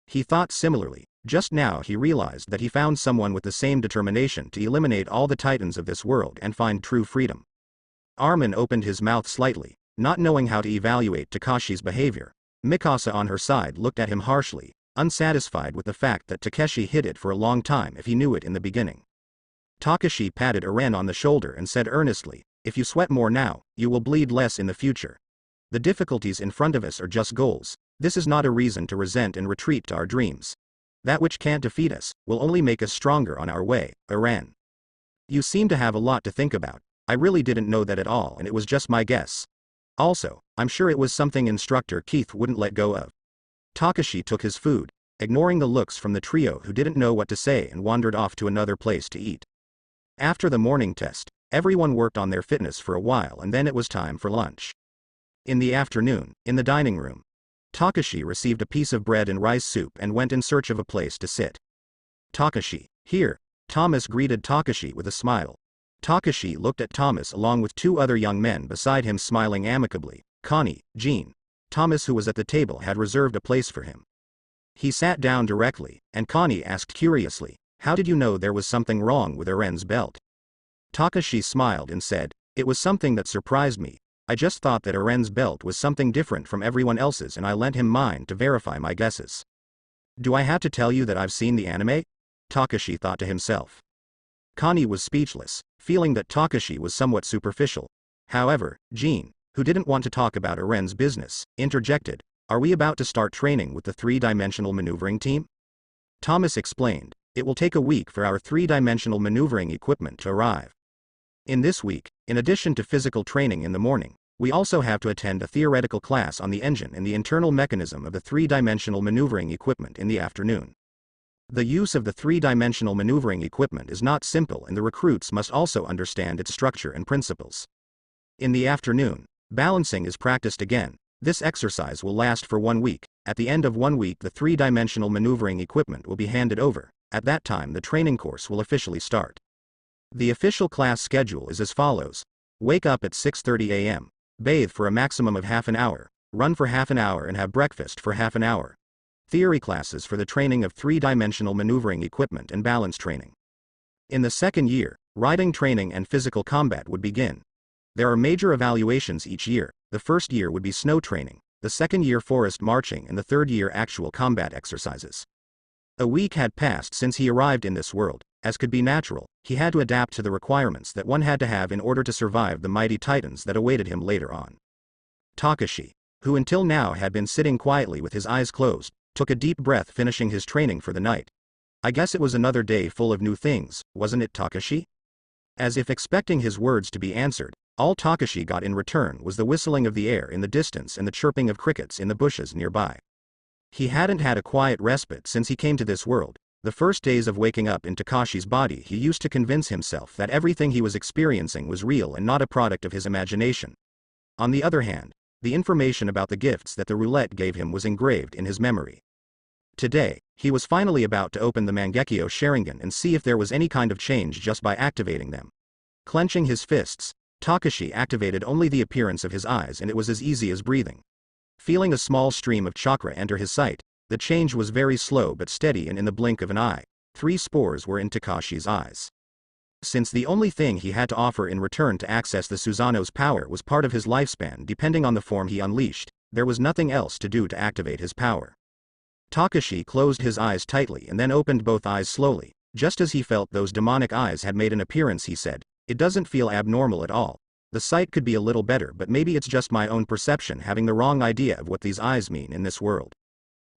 He thought similarly. Just now he realized that he found someone with the same determination to eliminate all the titans of this world and find true freedom. Armin opened his mouth slightly, not knowing how to evaluate Takashi's behavior. Mikasa on her side looked at him harshly, unsatisfied with the fact that Takeshi hid it for a long time if he knew it in the beginning. Takashi patted Eren on the shoulder and said earnestly, if you sweat more now, you will bleed less in the future. The difficulties in front of us are just goals. This is not a reason to resent and retreat to our dreams. That which can't defeat us, will only make us stronger on our way, Eren. You seem to have a lot to think about. I really didn't know that at all and it was just my guess. Also, I'm sure it was something Instructor Keith wouldn't let go of. Takashi took his food, ignoring the looks from the trio who didn't know what to say and wandered off to another place to eat. After the morning test, everyone worked on their fitness for a while and then it was time for lunch. In the afternoon, in the dining room, Takashi received a piece of bread and rice soup and went in search of a place to sit. Takashi, here. Thomas greeted Takashi with a smile. Takashi looked at Thomas along with two other young men beside him smiling amicably. Connie, Jean. Thomas who was at the table had reserved a place for him. He sat down directly, and Connie asked curiously, how did you know there was something wrong with Eren's belt? Takashi smiled and said, it was something that surprised me. I just thought that Eren's belt was something different from everyone else's and I lent him mine to verify my guesses. Do I have to tell you that I've seen the anime? Takashi thought to himself. Connie was speechless, feeling that Takashi was somewhat superficial. However, Jean, who didn't want to talk about Eren's business, interjected, are we about to start training with the three-dimensional maneuvering team? Thomas explained, it will take a week for our three-dimensional maneuvering equipment to arrive. In this week, in addition to physical training in the morning, we also have to attend a theoretical class on the engine and the internal mechanism of the three-dimensional maneuvering equipment in the afternoon. The use of the three-dimensional maneuvering equipment is not simple and the recruits must also understand its structure and principles. In the afternoon, balancing is practiced again. This exercise will last for 1 week. At the end of 1 week the three-dimensional maneuvering equipment will be handed over. At that time the training course will officially start. The official class schedule is as follows. Wake up at 6:30 a.m. Bathe for a maximum of half an hour. Run for half an hour and have breakfast for half an hour. Theory classes for the training of three-dimensional maneuvering equipment and balance training. In the second year, riding training and physical combat would begin. There are major evaluations each year. The first year would be snow training, the second year forest marching, and the third year actual combat exercises. A week had passed since he arrived in this world. As could be natural, he had to adapt to the requirements that one had to have in order to survive the mighty titans that awaited him later on. Takashi, who until now had been sitting quietly with his eyes closed, took a deep breath, finishing his training for the night. I guess it was another day full of new things, wasn't it, Takashi? As if expecting his words to be answered, all Takashi got in return was the whistling of the air in the distance and the chirping of crickets in the bushes nearby. He hadn't had a quiet respite since he came to this world. The first days of waking up in Takashi's body, he used to convince himself that everything he was experiencing was real and not a product of his imagination. On the other hand, the information about the gifts that the roulette gave him was engraved in his memory. Today, he was finally about to open the Mangekyo Sharingan and see if there was any kind of change just by activating them. Clenching his fists, Takashi activated only the appearance of his eyes, and it was as easy as breathing. Feeling a small stream of chakra enter his sight, the change was very slow but steady, and in the blink of an eye, 3 spores were in Takashi's eyes. Since the only thing he had to offer in return to access the Susanoo's power was part of his lifespan depending on the form he unleashed, there was nothing else to do to activate his power. Takashi closed his eyes tightly and then opened both eyes slowly. Just as he felt those demonic eyes had made an appearance, he said, "It doesn't feel abnormal at all. The sight could be a little better, but maybe it's just my own perception having the wrong idea of what these eyes mean in this world."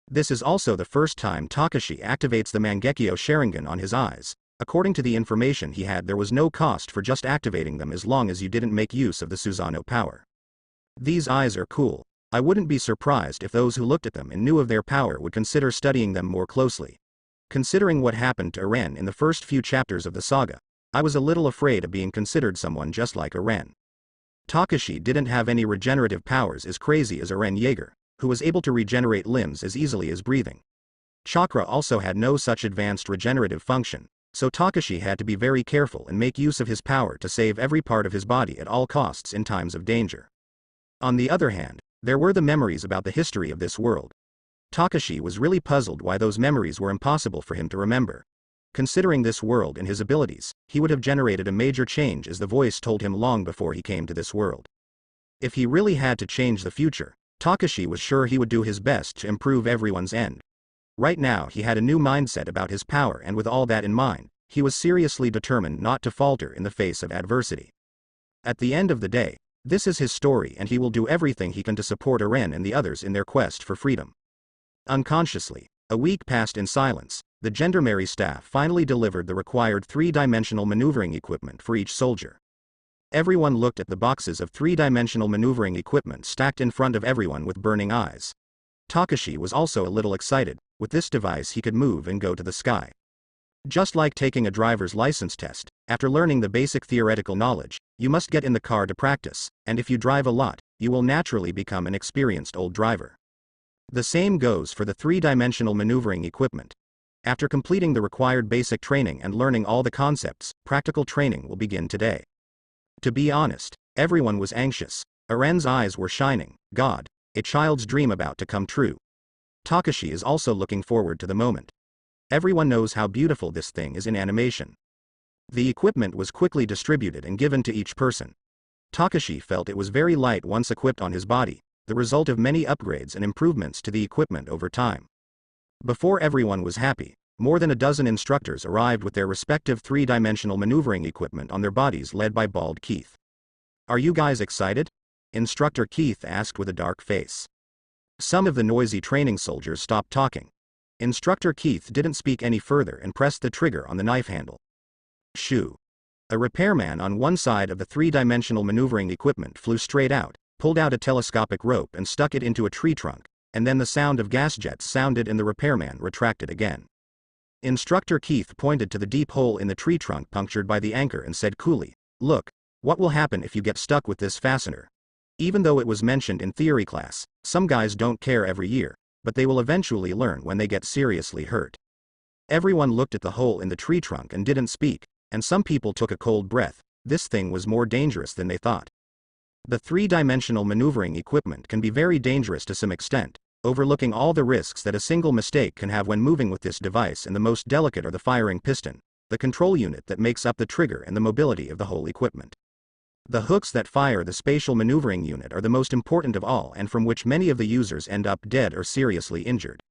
This is also the first time Takashi activates the Mangekyo Sharingan on his eyes. According to the information he had, there was no cost for just activating them as long as you didn't make use of the Susanoo power. These eyes are cool. I wouldn't be surprised if those who looked at them and knew of their power would consider studying them more closely. Considering what happened to Eren in the first few chapters of the saga, I was a little afraid of being considered someone just like Eren. Takashi didn't have any regenerative powers as crazy as Eren Yeager, who was able to regenerate limbs as easily as breathing. Chakra also had no such advanced regenerative function, so Takashi had to be very careful and make use of his power to save every part of his body at all costs in times of danger. On the other hand, there were the memories about the history of this world. Takashi was really puzzled why those memories were impossible for him to remember. Considering this world and his abilities, he would have generated a major change, as the voice told him long before he came to this world. If he really had to change the future, Takashi was sure he would do his best to improve everyone's end. Right now he had a new mindset about his power, and with all that in mind, he was seriously determined not to falter in the face of adversity. At the end of the day, this is his story, and he will do everything he can to support Eren and the others in their quest for freedom. Unconsciously, a week passed in silence. The gendarmerie staff finally delivered the required 3-dimensional maneuvering equipment for each soldier. Everyone looked at the boxes of 3-dimensional maneuvering equipment stacked in front of everyone with burning eyes. Takashi was also a little excited. With this device he could move and go to the sky. Just like taking a driver's license test, after learning the basic theoretical knowledge, you must get in the car to practice, and if you drive a lot, you will naturally become an experienced old driver. The same goes for the 3-dimensional maneuvering equipment. After completing the required basic training and learning all the concepts, practical training will begin today. To be honest, everyone was anxious. Eren's eyes were shining. God, a child's dream about to come true. Takashi is also looking forward to the moment. Everyone knows how beautiful this thing is in animation. The equipment was quickly distributed and given to each person. Takashi felt it was very light once equipped on his body, the result of many upgrades and improvements to the equipment over time. Before everyone was happy, more than a dozen instructors arrived with their respective 3-dimensional maneuvering equipment on their bodies, led by Bald Keith. "Are you guys excited?" Instructor Keith asked with a dark face. Some of the noisy training soldiers stopped talking. Instructor Keith didn't speak any further and pressed the trigger on the knife handle. Shoo! A repairman on one side of the 3-dimensional maneuvering equipment flew straight out, pulled out a telescopic rope and stuck it into a tree trunk, and then the sound of gas jets sounded and the repairman retracted again. Instructor Keith pointed to the deep hole in the tree trunk punctured by the anchor and said coolly, "Look, what will happen if you get stuck with this fastener?" Even though it was mentioned in theory class, some guys don't care every year, but they will eventually learn when they get seriously hurt. Everyone looked at the hole in the tree trunk and didn't speak, and some people took a cold breath. This thing was more dangerous than they thought. The 3-dimensional maneuvering equipment can be very dangerous to some extent, overlooking all the risks that a single mistake can have when moving with this device, and the most delicate are the firing piston, the control unit that makes up the trigger, and the mobility of the whole equipment. The hooks that fire the spatial maneuvering unit are the most important of all and from which many of the users end up dead or seriously injured.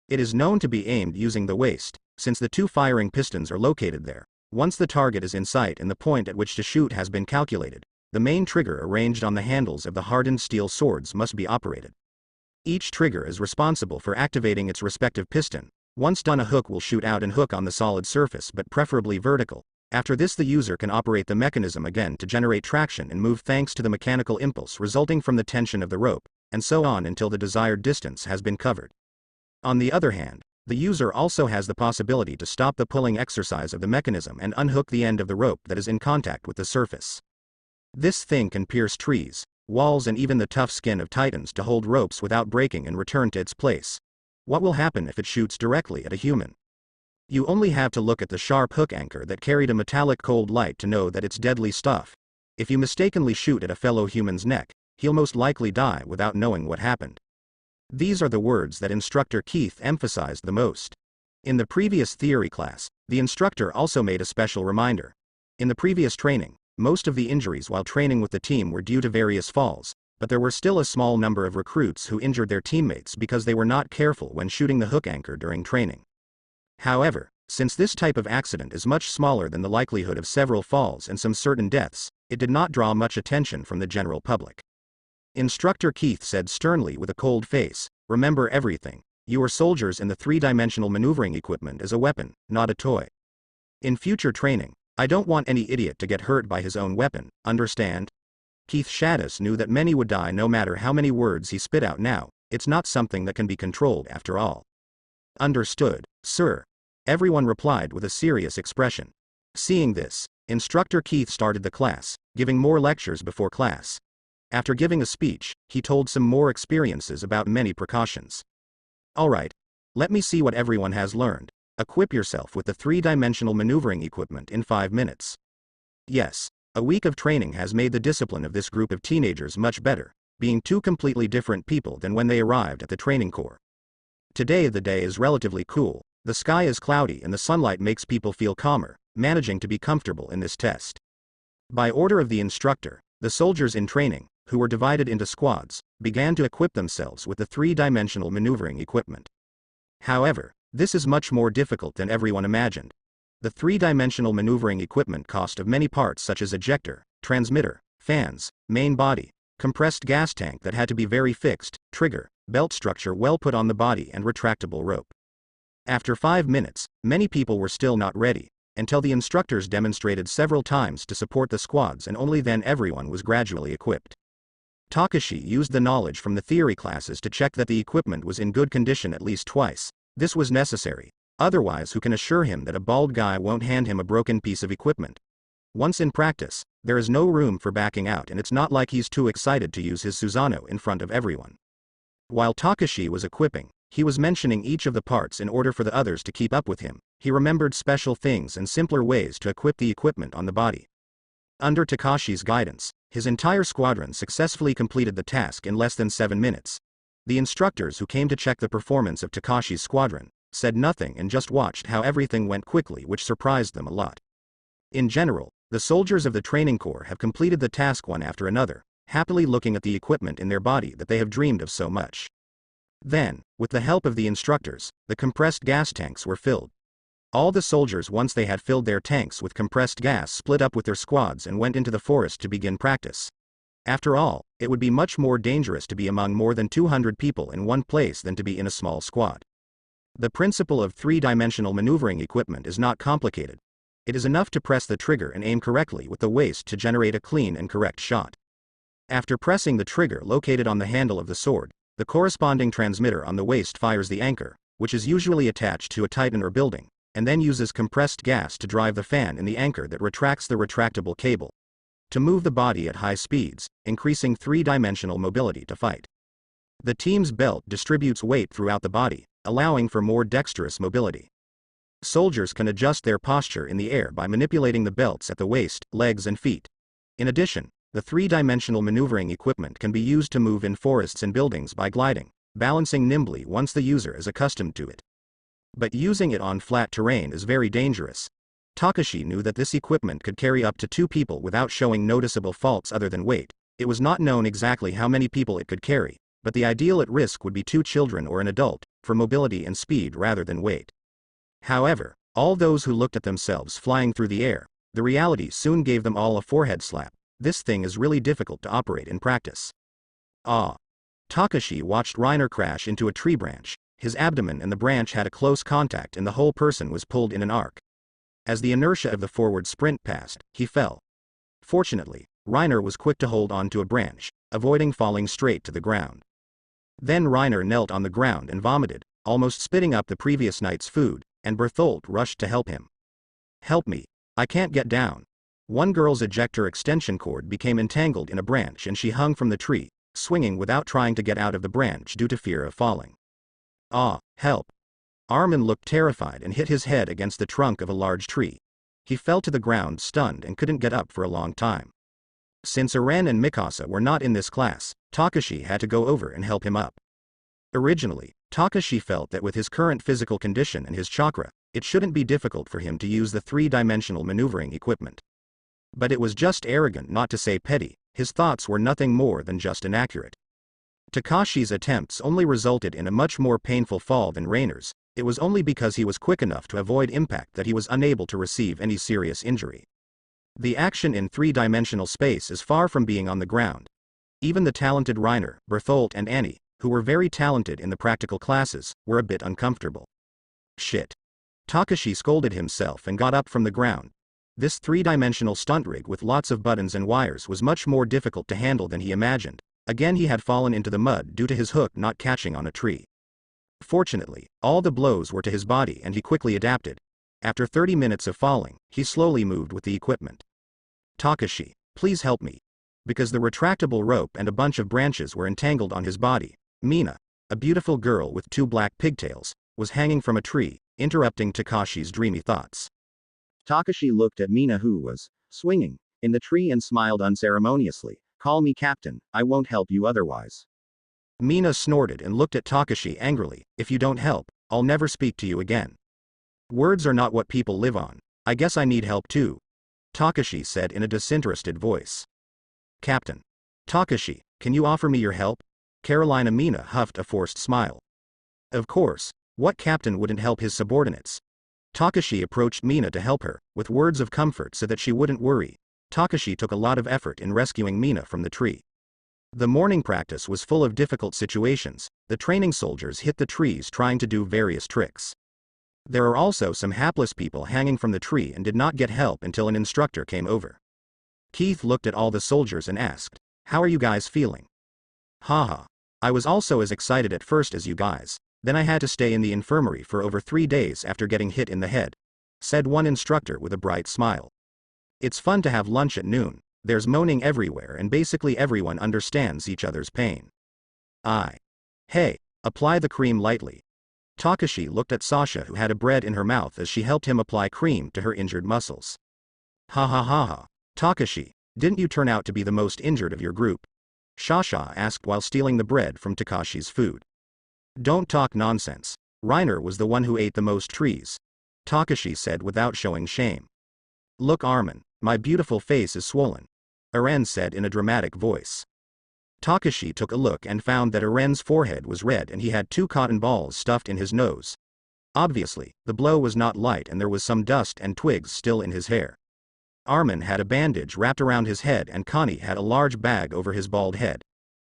It is known to be aimed using the waist, since the two firing pistons are located there. Once the target is in sight and the point at which to shoot has been calculated, the main trigger arranged on the handles of the hardened steel swords must be operated. Each trigger is responsible for activating its respective piston. Once done, a hook will shoot out and hook on the solid surface, but preferably vertical. After this, the user can operate the mechanism again to generate traction and move thanks to the mechanical impulse resulting from the tension of the rope, and so on until the desired distance has been covered. On the other hand, the user also has the possibility to stop the pulling exercise of the mechanism and unhook the end of the rope that is in contact with the surface. This thing can pierce trees, walls and even the tough skin of titans to hold ropes without breaking and return to its place. What will happen if it shoots directly at a human? You only have to look at the sharp hook anchor that carried a metallic cold light to know that it's deadly stuff. If you mistakenly shoot at a fellow human's neck, he'll most likely die without knowing what happened. These are the words that instructor Keith emphasized the most. In the previous theory class, the instructor also made a special reminder. In the previous training, most of the injuries while training with the team were due to various falls, but there were still a small number of recruits who injured their teammates because they were not careful when shooting the hook anchor during training. However, since this type of accident is much smaller than the likelihood of several falls and some certain deaths, it did not draw much attention from the general public. Instructor Keith said sternly with a cold face, "Remember everything. You are soldiers and the three-dimensional maneuvering equipment is a weapon, not a toy. In future training, I don't want any idiot to get hurt by his own weapon, understand?" Keith Shaddis knew that many would die no matter how many words he spit out now. It's not something that can be controlled after all. "Understood, sir," everyone replied with a serious expression. Seeing this, Instructor Keith started the class, giving more lectures before class. After giving a speech, he told some more experiences about many precautions. "Alright, let me see what everyone has learned. Equip yourself with the three-dimensional maneuvering equipment in 5 minutes." Yes, a week of training has made the discipline of this group of teenagers much better, being two completely different people than when they arrived at the training corps. Today the day is relatively cool, the sky is cloudy and the sunlight makes people feel calmer, managing to be comfortable in this test. By order of the instructor, the soldiers in training, who were divided into squads, began to equip themselves with the three-dimensional maneuvering equipment. However, this is much more difficult than everyone imagined. The three-dimensional maneuvering equipment consists of many parts such as ejector, transmitter, fans, main body, compressed gas tank that had to be very fixed, trigger, belt structure well put on the body and retractable rope. After 5 minutes, many people were still not ready, until the instructors demonstrated several times to support the squads, and only then everyone was gradually equipped. Takashi used the knowledge from the theory classes to check that the equipment was in good condition at least twice. This was necessary, otherwise who can assure him that a bald guy won't hand him a broken piece of equipment? Once in practice, there is no room for backing out, and it's not like he's too excited to use his Susanoo in front of everyone. While Takashi was equipping, he was mentioning each of the parts in order for the others to keep up with him. He remembered special things and simpler ways to equip the equipment on the body. Under Takashi's guidance, his entire squadron successfully completed the task in less than 7 minutes. The instructors who came to check the performance of Takashi's squadron said nothing and just watched how everything went quickly, which surprised them a lot. In general, the soldiers of the training corps have completed the task one after another, happily looking at the equipment in their body that they have dreamed of so much. Then, with the help of the instructors, the compressed gas tanks were filled. All the soldiers, once they had filled their tanks with compressed gas, split up with their squads and went into the forest to begin practice. After all, it would be much more dangerous to be among more than 200 people in one place than to be in a small squad. The principle of three-dimensional maneuvering equipment is not complicated. It is enough to press the trigger and aim correctly with the waist to generate a clean and correct shot. After pressing the trigger located on the handle of the sword, the corresponding transmitter on the waist fires the anchor, which is usually attached to a titan or building, and then uses compressed gas to drive the fan in the anchor that retracts the retractable cable to move the body at high speeds, increasing three-dimensional mobility to fight. The team's belt distributes weight throughout the body, allowing for more dexterous mobility. Soldiers can adjust their posture in the air by manipulating the belts at the waist, legs and feet. In addition, the three-dimensional maneuvering equipment can be used to move in forests and buildings by gliding, balancing nimbly once the user is accustomed to it. But using it on flat terrain is very dangerous. Takashi knew that this equipment could carry up to 2 people without showing noticeable faults other than weight. It was not known exactly how many people it could carry, but the ideal at risk would be 2 children or an adult, for mobility and speed rather than weight. However, all those who looked at themselves flying through the air, the reality soon gave them all a forehead slap. This thing is really difficult to operate in practice. Ah. Takashi watched Reiner crash into a tree branch. His abdomen and the branch had a close contact and the whole person was pulled in an arc. As the inertia of the forward sprint passed, he fell. Fortunately, Reiner was quick to hold on to a branch, avoiding falling straight to the ground. Then Reiner knelt on the ground and vomited, almost spitting up the previous night's food, and Berthold rushed to help him. "Help me. I can't get down." One girl's ejector extension cord became entangled in a branch and she hung from the tree, swinging without trying to get out of the branch due to fear of falling. "Ah, help." Armin looked terrified and hit his head against the trunk of a large tree. He fell to the ground stunned and couldn't get up for a long time. Since Eren and Mikasa were not in this class, Takashi had to go over and help him up. Originally, Takashi felt that with his current physical condition and his chakra, it shouldn't be difficult for him to use the 3-dimensional maneuvering equipment. But it was just arrogant not to say petty. His thoughts were nothing more than just inaccurate. Takashi's attempts only resulted in a much more painful fall than Reiner's. It was only because he was quick enough to avoid impact that he was unable to receive any serious injury. The action in 3-dimensional space is far from being on the ground. Even the talented Reiner, Berthold and Annie, who were very talented in the practical classes, were a bit uncomfortable. Shit. Takashi scolded himself and got up from the ground. This 3-dimensional stunt rig with lots of buttons and wires was much more difficult to handle than he imagined. Again he had fallen into the mud due to his hook not catching on a tree. Fortunately, all the blows were to his body and he quickly adapted. After 30 minutes of falling, he slowly moved with the equipment. "Takashi, please help me." Because the retractable rope and a bunch of branches were entangled on his body, Mina, a beautiful girl with 2 black pigtails, was hanging from a tree, interrupting Takashi's dreamy thoughts. Takashi looked at Mina who was swinging in the tree and smiled unceremoniously. "Call me Captain, I won't help you otherwise." Mina snorted and looked at Takashi angrily. "If you don't help, I'll never speak to you again." "Words are not what people live on. I guess I need help too," Takashi said in a disinterested voice. "Captain. Takashi, can you offer me your help?" Carolina Mina huffed a forced smile. Of course, what captain wouldn't help his subordinates? Takashi approached Mina to help her, with words of comfort so that she wouldn't worry. Takashi took a lot of effort in rescuing Mina from the tree. The morning practice was full of difficult situations. The training soldiers hit the trees trying to do various tricks. There are also some hapless people hanging from the tree and did not get help until an instructor came over. Keith looked at all the soldiers and asked, "How are you guys feeling?" "Haha. I was also as excited at first as you guys. Then I had to stay in the infirmary for over 3 days after getting hit in the head," said one instructor with a bright smile. "It's fun to have lunch at noon. There's moaning everywhere and basically everyone understands each other's pain." Hey, apply the cream lightly." Takashi looked at Sasha who had a bread in her mouth as she helped him apply cream to her injured muscles. "Ha ha ha ha. Takashi, didn't you turn out to be the most injured of your group?" Sasha asked while stealing the bread from Takashi's food. "Don't talk nonsense. Reiner was the one who ate the most trees," Takashi said without showing shame. "Look Armin, my beautiful face is swollen," Eren said in a dramatic voice. Takashi took a look and found that Eren's forehead was red and he had 2 cotton balls stuffed in his nose. Obviously, the blow was not light and there was some dust and twigs still in his hair. Armin had a bandage wrapped around his head and Connie had a large bag over his bald head.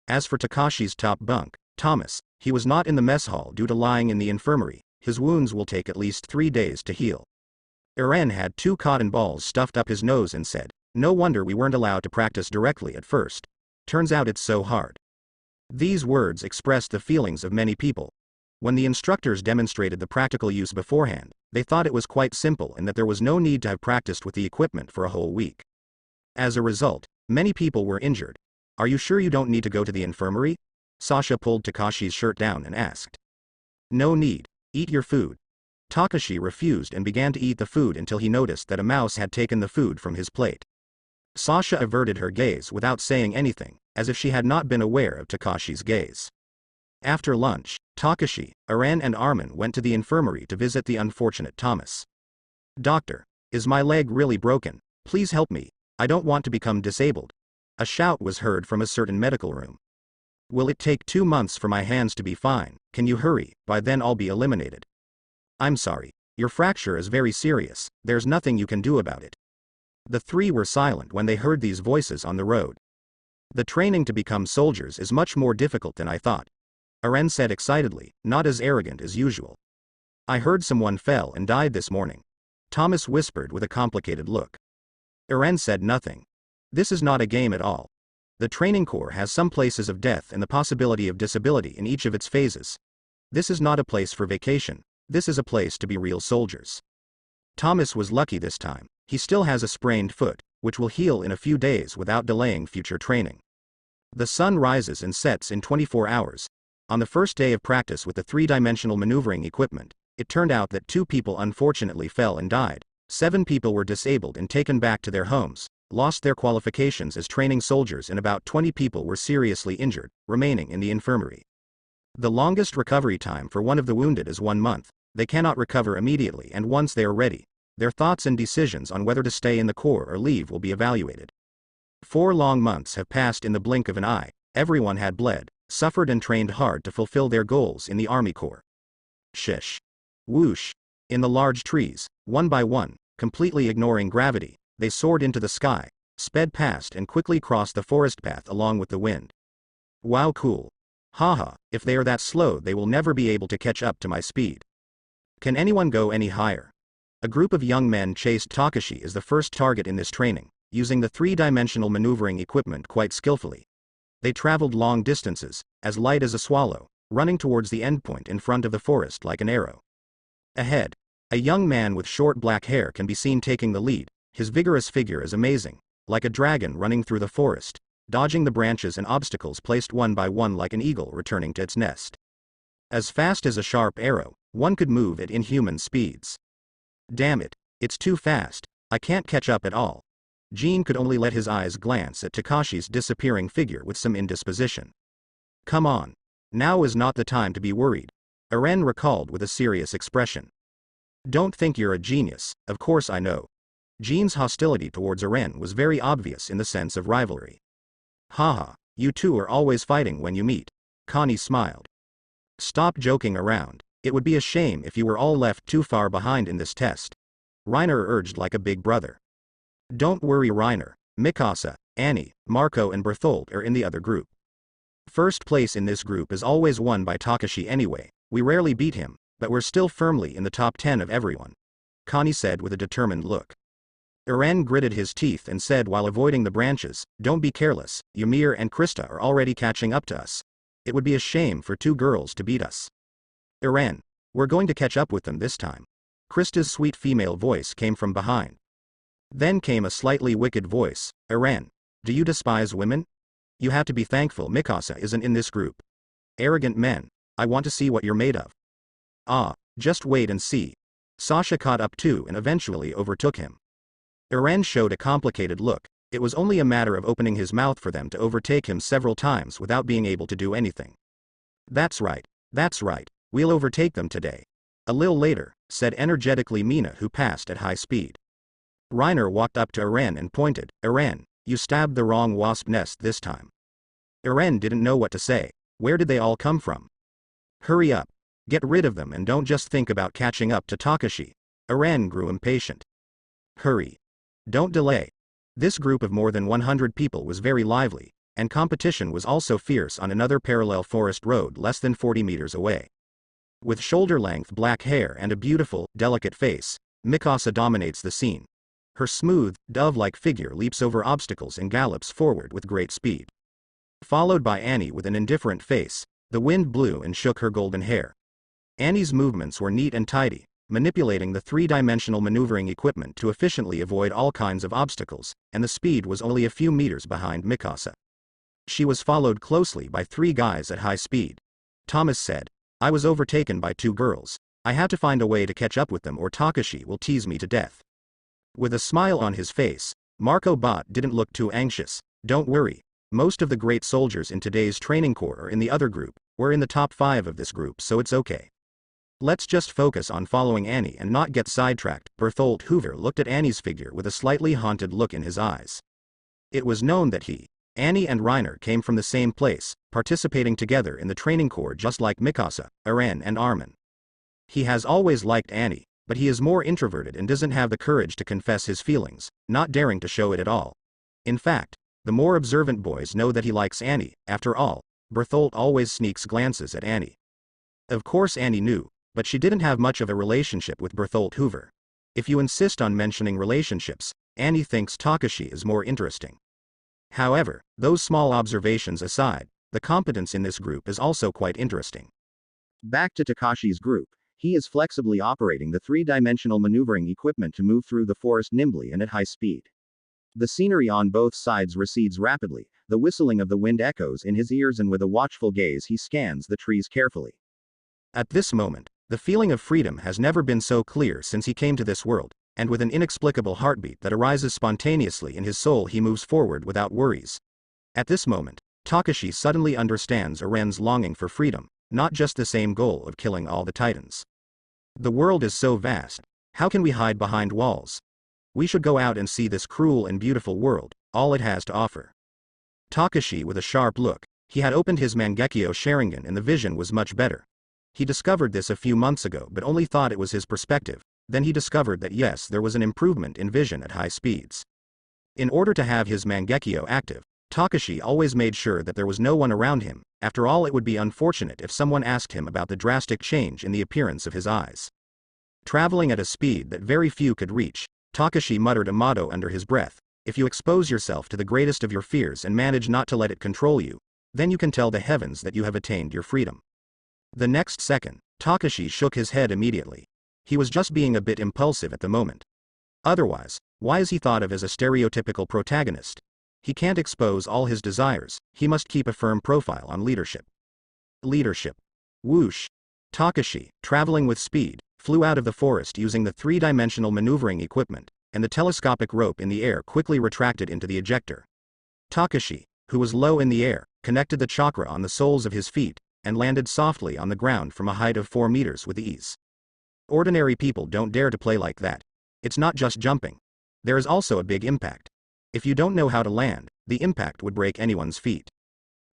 As for Takashi's top bunk, Thomas, he was not in the mess hall due to lying in the infirmary. His wounds will take at least 3 days to heal. Eren had 2 cotton balls stuffed up his nose and said, "No wonder we weren't allowed to practice directly at first. Turns out it's so hard." These words expressed the feelings of many people. When the instructors demonstrated the practical use beforehand, they thought it was quite simple and that there was no need to have practiced with the equipment for a whole week. As a result, many people were injured. "Are you sure you don't need to go to the infirmary?" Sasha pulled Takashi's shirt down and asked. "No need. Eat your food." Takashi refused and began to eat the food until he noticed that a mouse had taken the food from his plate. Sasha averted her gaze without saying anything, as if she had not been aware of Takashi's gaze. After lunch, Takashi, Eren and Armin went to the infirmary to visit the unfortunate Thomas. "Doctor, Is my leg really broken? Please help me. I don't want to become disabled. A shout was heard from a certain medical room. Will it take 2 months for my hands to be fine? Can you hurry? By then I'll be eliminated. I'm sorry. Your fracture is very serious. There's nothing you can do about it. The three were silent when they heard these voices on the road. The training to become soldiers is much more difficult than I thought. Aren said excitedly, not as arrogant as usual. I heard someone fell and died this morning. Thomas whispered with a complicated look. Aren said nothing. This is not a game at all. The training corps has some places of death and the possibility of disability in each of its phases. This is not a place for vacation. This is a place to be real soldiers. Thomas was lucky this time. He still has a sprained foot, which will heal in a few days without delaying future training. The sun rises and sets in 24 hours. On the first day of practice with the three-dimensional maneuvering equipment, it turned out that 2 people unfortunately fell and died. 7 people were disabled and taken back to their homes, lost their qualifications as training soldiers, and about 20 people were seriously injured, remaining in the infirmary. The longest recovery time for one of the wounded is 1 month. They cannot recover immediately, and once they are ready, their thoughts and decisions on whether to stay in the corps or leave will be evaluated. 4 long months have passed in the blink of an eye. Everyone had bled, suffered and trained hard to fulfill their goals in the Army Corps. Shish. Whoosh. In the large trees, one by one, completely ignoring gravity, they soared into the sky, sped past and quickly crossed the forest path along with the wind. Wow, cool. Haha, if they are that slow they will never be able to catch up to my speed. Can anyone go any higher? A group of young men chased Takashi as the first target in this training, using the three-dimensional maneuvering equipment quite skillfully. They traveled long distances, as light as a swallow, running towards the endpoint in front of the forest like an arrow. Ahead, a young man with short black hair can be seen taking the lead. His vigorous figure is amazing, like a dragon running through the forest, dodging the branches and obstacles placed one by one like an eagle returning to its nest. As fast as a sharp arrow, one could move at inhuman speeds. Damn it, it's too fast, I can't catch up at all. Jean could only let his eyes glance at Takashi's disappearing figure with some indisposition. Come on. Now is not the time to be worried, Aren recalled with a serious expression. Don't think you're a genius, of course I know. Jean's hostility towards Aren was very obvious in the sense of rivalry. Haha, you two are always fighting when you meet. Connie smiled. Stop joking around. It would be a shame if you were all left too far behind in this test. Reiner urged like a big brother. Don't worry Reiner, Mikasa, Annie, Marco and Berthold are in the other group. First place in this group is always won by Takashi anyway. We rarely beat him, but we're still firmly in the top 10 of everyone. Connie said with a determined look. Eren gritted his teeth and said while avoiding the branches, don't be careless, Ymir and Krista are already catching up to us. It would be a shame for 2 girls to beat us. Eren, we're going to catch up with them this time. Krista's sweet female voice came from behind. Then came a slightly wicked voice, Eren, do you despise women? You have to be thankful Mikasa isn't in this group. Arrogant men, I want to see what you're made of. Ah, just wait and see. Sasha caught up too and eventually overtook him. Eren showed a complicated look. It was only a matter of opening his mouth for them to overtake him several times without being able to do anything. That's right, we'll overtake them today. A little later, said energetically Mina who passed at high speed. Reiner walked up to Eren and pointed, Eren, you stabbed the wrong wasp nest this time. Eren didn't know what to say. Where did they all come from? Hurry up. Get rid of them and don't just think about catching up to Takashi. Eren grew impatient. Hurry. Don't delay. This group of more than 100 people was very lively, and competition was also fierce on another parallel forest road less than 40 meters away. With shoulder-length black hair and a beautiful, delicate face, Mikasa dominates the scene. Her smooth, dove-like figure leaps over obstacles and gallops forward with great speed. Followed by Annie with an indifferent face, the wind blew and shook her golden hair. Annie's movements were neat and tidy, manipulating the three-dimensional maneuvering equipment to efficiently avoid all kinds of obstacles, and the speed was only a few meters behind Mikasa. She was followed closely by 3 guys at high speed. Thomas said, I was overtaken by 2 girls. I have to find a way to catch up with them or Takashi will tease me to death. With a smile on his face, Marco Bot didn't look too anxious. Don't worry. Most of the great soldiers in today's training corps are in the other group. We're in the top 5 of this group so it's okay. Let's just focus on following Annie and not get sidetracked. Berthold Hoover looked at Annie's figure with a slightly haunted look in his eyes. It was known that Annie and Reiner came from the same place, participating together in the training corps just like Mikasa, Eren and Armin. He has always liked Annie, but he is more introverted and doesn't have the courage to confess his feelings, not daring to show it at all. In fact, the more observant boys know that he likes Annie. After all, Berthold always sneaks glances at Annie. Of course Annie knew, but she didn't have much of a relationship with Berthold Hoover. If you insist on mentioning relationships, Annie thinks Takashi is more interesting. However, those small observations aside, the competence in this group is also quite interesting. Back to Takashi's group, he is flexibly operating the three-dimensional maneuvering equipment to move through the forest nimbly and at high speed. The scenery on both sides recedes rapidly, the whistling of the wind echoes in his ears, and with a watchful gaze he scans the trees carefully. At this moment, the feeling of freedom has never been so clear since he came to this world, and with an inexplicable heartbeat that arises spontaneously in his soul he moves forward without worries. At this moment, Takashi suddenly understands Eren's longing for freedom, not just the same goal of killing all the titans. The world is so vast, how can we hide behind walls? We should go out and see this cruel and beautiful world, all it has to offer. Takashi with a sharp look, he had opened his Mangekyo Sharingan and the vision was much better. He discovered this a few months ago but only thought it was his perspective, then he discovered that yes, there was an improvement in vision at high speeds. In order to have his Mangekyo active, Takashi always made sure that there was no one around him. After all, it would be unfortunate if someone asked him about the drastic change in the appearance of his eyes. Traveling at a speed that very few could reach, Takashi muttered a motto under his breath: if you expose yourself to the greatest of your fears and manage not to let it control you, then you can tell the heavens that you have attained your freedom. The next second, Takashi shook his head immediately. He was just being a bit impulsive at the moment. Otherwise, why is he thought of as a stereotypical protagonist? He can't expose all his desires, he must keep a firm profile on leadership. Leadership. Whoosh. Takashi, traveling with speed, flew out of the forest using the three-dimensional maneuvering equipment, and the telescopic rope in the air quickly retracted into the ejector. Takashi, who was low in the air, connected the chakra on the soles of his feet, and landed softly on the ground from a height of 4 meters with ease. Ordinary people don't dare to play like that. It's not just jumping. There is also a big impact. If you don't know how to land, the impact would break anyone's feet.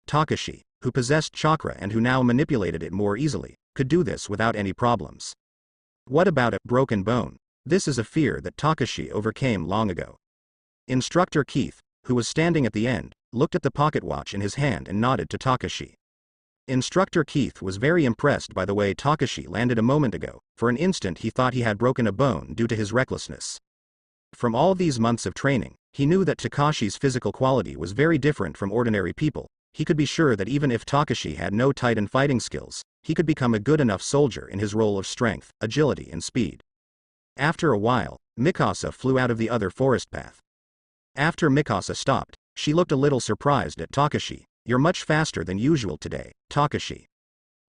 Takashi, who possessed chakra and who now manipulated it more easily, could do this without any problems. What about a broken bone? This is a fear that Takashi overcame long ago. Instructor Keith, who was standing at the end, looked at the pocket watch in his hand and nodded to Takashi. Instructor Keith was very impressed by the way Takashi landed a moment ago. For an instant he thought he had broken a bone due to his recklessness. From all these months of training, he knew that Takashi's physical quality was very different from ordinary people. He could be sure that even if Takashi had no Titan fighting skills, he could become a good enough soldier in his role of strength, agility and speed. After a while, Mikasa flew out of the other forest path. After Mikasa stopped, she looked a little surprised at Takashi. You're much faster than usual today, Takashi.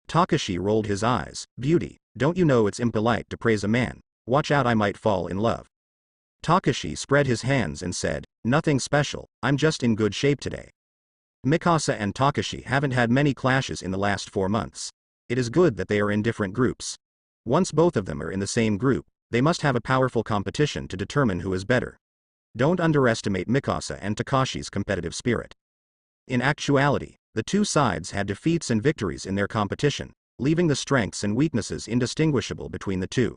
Takashi rolled his eyes. Beauty, don't you know it's impolite to praise a man? Watch out, I might fall in love. Takashi spread his hands and said, nothing special, I'm just in good shape today. Mikasa and Takashi haven't had many clashes in the last 4 months. It is good that they are in different groups. Once both of them are in the same group, they must have a powerful competition to determine who is better. Don't underestimate Mikasa and Takashi's competitive spirit. In actuality, the two sides had defeats and victories in their competition, leaving the strengths and weaknesses indistinguishable between the two.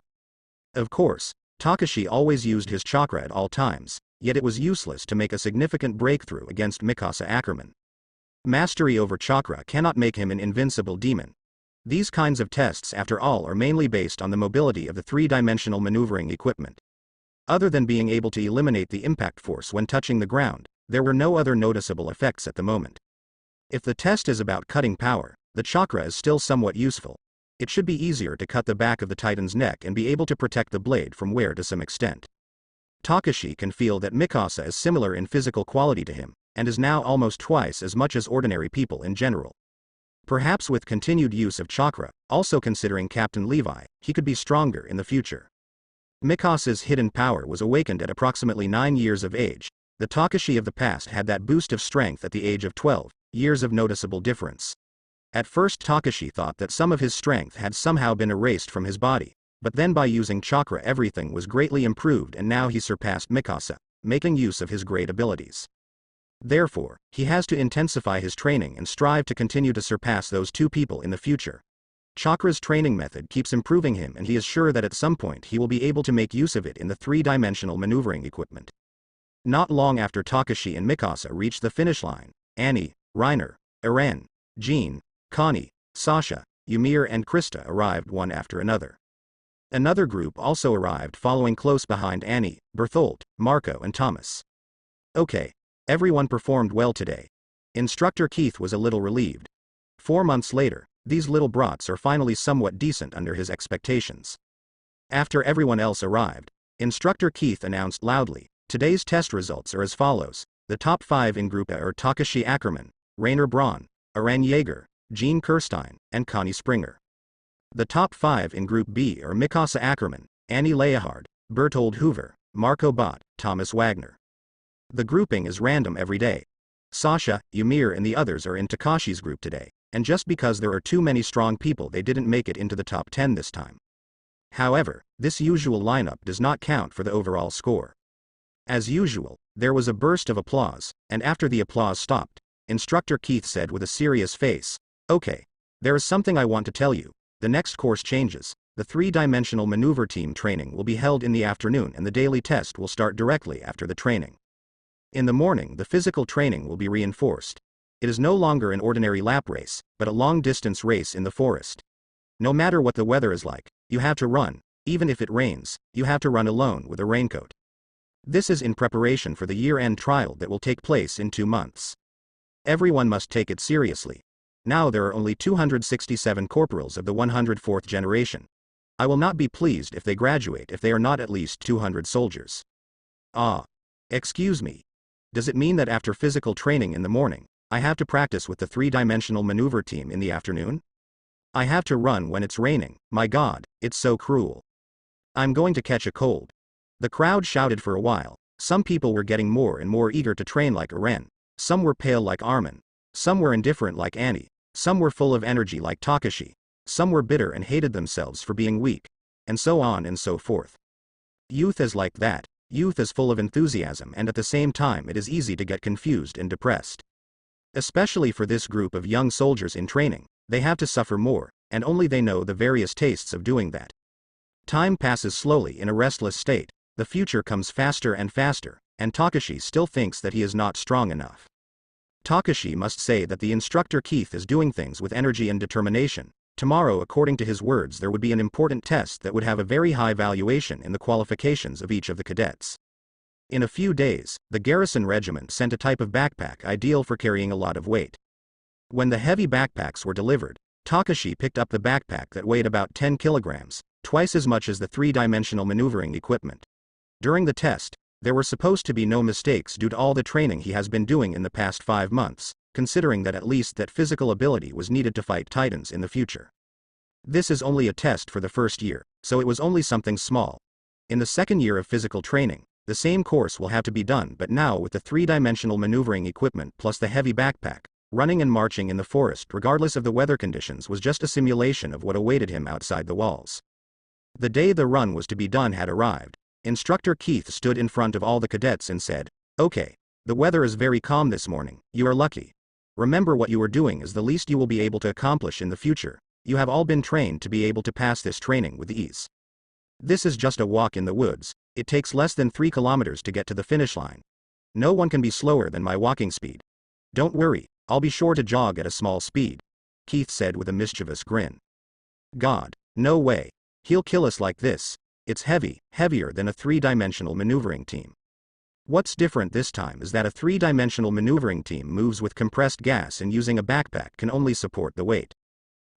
Of course, Takashi always used his chakra at all times, yet it was useless to make a significant breakthrough against Mikasa Ackerman. Mastery over chakra cannot make him an invincible demon. These kinds of tests, after all, are mainly based on the mobility of the three-dimensional maneuvering equipment. Other than being able to eliminate the impact force when touching the ground, there were no other noticeable effects at the moment. If the test is about cutting power, the chakra is still somewhat useful. It should be easier to cut the back of the Titan's neck and be able to protect the blade from wear to some extent. Takashi can feel that Mikasa is similar in physical quality to him, and is now almost twice as much as ordinary people in general. Perhaps with continued use of chakra, also considering Captain Levi, he could be stronger in the future. Mikasa's hidden power was awakened at approximately 9 years of age. The Takashi of the past had that boost of strength at the age of 12, years of noticeable difference. At first Takashi thought that some of his strength had somehow been erased from his body, but then by using chakra everything was greatly improved and now he surpassed Mikasa, making use of his great abilities. Therefore, he has to intensify his training and strive to continue to surpass those two people in the future. Chakra's training method keeps improving him and he is sure that at some point he will be able to make use of it in the three-dimensional maneuvering equipment. Not long after Takashi and Mikasa reached the finish line, Annie, Reiner, Eren, Jean, Connie, Sasha, Ymir and Krista arrived one after another. Another group also arrived following close behind Annie, Berthold, Marco and Thomas. Okay. Everyone performed well today. Instructor Keith was a little relieved. 4 months later, these little brats are finally somewhat decent under his expectations. After everyone else arrived, Instructor Keith announced loudly, today's test results are as follows. The top 5 in Group A are Takashi Ackerman, Rainer Braun, Eren Yeager, Jean Kirstein, and Connie Springer. The top 5 in Group B are Mikasa Ackerman, Annie Leahard, Berthold Hoover, Marco Bott, Thomas Wagner. The grouping is random every day. Sasha, Ymir and the others are in Takashi's group today, and just because there are too many strong people they didn't make it into the top 10 this time. However, this usual lineup does not count for the overall score. As usual, there was a burst of applause, and after the applause stopped, Instructor Keith said with a serious face, okay, there is something I want to tell you. The next course changes. The three-dimensional maneuver team training will be held in the afternoon and the daily test will start directly after the training. In the morning the physical training will be reinforced. It is no longer an ordinary lap race, but a long-distance race in the forest. No matter what the weather is like, you have to run. Even if it rains, you have to run alone with a raincoat. This is in preparation for the year-end trial that will take place in 2 months. Everyone must take it seriously. Now there are only 267 corporals of the 104th generation. I will not be pleased if they graduate if they are not at least 200 soldiers. Ah. Excuse me. Does it mean that after physical training in the morning, I have to practice with the three-dimensional maneuver team in the afternoon? I have to run when it's raining. My God, it's so cruel. I'm going to catch a cold. The crowd shouted for a while. Some people were getting more and more eager to train like Eren. Some were pale like Armin. Some were indifferent like Annie. Some were full of energy like Takashi. Some were bitter and hated themselves for being weak. And so on and so forth. Youth is like that. Youth is full of enthusiasm and at the same time it is easy to get confused and depressed. Especially for this group of young soldiers in training, they have to suffer more, and only they know the various tastes of doing that. Time passes slowly in a restless state, the future comes faster and faster, and Takashi still thinks that he is not strong enough. Takashi must say that the instructor Keith is doing things with energy and determination. Tomorrow, according to his words, there would be an important test that would have a very high valuation in the qualifications of each of the cadets. In a few days, the garrison regiment sent a type of backpack ideal for carrying a lot of weight. When the heavy backpacks were delivered, Takashi picked up the backpack that weighed about 10 kilograms, twice as much as the three-dimensional maneuvering equipment. During the test, there were supposed to be no mistakes due to all the training he has been doing in the past 5 months. Considering that at least that physical ability was needed to fight titans in the future. This is only a test for the first year, so it was only something small. In the second year of physical training, the same course will have to be done but now with the three-dimensional maneuvering equipment plus the heavy backpack. Running and marching in the forest regardless of the weather conditions was just a simulation of what awaited him outside the walls. The day the run was to be done had arrived. Instructor Keith stood in front of all the cadets and said, okay, the weather is very calm this morning, you are lucky. Remember what you are doing is the least you will be able to accomplish in the future. You have all been trained to be able to pass this training with ease. This is just a walk in the woods. It takes less than 3 kilometers to get to the finish line. No one can be slower than my walking speed. Don't worry, I'll be sure to jog at a small speed, Keith said with a mischievous grin. God, no way. He'll kill us like this. It's heavy, heavier than a three-dimensional maneuvering team. What's different this time is that a three-dimensional maneuvering team moves with compressed gas and using a backpack can only support the weight.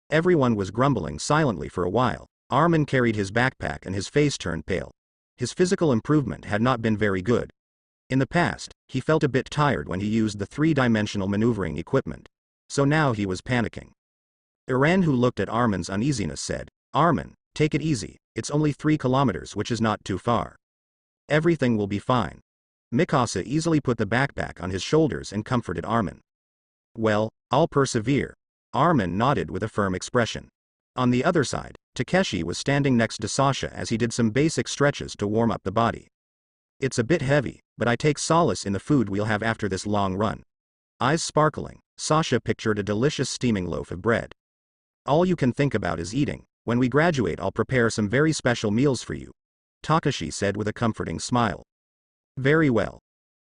Everyone was grumbling silently for a while. Armin carried his backpack and his face turned pale. His physical improvement had not been very good. In the past, he felt a bit tired when he used the three-dimensional maneuvering equipment. So now he was panicking. Eren, who looked at Armin's uneasiness, said, Armin, take it easy, it's only 3 kilometers which is not too far. Everything will be fine. Mikasa easily put the backpack on his shoulders and comforted Armin. Well, I'll persevere. Armin nodded with a firm expression. On the other side, Takeshi was standing next to Sasha as he did some basic stretches to warm up the body. It's a bit heavy, but I take solace in the food we'll have after this long run. Eyes sparkling, Sasha pictured a delicious steaming loaf of bread. All you can think about is eating. When we graduate, I'll prepare some very special meals for you, Takeshi said with a comforting smile. Very well.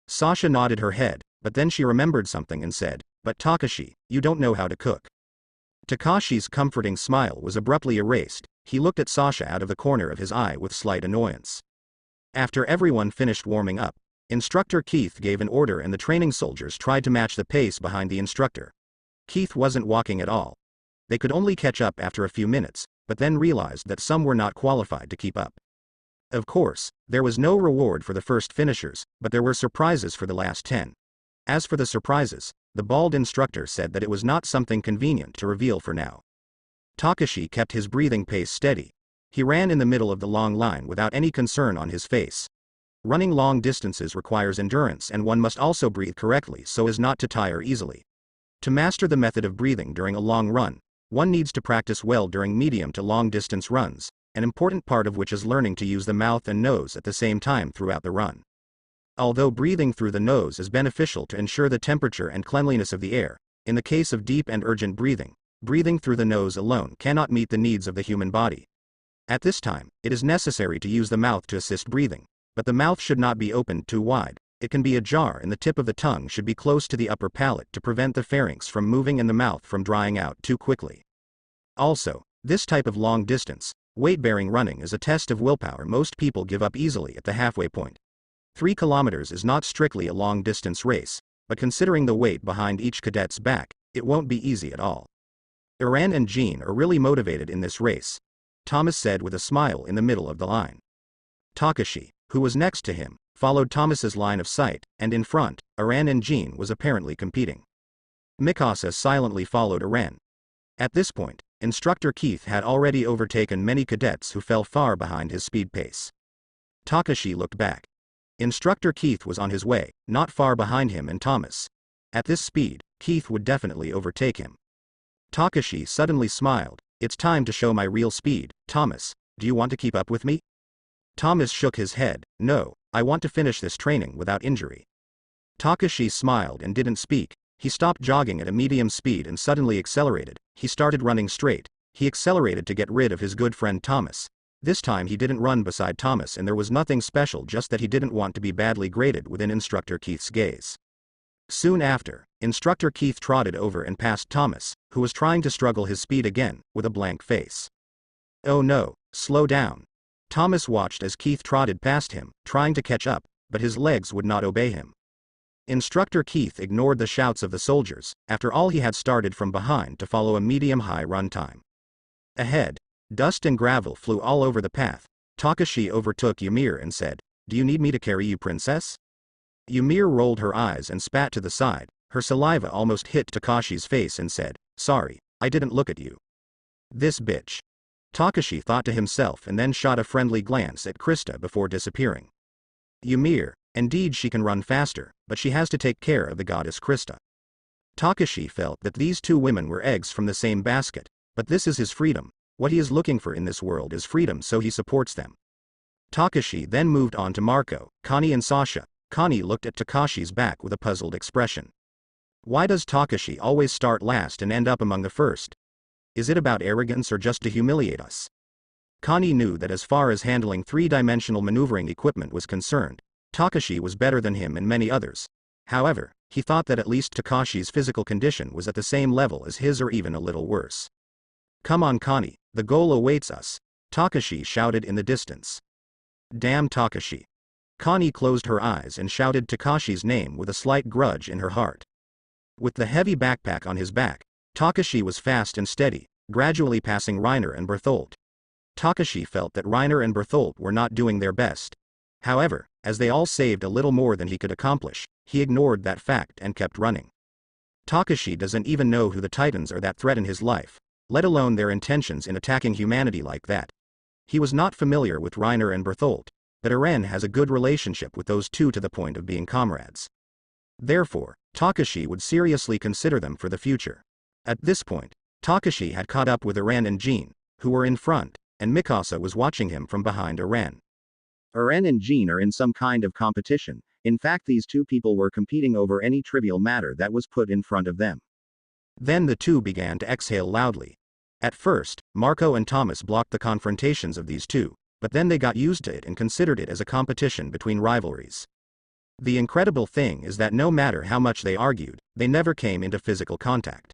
Sasha nodded her head, but then she remembered something and said, but Takeshi, you don't know how to cook. Takashi's comforting smile was abruptly erased. He looked at Sasha out of the corner of his eye with slight annoyance. After everyone finished warming up, Instructor Keith gave an order and the training soldiers tried to match the pace behind the instructor. Keith wasn't walking at all. They could only catch up after a few minutes, but then realized that some were not qualified to keep up. Of course, there was no reward for the first finishers, but there were surprises for the last 10. As for the surprises, the bald instructor said that it was not something convenient to reveal for now. Takeshi kept his breathing pace steady. He ran in the middle of the long line without any concern on his face. Running long distances requires endurance and one must also breathe correctly so as not to tire easily. To master the method of breathing during a long run, one needs to practice well during medium to long distance runs, an important part of which is learning to use the mouth and nose at the same time throughout the run. Although breathing through the nose is beneficial to ensure the temperature and cleanliness of the air, in the case of deep and urgent breathing, breathing through the nose alone cannot meet the needs of the human body. At this time, it is necessary to use the mouth to assist breathing, but the mouth should not be opened too wide. It can be ajar and the tip of the tongue should be close to the upper palate to prevent the pharynx from moving and the mouth from drying out too quickly. Also, this type of long distance, weight-bearing running is a test of willpower. Most people give up easily at the halfway point. 3 kilometers is not strictly a long-distance race, but considering the weight behind each cadet's back, it won't be easy at all. Iran and Jean are really motivated in this race, Thomas said with a smile in the middle of the line. Takeshi, who was next to him, followed Thomas's line of sight, and in front, Iran and Jean was apparently competing. Mikasa silently followed Iran. At this point, Instructor Keith had already overtaken many cadets who fell far behind his speed pace. Takeshi looked back. Instructor Keith was on his way, not far behind him and Thomas. At this speed, Keith would definitely overtake him. Takeshi suddenly smiled. It's time to show my real speed, Thomas. Do you want to keep up with me? Thomas shook his head. No, I want to finish this training without injury. Takeshi smiled and didn't speak. He stopped jogging at a medium speed and suddenly accelerated. He started running straight. He accelerated to get rid of his good friend Thomas. This time he didn't run beside Thomas and there was nothing special, just that he didn't want to be badly graded within Instructor Keith's gaze. Soon after, Instructor Keith trotted over and passed Thomas, who was trying to struggle his speed again, with a blank face. Oh no, slow down. Thomas watched as Keith trotted past him, trying to catch up, but his legs would not obey him. Instructor Keith ignored the shouts of the soldiers. After all, he had started from behind to follow a medium-high run time. Ahead, dust and gravel flew all over the path. Takeshi overtook Ymir and said, "Do you need me to carry you, princess?" Ymir rolled her eyes and spat to the side. Her saliva almost hit Takashi's face and said, "Sorry, I didn't look at you." This bitch. Takeshi thought to himself and then shot a friendly glance at Krista before disappearing. Ymir, indeed she can run faster, but she has to take care of the goddess Krista. Takeshi felt that these two women were eggs from the same basket, but this is his freedom. What he is looking for in this world is freedom, so he supports them. Takeshi then moved on to Marco, Connie and Sasha. Connie looked at Takashi's back with a puzzled expression. Why does Takeshi always start last and end up among the first? Is it about arrogance or just to humiliate us? Connie knew that as far as handling 3-dimensional maneuvering equipment was concerned, Takeshi was better than him and many others. However, he thought that at least Takashi's physical condition was at the same level as his or even a little worse. Come on Connie, the goal awaits us, Takeshi shouted in the distance. Damn Takeshi. Connie closed her eyes and shouted Takashi's name with a slight grudge in her heart. With the heavy backpack on his back, Takeshi was fast and steady, gradually passing Reiner and Bertholdt. Takeshi felt that Reiner and Bertholdt were not doing their best. However, as they all saved a little more than he could accomplish, he ignored that fact and kept running. Takeshi doesn't even know who the Titans are that threaten his life, let alone their intentions in attacking humanity like that. He was not familiar with Reiner and Bertholdt, but Eren has a good relationship with those two to the point of being comrades. Therefore, Takeshi would seriously consider them for the future. At this point, Takashi had caught up with Eren and Jean, who were in front, and Mikasa was watching him from behind Eren. Eren and Jean are in some kind of competition. In fact, these two people were competing over any trivial matter that was put in front of them. Then the two began to exhale loudly. At first, Marco and Thomas blocked the confrontations of these two, but then they got used to it and considered it as a competition between rivalries. The incredible thing is that no matter how much they argued, they never came into physical contact.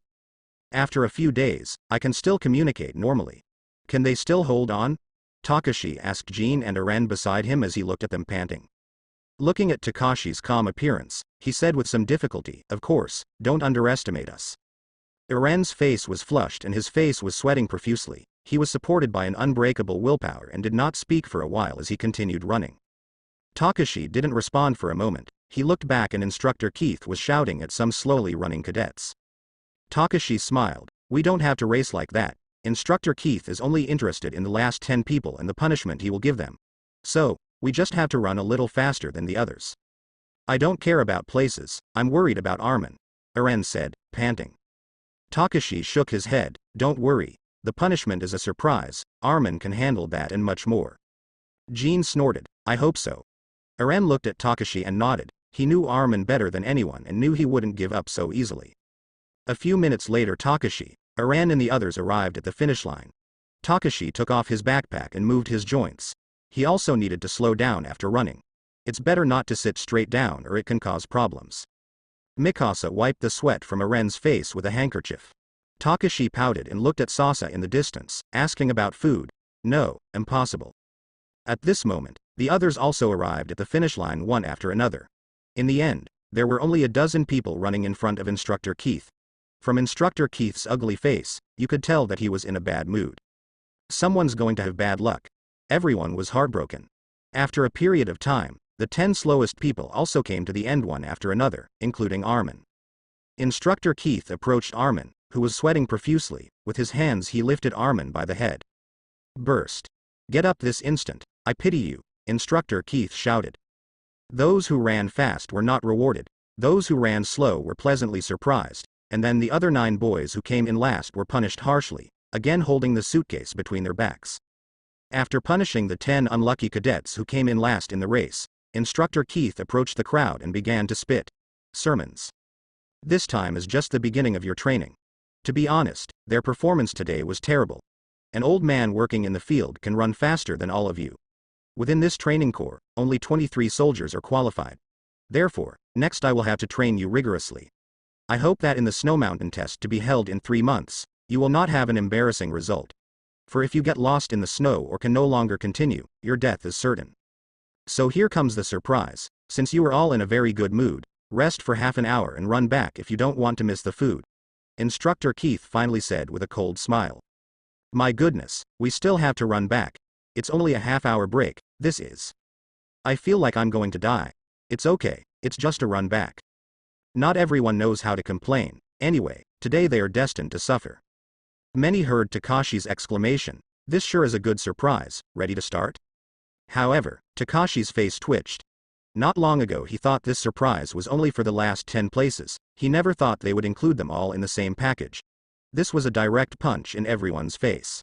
After a few days, I can still communicate normally. Can they still hold on? Takashi asked Jean and Eren beside him as he looked at them panting. Looking at Takashi's calm appearance, he said with some difficulty, "Of course, don't underestimate us." Eren's face was flushed and his face was sweating profusely. He was supported by an unbreakable willpower and did not speak for a while as he continued running. Takashi didn't respond for a moment. He looked back and Instructor Keith was shouting at some slowly running cadets. Takashi smiled. "We don't have to race like that. Instructor Keith is only interested in the last 10 people and the punishment he will give them. So, we just have to run a little faster than the others." "I don't care about places, I'm worried about Armin," Eren said, panting. Takashi shook his head. "Don't worry. The punishment is a surprise, Armin can handle that and much more." Jean snorted. "I hope so." Eren looked at Takashi and nodded. He knew Armin better than anyone and knew he wouldn't give up so easily. A few minutes later Takashi, Eren and the others arrived at the finish line. Takashi took off his backpack and moved his joints. He also needed to slow down after running. It's better not to sit straight down or it can cause problems. Mikasa wiped the sweat from Eren's face with a handkerchief. Takashi pouted and looked at Sasa in the distance, asking about food. "No, impossible." At this moment, the others also arrived at the finish line one after another. In the end, there were only a dozen people running in front of Instructor Keith. From Instructor Keith's ugly face, you could tell that he was in a bad mood. Someone's going to have bad luck. Everyone was heartbroken. After a period of time, the 10 slowest people also came to the end one after another, including Armin. Instructor Keith approached Armin, who was sweating profusely. With his hands he lifted Armin by the head. "Burst. Get up this instant, I pity you," Instructor Keith shouted. Those who ran fast were not rewarded. Those who ran slow were pleasantly surprised, and then the other 9 boys who came in last were punished harshly, again holding the suitcase between their backs. After punishing the 10 unlucky cadets who came in last in the race, Instructor Keith approached the crowd and began to spit sermons. "This time is just the beginning of your training. To be honest, their performance today was terrible. An old man working in the field can run faster than all of you. Within this training corps, only 23 soldiers are qualified. Therefore, next I will have to train you rigorously. I hope that in the Snow Mountain test to be held in 3 months, you will not have an embarrassing result. For if you get lost in the snow or can no longer continue, your death is certain. So here comes the surprise. Since you are all in a very good mood, rest for half an hour and run back if you don't want to miss the food," Instructor Keith finally said with a cold smile. "My goodness, we still have to run back. It's only a half-hour break, this is. I feel like I'm going to die. It's okay, it's just a run back." Not everyone knows how to complain. Anyway, today they are destined to suffer. Many heard Takashi's exclamation. This sure is a good surprise. Ready to start? However, Takashi's face twitched. Not long ago he thought this surprise was only for the last 10 places. He never thought they would include them all in the same package. This was a direct punch in everyone's face.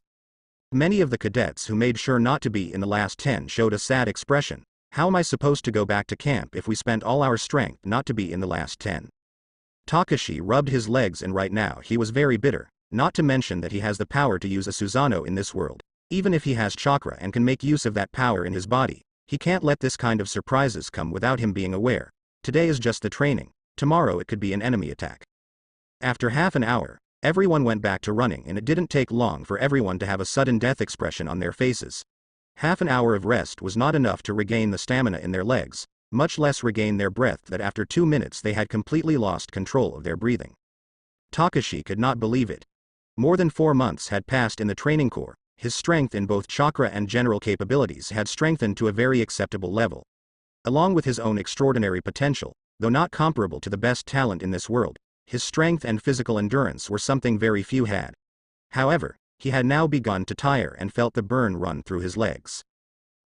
Many of the cadets who made sure not to be in the last 10 showed a sad expression. "How am I supposed to go back to camp if we spent all our strength not to be in the last 10? Takashi rubbed his legs and right now he was very bitter, not to mention that he has the power to use a Susanoo in this world. Even if he has chakra and can make use of that power in his body, he can't let this kind of surprises come without him being aware. Today is just the training, tomorrow it could be an enemy attack." After half an hour, everyone went back to running and it didn't take long for everyone to have a sudden death expression on their faces. Half an hour of rest was not enough to regain the stamina in their legs, much less regain their breath that after 2 minutes they had completely lost control of their breathing. Takashi could not believe it. More than 4 months had passed in the training corps. His strength in both chakra and general capabilities had strengthened to a very acceptable level. Along with his own extraordinary potential, though not comparable to the best talent in this world, his strength and physical endurance were something very few had. However, he had now begun to tire and felt the burn run through his legs.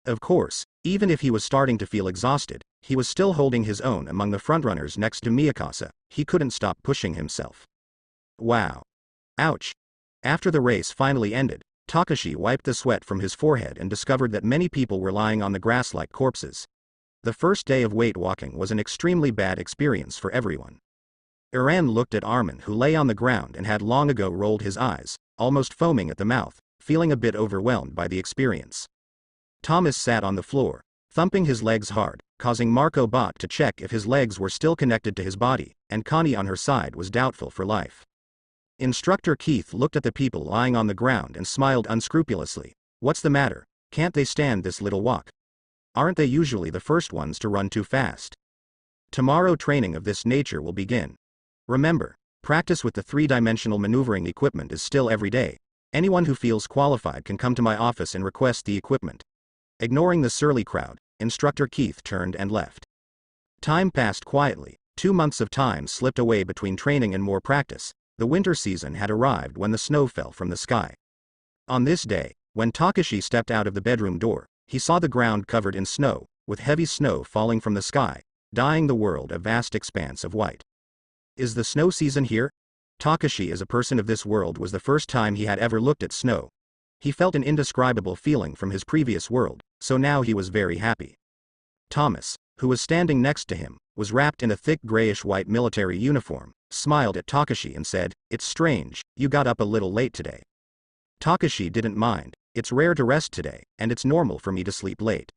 Of course, even if he was starting to feel exhausted, he was still holding his own among the frontrunners next to Mikasa. He couldn't stop pushing himself. Wow. Ouch. After the race finally ended, Takashi wiped the sweat from his forehead and discovered that many people were lying on the grass like corpses. The first day of weight walking was an extremely bad experience for everyone. Eren looked at Armin, who lay on the ground and had long ago rolled his eyes, almost foaming at the mouth, feeling a bit overwhelmed by the experience. Thomas sat on the floor, thumping his legs hard, causing Marco Bot to check if his legs were still connected to his body, and Connie on her side was doubtful for life. Instructor Keith looked at the people lying on the ground and smiled unscrupulously. What's the matter? Can't they stand this little walk? Aren't they usually the first ones to run too fast? Tomorrow training of this nature will begin. Remember, practice with the three-dimensional maneuvering equipment is still every day. Anyone who feels qualified can come to my office and request the equipment. Ignoring the surly crowd, Instructor Keith turned and left. Time passed quietly. 2 months of time slipped away between training and more practice. The winter season had arrived when the snow fell from the sky. On this day, when Takashi stepped out of the bedroom door, he saw the ground covered in snow, with heavy snow falling from the sky, dyeing the world a vast expanse of white. Is the snow season here? Takashi, as a person of this world, was the first time he had ever looked at snow. He felt an indescribable feeling from his previous world, so now he was very happy. Thomas, who was standing next to him, was wrapped in a thick grayish-white military uniform, smiled at Takashi and said, "It's strange, you got up a little late today." Takashi didn't mind. It's rare to rest today, and it's normal for me to sleep late.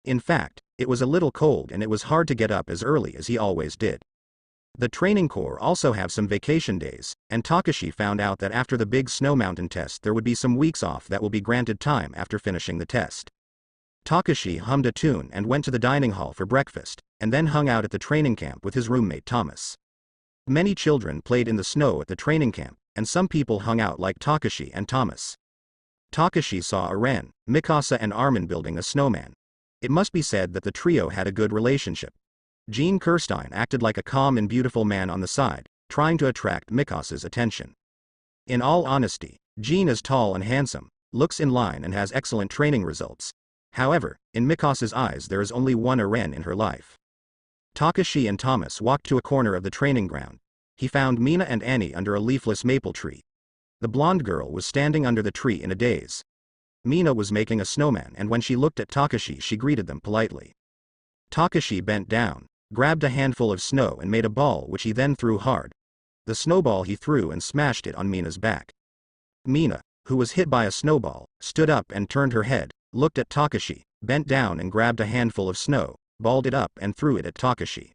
In fact, it was a little cold and it was hard to get up as early as he always did. The training corps also have some vacation days, and Takashi found out that after the big snow mountain test there would be some weeks off that will be granted time after finishing the test. Takashi hummed a tune and went to the dining hall for breakfast, and then hung out at the training camp with his roommate Thomas. Many children played in the snow at the training camp, and some people hung out like Takashi and Thomas. Takashi saw Eren, Mikasa and Armin building a snowman. It must be said that the trio had a good relationship. Jean Kirstein acted like a calm and beautiful man on the side, trying to attract Mikasa's attention. In all honesty, Jean is tall and handsome, looks in line and has excellent training results. However, in Mikasa's eyes there is only one Eren in her life. Takashi and Thomas walked to a corner of the training ground. He found Mina and Annie under a leafless maple tree. The blonde girl was standing under the tree in a daze. Mina was making a snowman, and when she looked at Takashi she greeted them politely. Takashi bent down, grabbed a handful of snow and made a ball which he then threw hard. The snowball he threw and smashed it on Mina's back. Mina, who was hit by a snowball, stood up and turned her head, looked at Takashi, bent down and grabbed a handful of snow, balled it up and threw it at Takashi.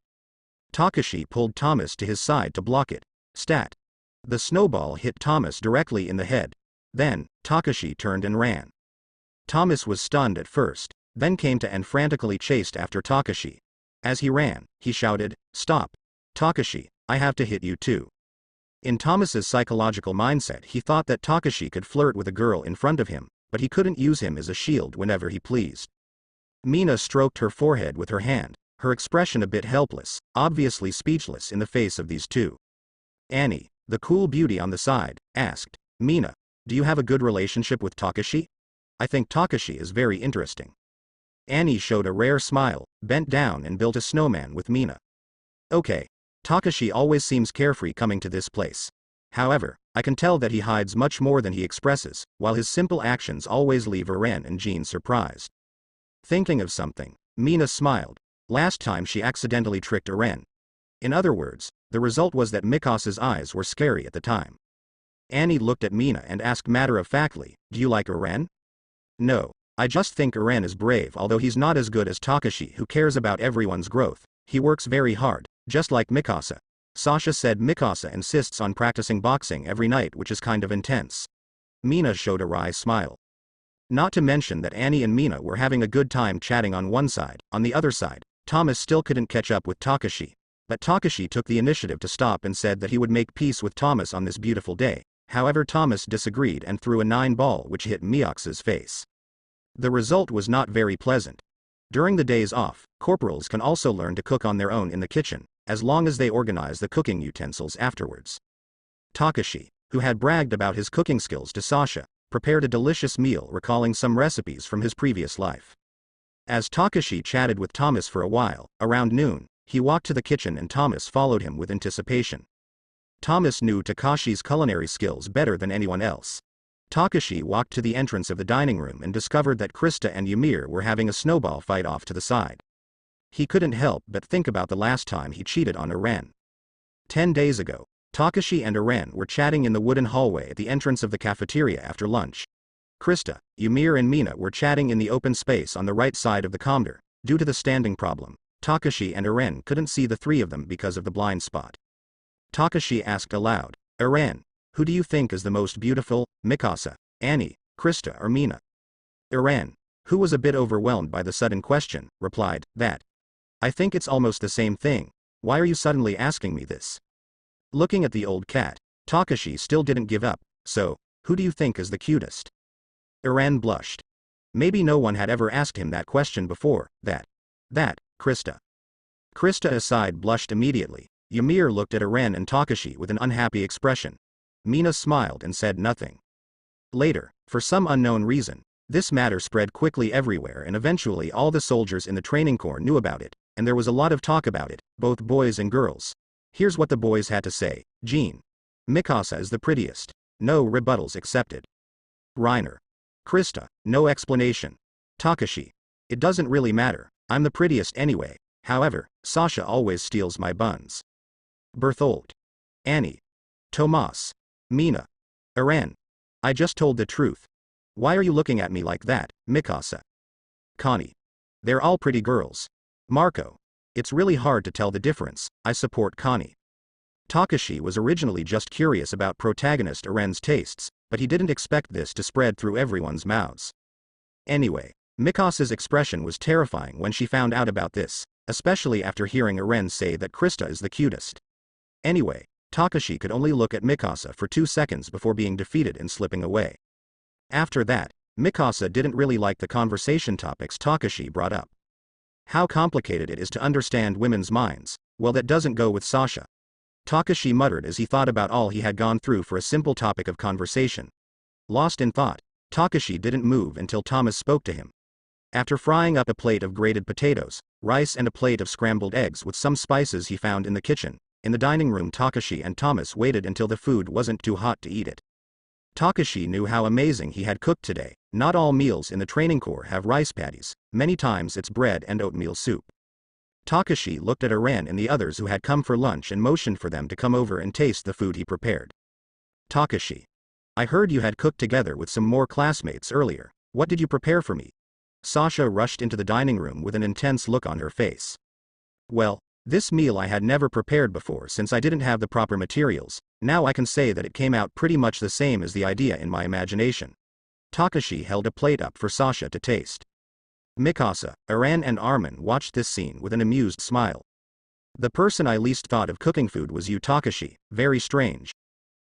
Takashi pulled Thomas to his side to block it. Stat. The snowball hit Thomas directly in the head. Then, Takashi turned and ran. Thomas was stunned at first, then came to and frantically chased after Takashi. As he ran, he shouted, "Stop! Takashi, I have to hit you too." In Thomas's psychological mindset he thought that Takashi could flirt with a girl in front of him, but he couldn't use him as a shield whenever he pleased. Mina stroked her forehead with her hand, her expression a bit helpless, obviously speechless in the face of these two. Annie, the cool beauty on the side, asked, "Mina, do you have a good relationship with Takashi? I think Takashi is very interesting." Annie showed a rare smile, bent down and built a snowman with Mina. "Okay. Takashi always seems carefree coming to this place. However, I can tell that he hides much more than he expresses, while his simple actions always leave Eren and Jean surprised." Thinking of something, Mina smiled. Last time she accidentally tricked Eren. In other words, the result was that Mikasa's eyes were scary at the time. Annie looked at Mina and asked matter-of-factly, "Do you like Eren?" "No. I just think Eren is brave, although he's not as good as Takashi, who cares about everyone's growth. He works very hard, just like Mikasa." Sasha said Mikasa insists on practicing boxing every night, which is kind of intense. Mina showed a wry smile. Not to mention that Annie and Mina were having a good time chatting on one side. On the other side, Thomas still couldn't catch up with Takashi. But Takashi took the initiative to stop and said that he would make peace with Thomas on this beautiful day. However, Thomas disagreed and threw a 9-ball which hit Miox's face. The result was not very pleasant. During the days off, corporals can also learn to cook on their own in the kitchen, as long as they organize the cooking utensils afterwards. Takashi, who had bragged about his cooking skills to Sasha, prepared a delicious meal recalling some recipes from his previous life. As Takashi chatted with Thomas for a while, around noon, he walked to the kitchen and Thomas followed him with anticipation. Thomas knew Takashi's culinary skills better than anyone else. Takashi walked to the entrance of the dining room and discovered that Krista and Ymir were having a snowball fight off to the side. He couldn't help but think about the last time he cheated on Eren. 10 days ago, Takashi and Eren were chatting in the wooden hallway at the entrance of the cafeteria after lunch. Krista, Ymir and Mina were chatting in the open space on the right side of the counter. Due to the standing problem, Takashi and Eren couldn't see the three of them because of the blind spot. Takashi asked aloud, "Eren, who do you think is the most beautiful, Mikasa, Annie, Krista or Mina?" Eren, who was a bit overwhelmed by the sudden question, replied, "That. I think it's almost the same thing. Why are you suddenly asking me this?" Looking at the old cat, Takashi still didn't give up. "So, who do you think is the cutest?" Eren blushed. Maybe no one had ever asked him that question before. That, Krista. Krista aside blushed immediately. Ymir looked at Eren and Takashi with an unhappy expression. Mina smiled and said nothing. Later, for some unknown reason, this matter spread quickly everywhere and eventually all the soldiers in the training corps knew about it, and there was a lot of talk about it, both boys and girls. Here's what the boys had to say. Jean. Mikasa is the prettiest. No rebuttals accepted. Reiner. Krista. No explanation. Takashi. It doesn't really matter. I'm the prettiest anyway. However, Sasha always steals my buns. Berthold. Annie. Tomas. Mina. Eren. I just told the truth. Why are you looking at me like that, Mikasa? Connie. They're all pretty girls. Marco. It's really hard to tell the difference. I support Connie. Takashi was originally just curious about protagonist Eren's tastes, but he didn't expect this to spread through everyone's mouths. Anyway, Mikasa's expression was terrifying when she found out about this, especially after hearing Eren say that Krista is the cutest. Anyway, Takashi could only look at Mikasa for 2 seconds before being defeated and slipping away. After that, Mikasa didn't really like the conversation topics Takashi brought up. How complicated it is to understand women's minds. Well, that doesn't go with Sasha. Takashi muttered as he thought about all he had gone through for a simple topic of conversation. Lost in thought, Takashi didn't move until Thomas spoke to him. After frying up a plate of grated potatoes, rice and a plate of scrambled eggs with some spices he found in the kitchen, in the dining room Takashi and Thomas waited until the food wasn't too hot to eat it. Takashi knew how amazing he had cooked today. Not all meals in the training corps have rice patties, many times it's bread and oatmeal soup. Takashi looked at Eren and the others who had come for lunch and motioned for them to come over and taste the food he prepared. Takashi. I heard you had cooked together with some more classmates earlier. What did you prepare for me? Sasha rushed into the dining room with an intense look on her face. Well, this meal I had never prepared before since I didn't have the proper materials. Now I can say that it came out pretty much the same as the idea in my imagination. Takashi held a plate up for Sasha to taste. Mikasa, Eren and Armin watched this scene with an amused smile. The person I least thought of cooking food was you, Takashi. Very strange.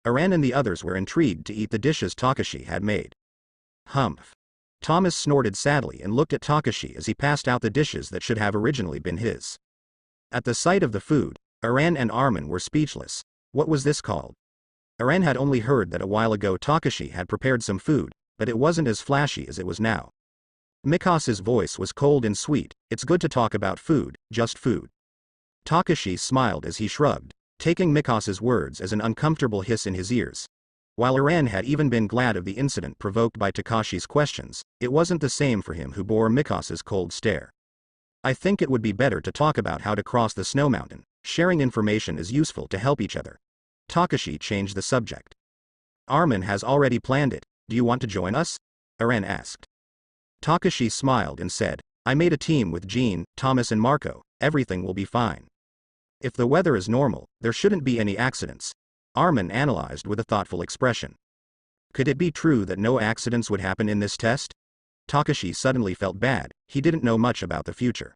Eren and the others were intrigued to eat the dishes Takashi had made. Humph. Thomas snorted sadly and looked at Takashi as he passed out the dishes that should have originally been his. At the sight of the food, Eren and Armin were speechless. What was this called? Eren had only heard that a while ago Takashi had prepared some food, but it wasn't as flashy as it was now. Mikasa's voice was cold and sweet. It's good to talk about food, just food. Takashi smiled as he shrugged, taking Mikasa's words as an uncomfortable hiss in his ears. While Eren had even been glad of the incident provoked by Takashi's questions, it wasn't the same for him who bore Mikasa's cold stare. I think it would be better to talk about how to cross the snow mountain. Sharing information is useful to help each other. Takashi changed the subject. Armin has already planned it. Do you want to join us? Eren asked. Takashi smiled and said, I made a team with Jean, Thomas and Marco. Everything will be fine. If the weather is normal, there shouldn't be any accidents. Armin analyzed with a thoughtful expression. Could it be true that no accidents would happen in this test? Takashi suddenly felt bad. He didn't know much about the future.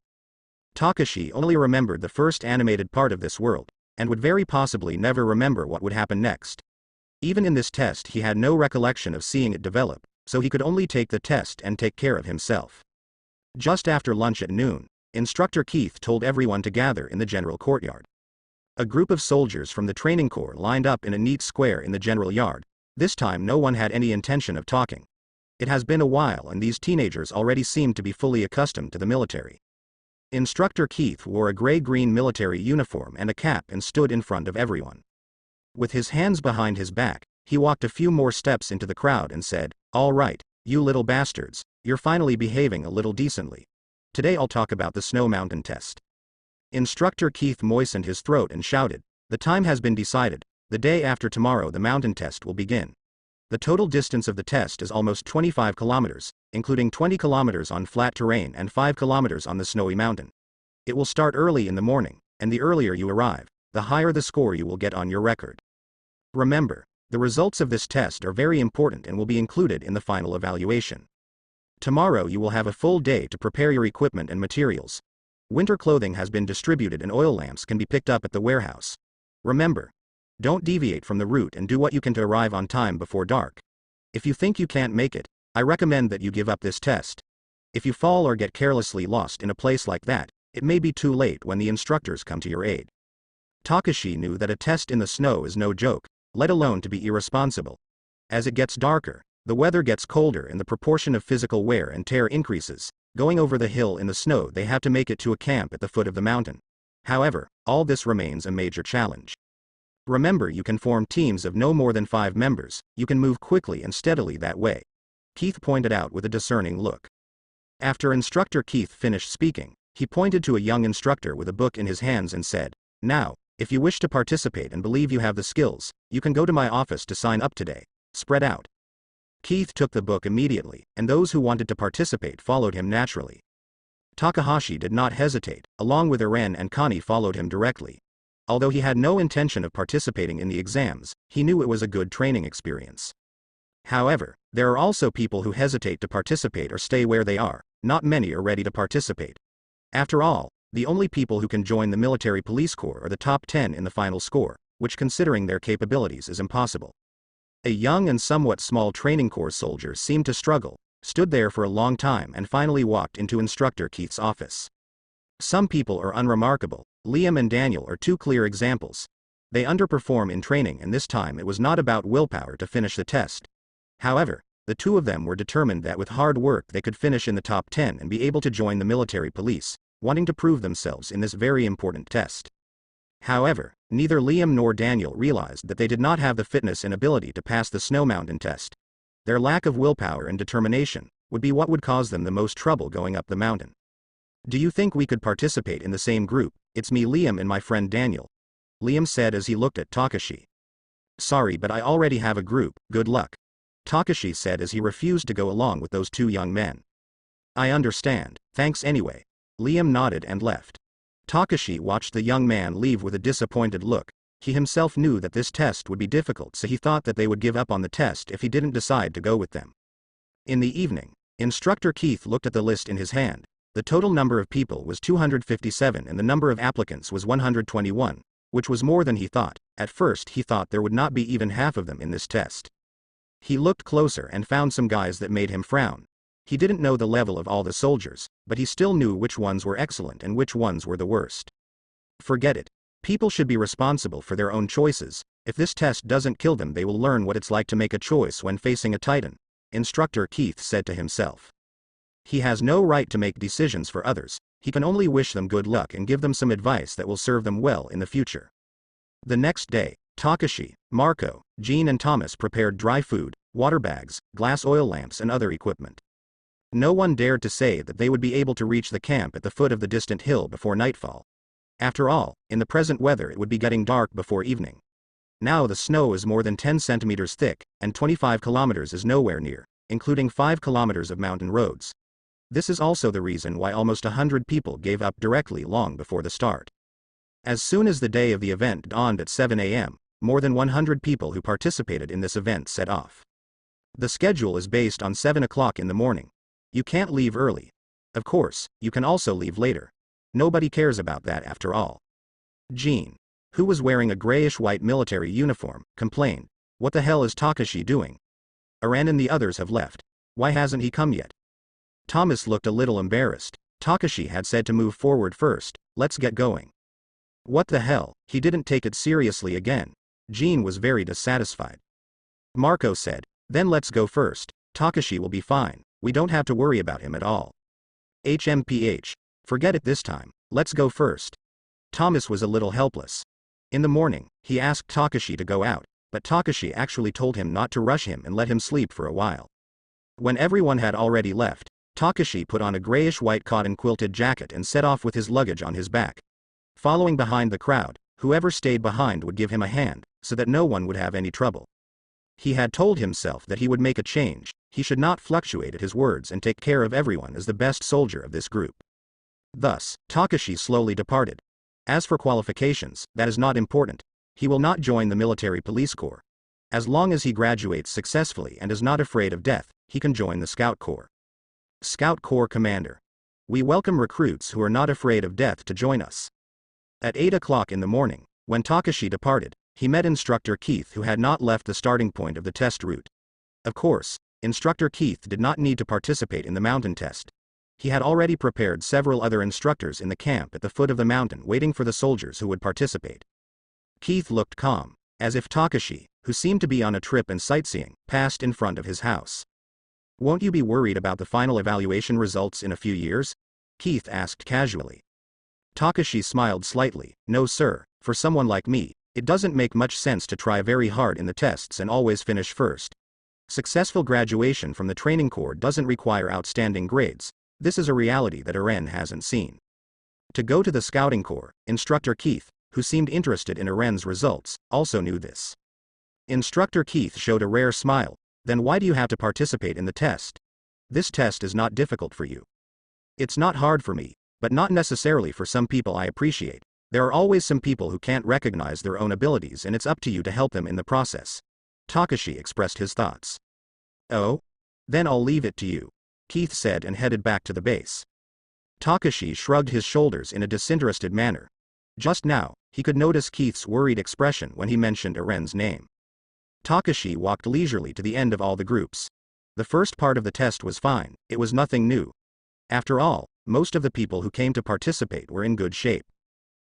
Takashi only remembered the first animated part of this world, and would very possibly never remember what would happen next. Even in this test he had no recollection of seeing it develop, so he could only take the test and take care of himself. Just after lunch at noon, Instructor Keith told everyone to gather in the general courtyard. A group of soldiers from the training corps lined up in a neat square in the general yard. This time no one had any intention of talking. It has been a while and these teenagers already seemed to be fully accustomed to the military. Instructor Keith wore a gray-green military uniform and a cap and stood in front of everyone. With his hands behind his back, he walked a few more steps into the crowd and said, "All right, you little bastards, you're finally behaving a little decently. Today I'll talk about the snow mountain test." Instructor Keith moistened his throat and shouted, "The time has been decided. The day after tomorrow the mountain test will begin. The total distance of the test is almost 25 kilometers, including 20 kilometers on flat terrain and 5 kilometers on the snowy mountain. It will start early in the morning, and the earlier you arrive, the higher the score you will get on your record. Remember, the results of this test are very important and will be included in the final evaluation. Tomorrow you will have a full day to prepare your equipment and materials. Winter clothing has been distributed and oil lamps can be picked up at the warehouse. Remember, don't deviate from the route and do what you can to arrive on time before dark. If you think you can't make it, I recommend that you give up this test. If you fall or get carelessly lost in a place like that, it may be too late when the instructors come to your aid." Takashi knew that a test in the snow is no joke, let alone to be irresponsible. As it gets darker, the weather gets colder and the proportion of physical wear and tear increases. Going over the hill in the snow, they have to make it to a camp at the foot of the mountain. However, all this remains a major challenge. Remember, you can form teams of no more than 5 members, you can move quickly and steadily that way. Keith pointed out with a discerning look. After Instructor Keith finished speaking, he pointed to a young instructor with a book in his hands and said, "Now, if you wish to participate and believe you have the skills, you can go to my office to sign up today. Spread out." Keith took the book immediately, and those who wanted to participate followed him naturally. Takahashi did not hesitate, along with Iren and Connie followed him directly. Although he had no intention of participating in the exams, he knew it was a good training experience. However, there are also people who hesitate to participate or stay where they are. Not many are ready to participate. After all, the only people who can join the military police corps are the top 10 in the final score, which considering their capabilities is impossible. A young and somewhat small training corps soldier seemed to struggle, stood there for a long time and finally walked into Instructor Keith's office. Some people are unremarkable. Liam and Daniel are 2 clear examples. They underperform in training, and this time it was not about willpower to finish the test. However, the 2 of them were determined that with hard work they could finish in the top 10 and be able to join the military police, wanting to prove themselves in this very important test. However, neither Liam nor Daniel realized that they did not have the fitness and ability to pass the snow mountain test. Their lack of willpower and determination would be what would cause them the most trouble going up the mountain. "Do you think we could participate in the same group? It's me, Liam, and my friend Daniel," Liam said as he looked at Takashi. "Sorry, but I already have a group, good luck," Takashi said as he refused to go along with those 2 young men. "I understand, thanks anyway," Liam nodded and left. Takashi watched the young man leave with a disappointed look. He himself knew that this test would be difficult, so he thought that they would give up on the test if he didn't decide to go with them. In the evening, Instructor Keith looked at the list in his hand. The total number of people was 257 and the number of applicants was 121, which was more than he thought. At first he thought there would not be even half of them in this test. He looked closer and found some guys that made him frown. He didn't know the level of all the soldiers, but he still knew which ones were excellent and which ones were the worst. Forget it. People should be responsible for their own choices. If this test doesn't kill them, they will learn what it's like to make a choice when facing a titan, Instructor Keith said to himself. He has no right to make decisions for others. He can only wish them good luck and give them some advice that will serve them well in the future. The next day, Takashi, Marco, Jean and Thomas prepared dry food, water bags, glass oil lamps and other equipment. No one dared to say that they would be able to reach the camp at the foot of the distant hill before nightfall. After all, in the present weather it would be getting dark before evening. Now the snow is more than 10 centimeters thick, and 25 kilometers is nowhere near, including 5 kilometers of mountain roads. This is also the reason why almost 100 people gave up directly long before the start. As soon as the day of the event dawned at 7 a.m., more than 100 people who participated in this event set off. The schedule is based on 7 o'clock in the morning. You can't leave early. Of course, you can also leave later. Nobody cares about that after all. Jean, who was wearing a grayish-white military uniform, complained, "What the hell is Takashi doing? Iren and the others have left. Why hasn't he come yet?" Thomas looked a little embarrassed. Takashi had said to move forward first. "Let's get going." What the hell, he didn't take it seriously again. Jean was very dissatisfied. Marco said, "Then let's go first. Takashi will be fine. We don't have to worry about him at all." HMPH. Forget it this time. Let's go first. Thomas was a little helpless. In the morning, he asked Takashi to go out, but Takashi actually told him not to rush him and let him sleep for a while. When everyone had already left, Takashi put on a grayish-white cotton quilted jacket and set off with his luggage on his back. Following behind the crowd, whoever stayed behind would give him a hand, so that no one would have any trouble. He had told himself that he would make a change, he should not fluctuate at his words and take care of everyone as the best soldier of this group. Thus, Takashi slowly departed. As for qualifications, that is not important. He will not join the military police corps. As long as he graduates successfully and is not afraid of death, he can join the Scout Corps. Scout Corps Commander. We welcome recruits who are not afraid of death to join us. At 8 o'clock in the morning, when Takashi departed, he met Instructor Keith, who had not left the starting point of the test route. Of course, Instructor Keith did not need to participate in the mountain test. He had already prepared several other instructors in the camp at the foot of the mountain waiting for the soldiers who would participate. Keith looked calm, as if Takashi, who seemed to be on a trip and sightseeing, passed in front of his house. Won't you be worried about the final evaluation results in a few years? Keith asked casually. Takashi smiled slightly. No sir, for someone like me, it doesn't make much sense to try very hard in the tests and always finish first. Successful graduation from the training corps doesn't require outstanding grades. This is a reality that Eren hasn't seen. To go to the scouting corps, Instructor Keith, who seemed interested in Eren's results, also knew this. Instructor Keith showed a rare smile. Then why do you have to participate in the test? This test is not difficult for you. It's not hard for me, but not necessarily for some people I appreciate. There are always some people who can't recognize their own abilities and it's up to you to help them in the process. Takashi expressed his thoughts. Oh? Then I'll leave it to you, Keith said and headed back to the base. Takashi shrugged his shoulders in a disinterested manner. Just now, he could notice Keith's worried expression when he mentioned Eren's name. Takashi walked leisurely to the end of all the groups. The first part of the test was fine, it was nothing new. After all, most of the people who came to participate were in good shape.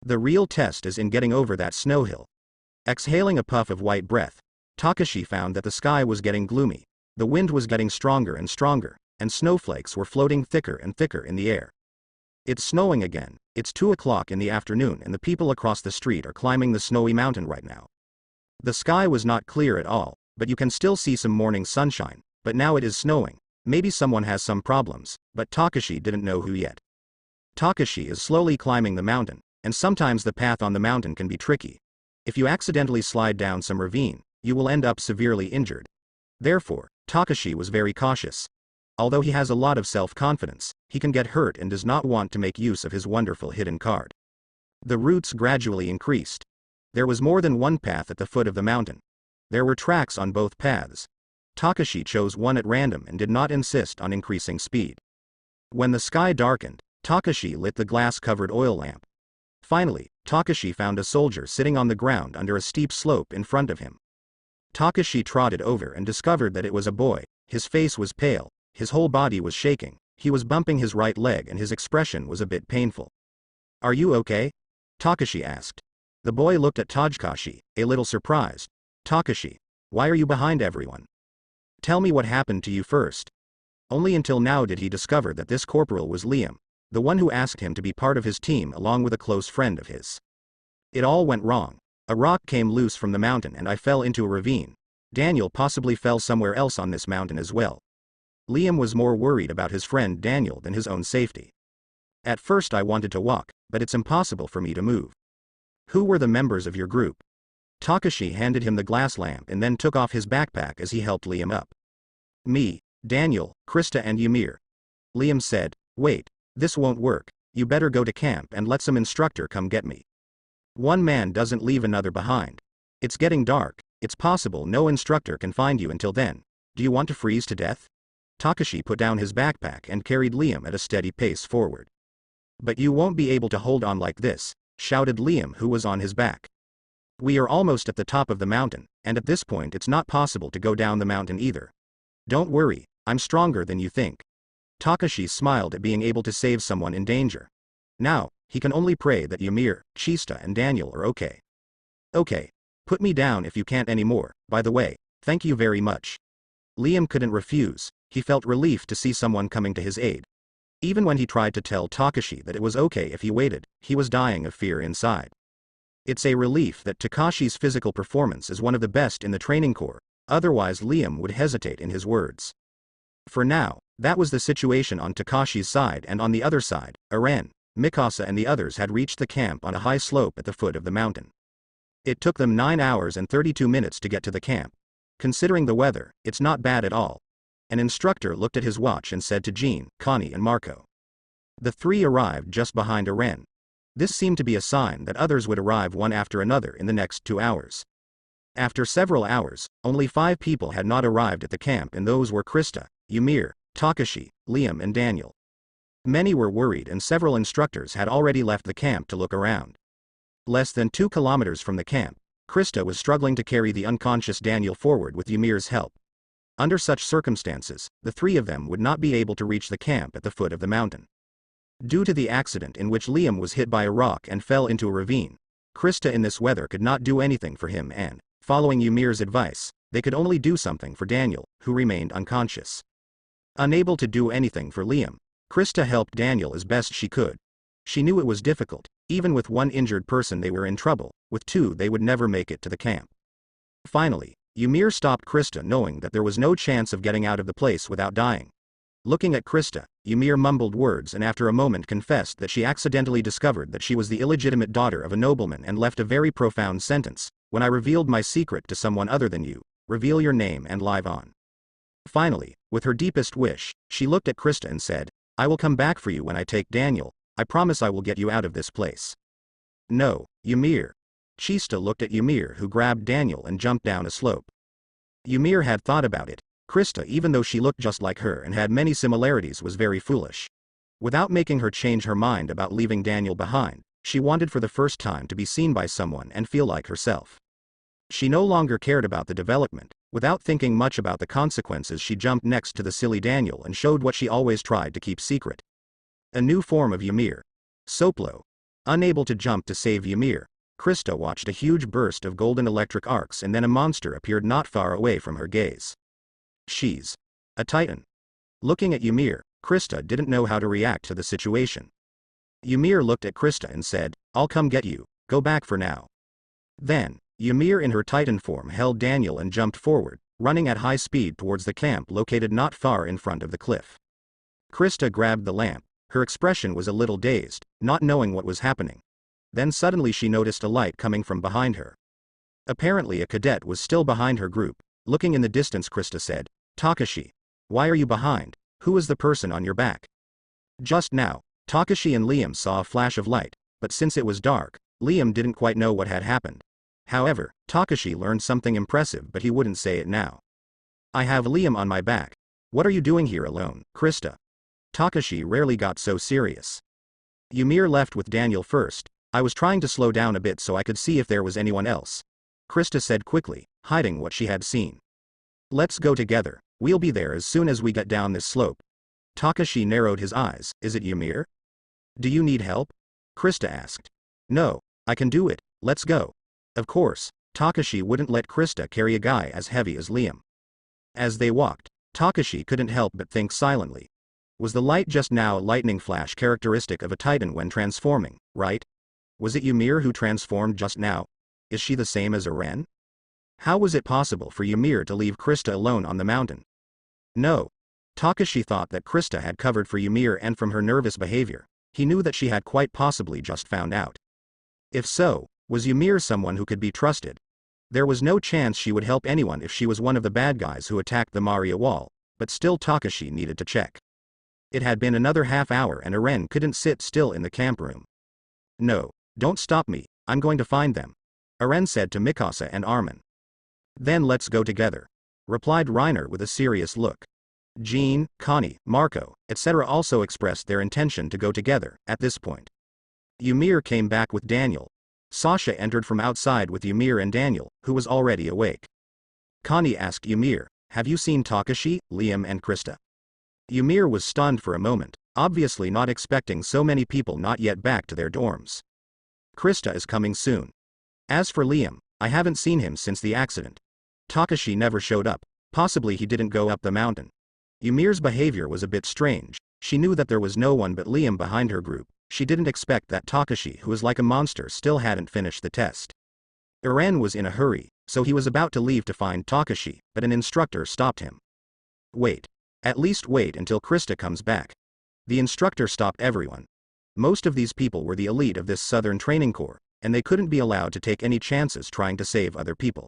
The real test is in getting over that snow hill. Exhaling a puff of white breath, Takashi found that the sky was getting gloomy, the wind was getting stronger and stronger, and snowflakes were floating thicker and thicker in the air. It's snowing again, it's 2 o'clock in the afternoon and the people across the street are climbing the snowy mountain right now. The sky was not clear at all, but you can still see some morning sunshine, but now it is snowing. Maybe someone has some problems, but Takashi didn't know who yet. Takashi is slowly climbing the mountain, and sometimes the path on the mountain can be tricky. If you accidentally slide down some ravine, you will end up severely injured. Therefore, Takashi was very cautious. Although he has a lot of self-confidence, he can get hurt and does not want to make use of his wonderful hidden card. The routes gradually increased. There was more than one path at the foot of the mountain. There were tracks on both paths. Takashi chose one at random and did not insist on increasing speed. When the sky darkened, Takashi lit the glass-covered oil lamp. Finally, Takashi found a soldier sitting on the ground under a steep slope in front of him. Takashi trotted over and discovered that it was a boy. His face was pale, his whole body was shaking, he was bumping his right leg and his expression was a bit painful. Are you okay? Takashi asked. The boy looked at Takashi, a little surprised. Takashi, why are you behind everyone? Tell me what happened to you first. Only until now did he discover that this corporal was Liam, the one who asked him to be part of his team along with a close friend of his. It all went wrong. A rock came loose from the mountain and I fell into a ravine. Daniel possibly fell somewhere else on this mountain as well. Liam was more worried about his friend Daniel than his own safety. At first I wanted to walk, but it's impossible for me to move. Who were the members of your group? Takashi handed him the glass lamp and then took off his backpack as he helped Liam up. Me, Daniel, Krista and Ymir. Liam said, wait, this won't work, you better go to camp and let some instructor come get me. One man doesn't leave another behind. It's getting dark, it's possible no instructor can find you until then. Do you want to freeze to death? Takashi put down his backpack and carried Liam at a steady pace forward. But you won't be able to hold on like this, shouted Liam who was on his back. We are almost at the top of the mountain, and at this point it's not possible to go down the mountain either. Don't worry, I'm stronger than you think. Takashi smiled at being able to save someone in danger. Now, he can only pray that Ymir, Chista and Daniel are okay. Okay, put me down if you can't anymore, by the way, thank you very much. Liam couldn't refuse, he felt relief to see someone coming to his aid. Even when he tried to tell Takashi that it was okay if he waited, he was dying of fear inside. It's a relief that Takashi's physical performance is one of the best in the training corps, otherwise Liam would hesitate in his words. For now, that was the situation on Takashi's side, and on the other side, Aren, Mikasa and the others had reached the camp on a high slope at the foot of the mountain. It took them 9 hours and 32 minutes to get to the camp. Considering the weather, it's not bad at all. An instructor looked at his watch and said to Jean, Connie and Marco. The three arrived just behind Aren. This seemed to be a sign that others would arrive one after another in the next 2 hours. After several hours, only 5 people had not arrived at the camp, and those were Krista, Ymir, Takashi, Liam and Daniel. Many were worried and several instructors had already left the camp to look around. Less than 2 kilometers from the camp, Krista was struggling to carry the unconscious Daniel forward with Ymir's help. Under such circumstances, the 3 of them would not be able to reach the camp at the foot of the mountain. Due to the accident in which Liam was hit by a rock and fell into a ravine, Krista in this weather could not do anything for him, and, following Ymir's advice, they could only do something for Daniel, who remained unconscious. Unable to do anything for Liam, Krista helped Daniel as best she could. She knew it was difficult. Even with 1 injured person they were in trouble, with 2 they would never make it to the camp. Finally, Ymir stopped Krista, knowing that there was no chance of getting out of the place without dying. Looking at Krista, Ymir mumbled words and after a moment confessed that she accidentally discovered that she was the illegitimate daughter of a nobleman and left a very profound sentence: when I revealed my secret to someone other than you, reveal your name and live on. Finally, with her deepest wish, she looked at Krista and said, I will come back for you when I take Daniel. I promise I will get you out of this place. No, Ymir. Chista looked at Ymir, who grabbed Daniel and jumped down a slope. Ymir had thought about it. Krista, even though she looked just like her and had many similarities, was very foolish. Without making her change her mind about leaving Daniel behind, she wanted for the first time to be seen by someone and feel like herself. She no longer cared about the development. Without thinking much about the consequences, she jumped next to the silly Daniel and showed what she always tried to keep secret. A new form of Ymir. Soplo. Unable to jump to save Ymir, Krista watched a huge burst of golden electric arcs, and then a monster appeared not far away from her gaze. She's a titan. Looking at Ymir, Krista didn't know how to react to the situation. Ymir looked at Krista and said, I'll come get you, go back for now. Then, Ymir in her titan form held Daniel and jumped forward, running at high speed towards the camp located not far in front of the cliff. Krista grabbed the lamp. Her expression was a little dazed, not knowing what was happening. Then suddenly she noticed a light coming from behind her. Apparently a cadet was still behind her group. Looking in the distance, Krista said, Takashi, why are you behind? Who is the person on your back? Just now, Takashi and Liam saw a flash of light, but since it was dark, Liam didn't quite know what had happened. However, Takashi learned something impressive, but he wouldn't say it now. I have Liam on my back. What are you doing here alone, Krista? Takashi rarely got so serious. Ymir left with Daniel first. I was trying to slow down a bit so I could see if there was anyone else, Krista said quickly, hiding what she had seen. Let's go together. We'll be there as soon as we get down this slope. Takashi narrowed his eyes. Is it Ymir? Do you need help? Krista asked. No, I can do it. Let's go. Of course, Takashi wouldn't let Krista carry a guy as heavy as Liam. As they walked, Takashi couldn't help but think silently. Was the light just now a lightning flash characteristic of a titan when transforming, right? Was it Ymir who transformed just now? Is she the same as Aren? How was it possible for Ymir to leave Krista alone on the mountain? No. Takashi thought that Krista had covered for Ymir, and from her nervous behavior, he knew that she had quite possibly just found out. If so, was Ymir someone who could be trusted? There was no chance she would help anyone if she was one of the bad guys who attacked the Maria wall, but still Takashi needed to check. It had been another half hour and Aren couldn't sit still in the camp room. No, don't stop me, I'm going to find them, Aren said to Mikasa and Armin. Then let's go together, replied Reiner with a serious look. Jean, Connie, Marco, etc. also expressed their intention to go together. At this point, Ymir came back with Daniel. Sasha entered from outside with Ymir and Daniel, who was already awake. Connie asked Ymir, have you seen Takashi, Liam and Krista? Ymir was stunned for a moment, obviously not expecting so many people not yet back to their dorms. Krista is coming soon. As for Liam, I haven't seen him since the accident. Takashi never showed up, possibly he didn't go up the mountain. Ymir's behavior was a bit strange. She knew that there was no one but Liam behind her group, She didn't expect that Takashi, who was like a monster, still hadn't finished the test. Eren was in a hurry, so he was about to leave to find Takashi, but an instructor stopped him. Wait. At least wait until Krista comes back. The instructor stopped everyone. Most of these people were the elite of this Southern Training Corps, and they couldn't be allowed to take any chances trying to save other people.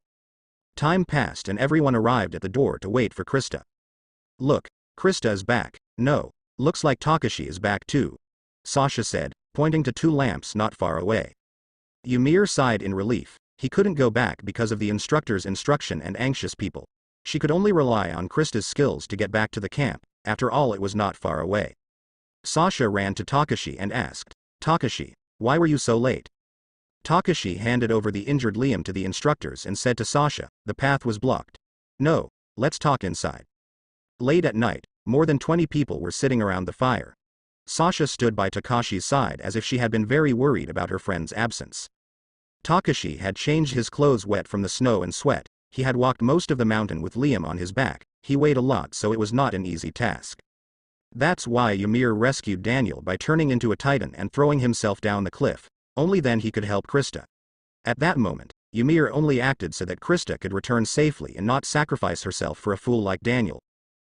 Time passed and everyone arrived at the door to wait for Krista. Look, Krista is back. No, looks like Takashi is back too, Sasha said, pointing to 2 lamps not far away. Ymir sighed in relief. He couldn't go back because of the instructor's instruction and anxious people. She could only rely on Krista's skills to get back to the camp. After all, it was not far away. Sasha ran to Takashi and asked, Takashi, why were you so late? Takashi handed over the injured Liam to the instructors and said to Sasha, the path was blocked. No, let's talk inside. Late at night, more than 20 people were sitting around the fire. Sasha stood by Takashi's side as if she had been very worried about her friend's absence. Takashi had changed his clothes wet from the snow and sweat. He had walked most of the mountain with Liam on his back. He weighed a lot, so it was not an easy task. That's why Ymir rescued Daniel by turning into a titan and throwing himself down the cliff. Only then he could help Krista. At that moment, Ymir only acted so that Krista could return safely and not sacrifice herself for a fool like Daniel.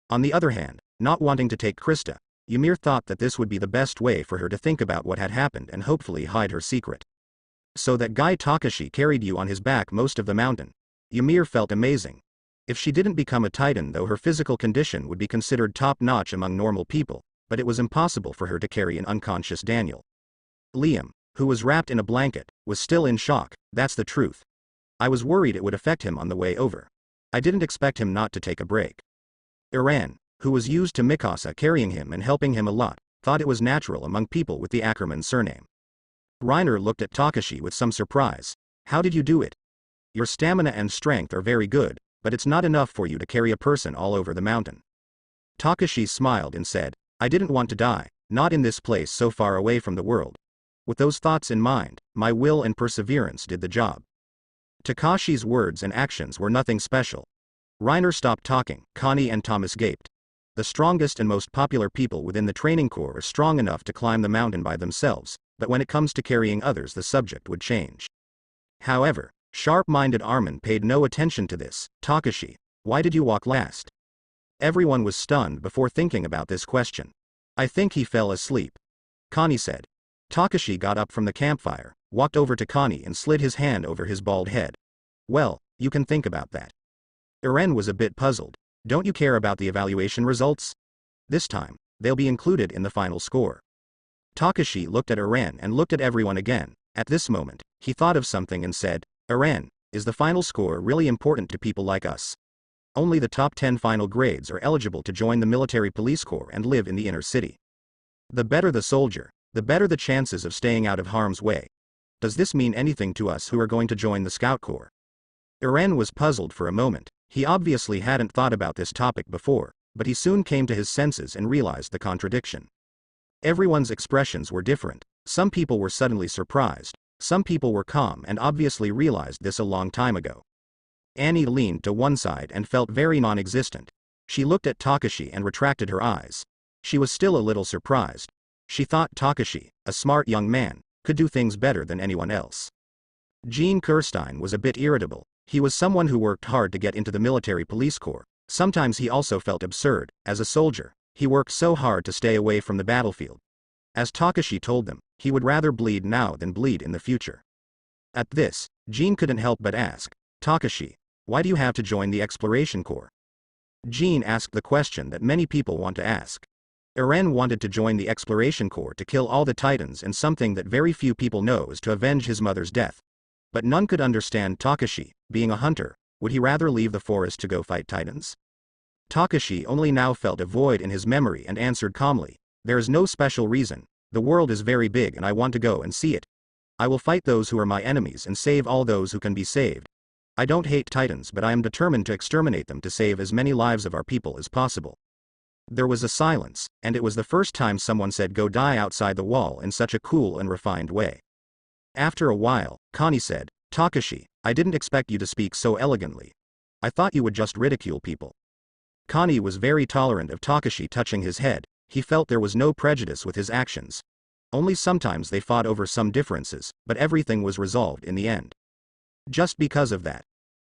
On the other hand, not wanting to take Krista, Ymir thought that this would be the best way for her to think about what had happened and hopefully hide her secret. So that guy Takashi carried you on his back most of the mountain. Ymir felt amazing. If she didn't become a titan, though, her physical condition would be considered top-notch among normal people, but it was impossible for her to carry an unconscious Daniel. Liam, who was wrapped in a blanket, was still in shock. That's the truth. I was worried it would affect him on the way over. I didn't expect him not to take a break. Eren, who was used to Mikasa carrying him and helping him a lot, thought it was natural among people with the Ackerman surname. Reiner looked at Takashi with some surprise. How did you do it? Your stamina and strength are very good, but it's not enough for you to carry a person all over the mountain. Takashi smiled and said, I didn't want to die, not in this place so far away from the world. With those thoughts in mind, my will and perseverance did the job. Takashi's words and actions were nothing special. Reiner stopped talking. Connie and Thomas gaped. The strongest and most popular people within the training corps are strong enough to climb the mountain by themselves, but when it comes to carrying others, the subject would change. However, sharp-minded Armin paid no attention to this. Takashi, why did you walk last? Everyone was stunned before thinking about this question. I think he fell asleep, Connie said. Takashi got up from the campfire, walked over to Connie and slid his hand over his bald head. Well, you can think about that. Eren was a bit puzzled. Don't you care about the evaluation results? This time, they'll be included in the final score. Takashi looked at Eren and looked at everyone again. At this moment, he thought of something and said, Eren, is the final score really important to people like us? Only the top 10 final grades are eligible to join the military police corps and live in the inner city. The better the soldier, the better the chances of staying out of harm's way. Does this mean anything to us who are going to join the scout corps? Eren was puzzled for a moment. He obviously hadn't thought about this topic before, but he soon came to his senses and realized the contradiction. Everyone's expressions were different. Some people were suddenly surprised. Some people were calm and obviously realized this a long time ago. Annie leaned to one side and felt very non-existent. She looked at Takashi and retracted her eyes. She was still a little surprised. She thought Takashi, a smart young man, could do things better than anyone else. Jean Kirstein was a bit irritable. He was someone who worked hard to get into the military police corps. Sometimes he also felt absurd. As a soldier, he worked so hard to stay away from the battlefield. As Takashi told them, he would rather bleed now than bleed in the future. At this, Jean couldn't help but ask, Takashi, why do you have to join the exploration corps? Jean asked the question that many people want to ask. Eren wanted to join the exploration corps to kill all the titans, and something that very few people know is to avenge his mother's death. But none could understand Takashi. Being a hunter, would he rather leave the forest to go fight titans? Takashi only now felt a void in his memory and answered calmly, there is no special reason. The world is very big and I want to go and see it. I will fight those who are my enemies and save all those who can be saved. I don't hate titans, but I am determined to exterminate them to save as many lives of our people as possible. There was a silence, and it was the first time someone said go die outside the wall in such a cool and refined way. After a while, Connie said, Takashi, I didn't expect you to speak so elegantly. I thought you would just ridicule people. Connie was very tolerant of Takashi touching his head. He felt there was no prejudice with his actions. Only sometimes they fought over some differences, but everything was resolved in the end. Just because of that.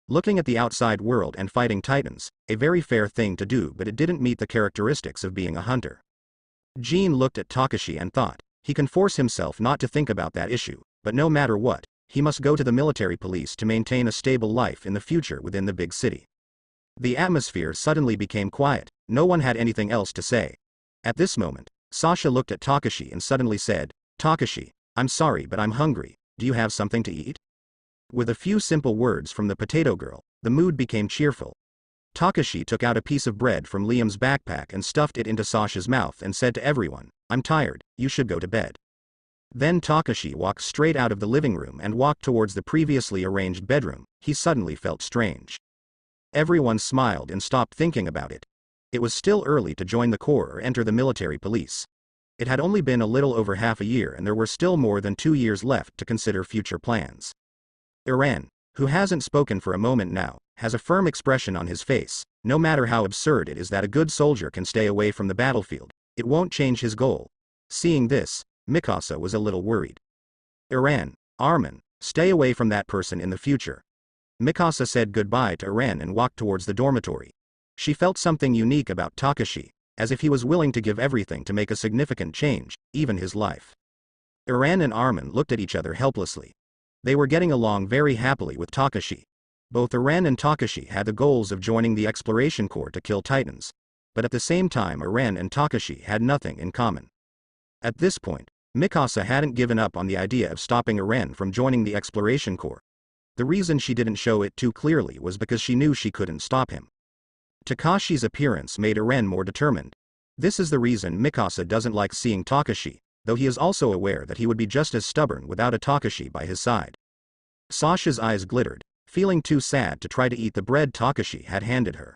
Looking at the outside world and fighting titans, a very fair thing to do, but it didn't meet the characteristics of being a hunter. Jean looked at Takashi and thought, he can force himself not to think about that issue, but no matter what, he must go to the military police to maintain a stable life in the future within the big city. The atmosphere suddenly became quiet, no one had anything else to say. At this moment, Sasha looked at Takashi and suddenly said, Takashi, I'm sorry but I'm hungry, do you have something to eat? With a few simple words from the potato girl, the mood became cheerful. Takashi took out a piece of bread from Liam's backpack and stuffed it into Sasha's mouth and said to everyone, I'm tired, you should go to bed. Then Takashi walked straight out of the living room and walked towards the previously arranged bedroom. He suddenly felt strange. Everyone smiled and stopped thinking about it. It was still early to join the corps or enter the military police. It had only been a little over half a year and there were still more than 2 years left to consider future plans. Iran, who hasn't spoken for a moment now, has a firm expression on his face. No matter how absurd it is that a good soldier can stay away from the battlefield, it won't change his goal. Seeing this, Mikasa was a little worried. Iran, Armin, stay away from that person in the future. Mikasa said goodbye to Iran and walked towards the dormitory. She felt something unique about Takashi, as if he was willing to give everything to make a significant change, even his life. Iran and Armin looked at each other helplessly. They were getting along very happily with Takashi. Both Iran and Takashi had the goals of joining the exploration corps to kill titans. But at the same time Iran and Takashi had nothing in common. At this point, Mikasa hadn't given up on the idea of stopping Iran from joining the exploration corps. The reason she didn't show it too clearly was because she knew she couldn't stop him. Takashi's appearance made Iran more determined. This is the reason Mikasa doesn't like seeing Takashi, though he is also aware that he would be just as stubborn without a Takashi by his side. Sasha's eyes glittered, feeling too sad to try to eat the bread Takashi had handed her.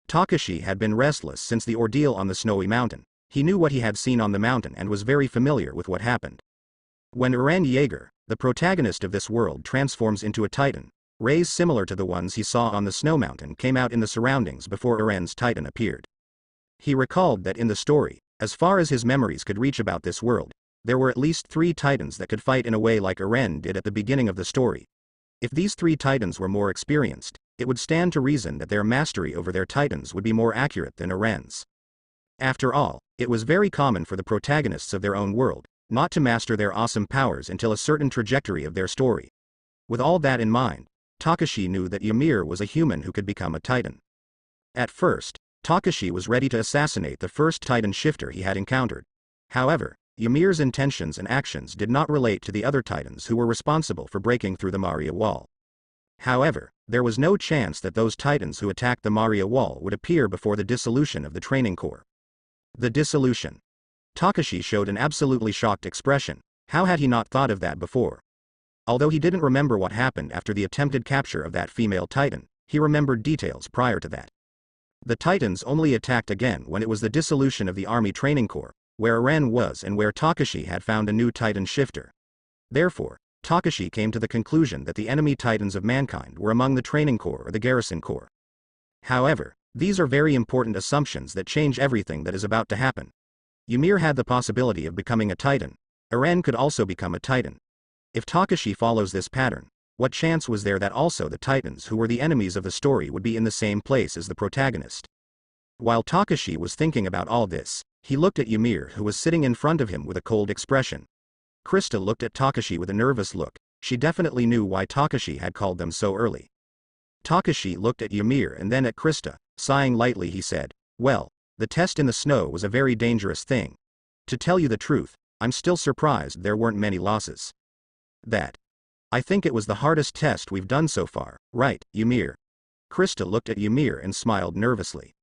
Takashi had been restless since the ordeal on the snowy mountain. He knew what he had seen on the mountain and was very familiar with what happened. When Eren Yeager, the protagonist of this world, transforms into a titan, rays similar to the ones he saw on the snow mountain came out in the surroundings before Eren's titan appeared. He recalled that in the story, as far as his memories could reach about this world, there were at least 3 titans that could fight in a way like Eren did at the beginning of the story. If these 3 titans were more experienced, it would stand to reason that their mastery over their titans would be more accurate than Eren's. After all, it was very common for the protagonists of their own world not to master their awesome powers until a certain trajectory of their story. With all that in mind, Takashi knew that Ymir was a human who could become a titan. At first, Takashi was ready to assassinate the first titan shifter he had encountered. However, Ymir's intentions and actions did not relate to the other titans who were responsible for breaking through the Maria Wall. However, there was no chance that those titans who attacked the Maria Wall would appear before the dissolution of the training corps. The dissolution. Takashi showed an absolutely shocked expression. How had he not thought of that before? Although he didn't remember what happened after the attempted capture of that female titan, he remembered details prior to that. The titans only attacked again when it was the dissolution of the army training corps, where Eren was and where Takashi had found a new titan shifter. Therefore, Takashi came to the conclusion that the enemy titans of mankind were among the training corps or the garrison corps. However, these are very important assumptions that change everything that is about to happen. Ymir had the possibility of becoming a titan. Eren could also become a titan. If Takashi follows this pattern, what chance was there that also the titans who were the enemies of the story would be in the same place as the protagonist? While Takashi was thinking about all this, he looked at Ymir, who was sitting in front of him with a cold expression. Krista looked at Takashi with a nervous look. She definitely knew why Takashi had called them so early. Takashi looked at Ymir and then at Krista. Sighing lightly he said, "Well, the test in the snow was a very dangerous thing. To tell you the truth, I'm still surprised there weren't many losses. I think it was the hardest test we've done so far, right, Ymir?" Krista looked at Ymir and smiled nervously.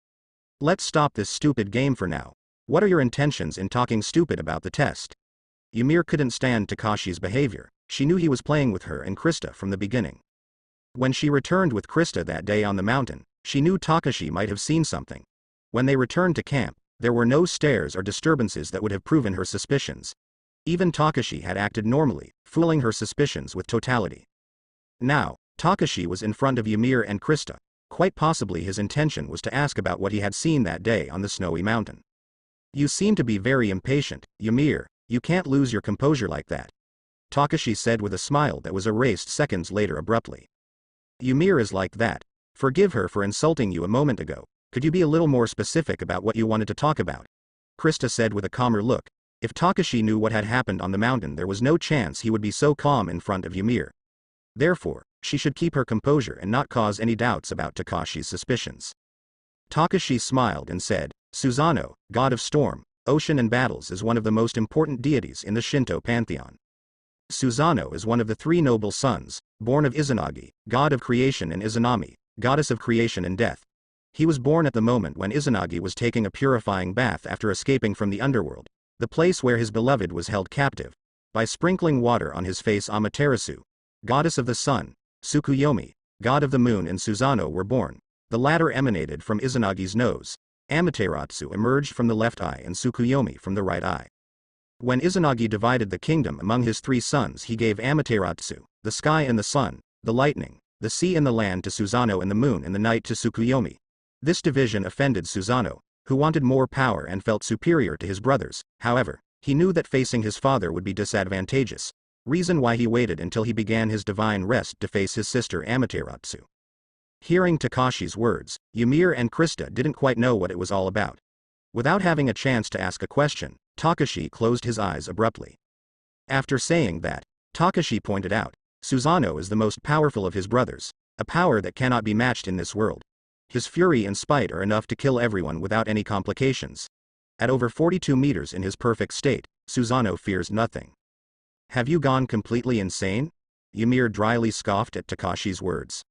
"Let's stop this stupid game for now. What are your intentions in talking stupid about the test?" Ymir couldn't stand Takashi's behavior. She knew he was playing with her and Krista from the beginning. When she returned with Krista that day on the mountain, she knew Takashi might have seen something. When they returned to camp, there were no stares or disturbances that would have proven her suspicions. Even Takashi had acted normally, fooling her suspicions with totality. Now, Takashi was in front of Ymir and Krista. Quite possibly his intention was to ask about what he had seen that day on the snowy mountain. "You seem to be very impatient, Ymir," You can't lose your composure like that, Takashi said with a smile that was erased seconds later abruptly. Ymir is like that. Forgive her for insulting you a moment ago. Could you be a little more specific about what you wanted to talk about? Krista said with a calmer look. If Takashi knew what had happened on the mountain, there was no chance he would be so calm in front of Ymir. Therefore, she should keep her composure and not cause any doubts about Takashi's suspicions. Takashi smiled and said, Susanoo, god of storm, ocean and battles, is one of the most important deities in the Shinto pantheon. Susanoo is one of the three noble sons, born of Izanagi, god of creation, and Izanami, goddess of creation and death. He was born at the moment when Izanagi was taking a purifying bath after escaping from the underworld, the place where his beloved was held captive. By sprinkling water on his face, Amaterasu, goddess of the sun, Tsukuyomi, god of the moon, and Susanoo were born. The latter emanated from Izanagi's nose. Amaterasu emerged from the left eye and Tsukuyomi from the right eye. When Izanagi divided the kingdom among his three sons, he gave Amaterasu, the sky and the sun, the lightning, the sea and the land to Susanoo, and the moon and the night to Tsukuyomi. This division offended Susanoo, who wanted more power and felt superior to his brothers. However, he knew that facing his father would be disadvantageous, reason why he waited until he began his divine rest to face his sister Amaterasu. Hearing Takashi's words, Ymir and Krista didn't quite know what it was all about. Without having a chance to ask a question, Takashi closed his eyes abruptly. After saying that, Takashi pointed out, Susanoo is the most powerful of his brothers, a power that cannot be matched in this world. His fury and spite are enough to kill everyone without any complications. At over 42 meters in his perfect state, Susanoo fears nothing. Have you gone completely insane? Ymir dryly scoffed at Takashi's words.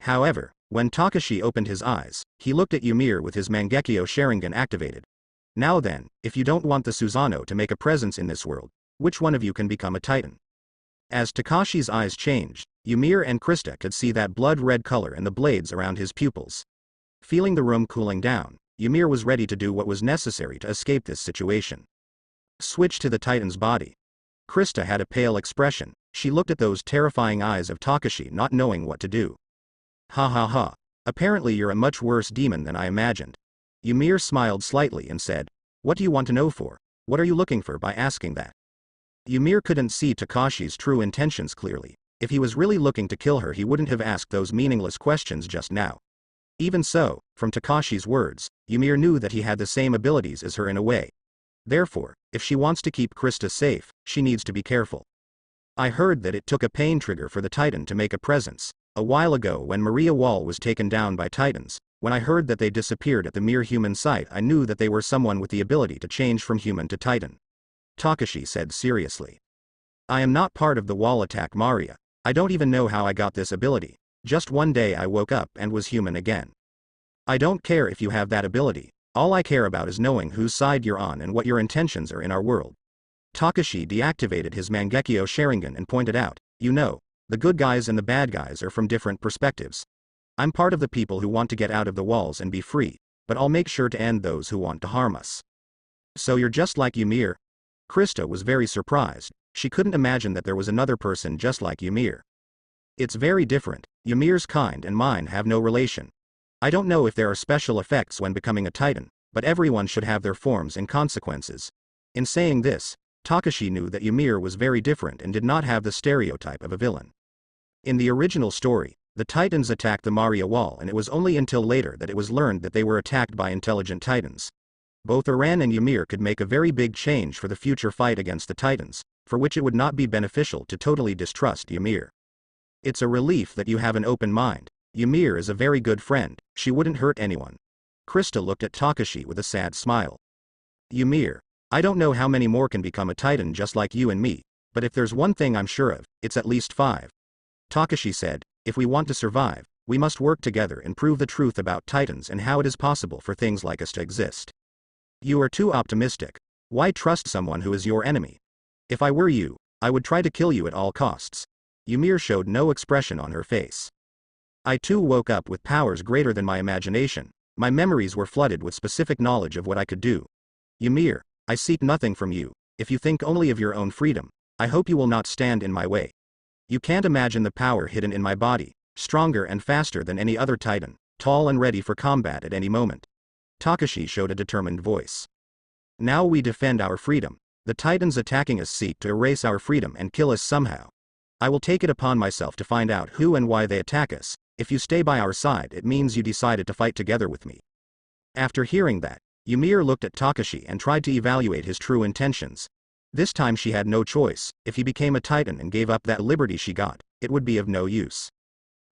However, when Takashi opened his eyes, he looked at Ymir with his Mangekyo Sharingan activated. Now then, if you don't want the Susanoo to make a presence in this world, which one of you can become a titan? As Takashi's eyes changed, Ymir and Krista could see that blood-red color in the blades around his pupils. Feeling the room cooling down, Ymir was ready to do what was necessary to escape this situation. Switch to the titan's body. Krista had a pale expression. She looked at those terrifying eyes of Takashi, not knowing what to do. Ha ha ha. Apparently you're a much worse demon than I imagined. Ymir smiled slightly and said, What do you want to know for? What are you looking for by asking that? Ymir couldn't see Takashi's true intentions clearly. If he was really looking to kill her, he wouldn't have asked those meaningless questions just now. Even so, from Takashi's words, Ymir knew that he had the same abilities as her in a way. Therefore, if she wants to keep Krista safe, she needs to be careful. I heard that it took a pain trigger for the Titan to make a presence. A while ago when Maria Wall was taken down by Titans, when I heard that they disappeared at the mere human sight, I knew that they were someone with the ability to change from human to Titan. Takashi said seriously. I am not part of the Wall attack, Maria. I don't even know how I got this ability. Just one day I woke up and was human again. I don't care if you have that ability. All I care about is knowing whose side you're on and what your intentions are in our world. Takashi deactivated his Mangekyo Sharingan and pointed out, You know, the good guys and the bad guys are from different perspectives. I'm part of the people who want to get out of the walls and be free, but I'll make sure to end those who want to harm us. So you're just like Ymir? Krista was very surprised. She couldn't imagine that there was another person just like Ymir. It's very different. Ymir's kind and mine have no relation. I don't know if there are special effects when becoming a Titan, but everyone should have their forms and consequences. In saying this, Takashi knew that Ymir was very different and did not have the stereotype of a villain. In the original story, the Titans attacked the Maria Wall, and it was only until later that it was learned that they were attacked by intelligent Titans. Both Iran and Ymir could make a very big change for the future fight against the Titans, for which it would not be beneficial to totally distrust Ymir. It's a relief that you have an open mind. Ymir is a very good friend, she wouldn't hurt anyone. Krista looked at Takashi with a sad smile. Ymir, I don't know how many more can become a Titan just like you and me, but if there's one thing I'm sure of, it's at least 5. Takashi said, if we want to survive, we must work together and prove the truth about Titans and how it is possible for things like us to exist. You are too optimistic. Why trust someone who is your enemy? If I were you, I would try to kill you at all costs. Ymir showed no expression on her face. I too woke up with powers greater than my imagination. My memories were flooded with specific knowledge of what I could do. Ymir, I seek nothing from you. If you think only of your own freedom, I hope you will not stand in my way. You can't imagine the power hidden in my body, stronger and faster than any other Titan, tall and ready for combat at any moment. Takashi showed a determined voice. Now we defend our freedom. The Titans attacking us seek to erase our freedom and kill us somehow. I will take it upon myself to find out who and why they attack us. If you stay by our side, it means you decided to fight together with me." After hearing that, Ymir looked at Takashi and tried to evaluate his true intentions. This time she had no choice. If he became a Titan and gave up that liberty she got, it would be of no use.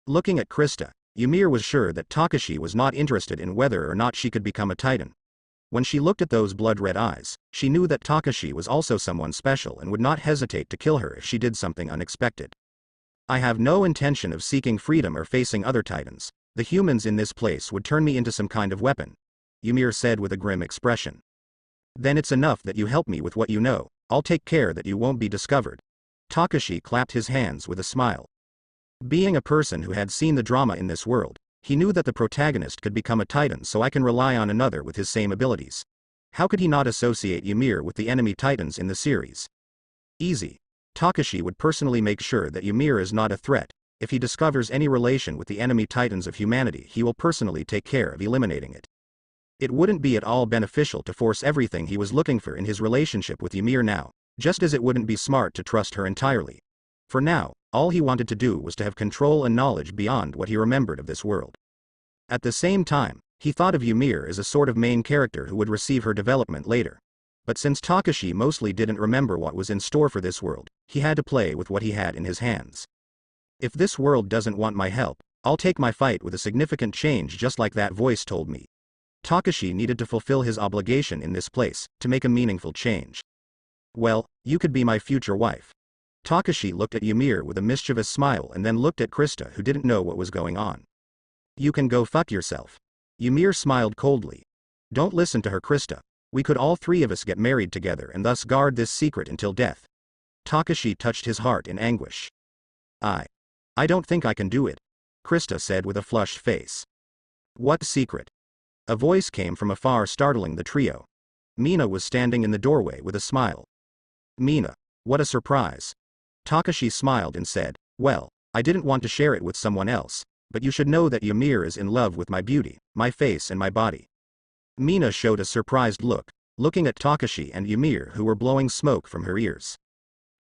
Looking at Krista, Ymir was sure that Takashi was not interested in whether or not she could become a Titan. When she looked at those blood-red eyes, she knew that Takashi was also someone special and would not hesitate to kill her if she did something unexpected. "I have no intention of seeking freedom or facing other Titans. The humans in this place would turn me into some kind of weapon," Ymir said with a grim expression. "Then it's enough that you help me with what you know. I'll take care that you won't be discovered." Takashi clapped his hands with a smile. Being a person who had seen the drama in this world, he knew that the protagonist could become a Titan, so I can rely on another with his same abilities. How could he not associate Ymir with the enemy Titans in the series? Easy. Takashi would personally make sure that Ymir is not a threat. If he discovers any relation with the enemy Titans of humanity, he will personally take care of eliminating it. It wouldn't be at all beneficial to force everything he was looking for in his relationship with Ymir now, just as it wouldn't be smart to trust her entirely. For now, all he wanted to do was to have control and knowledge beyond what he remembered of this world. At the same time, he thought of Ymir as a sort of main character who would receive her development later. But since Takashi mostly didn't remember what was in store for this world, he had to play with what he had in his hands. "If this world doesn't want my help, I'll take my fight with a significant change, just like that voice told me." Takashi needed to fulfill his obligation in this place, to make a meaningful change. "Well, you could be my future wife." Takashi looked at Ymir with a mischievous smile and then looked at Krista, who didn't know what was going on. "You can go fuck yourself." Ymir smiled coldly. "Don't listen to her, Krista. We could all three of us get married together and thus guard this secret until death." Takashi touched his heart in anguish. I don't think I can do it," Krista said with a flushed face. "What secret?" A voice came from afar, startling the trio. Mina was standing in the doorway with a smile. "Mina, what a surprise." Takashi smiled and said, "Well, I didn't want to share it with someone else, but you should know that Ymir is in love with my beauty, my face and my body." Mina showed a surprised look, looking at Takashi and Ymir, who were blowing smoke from her ears.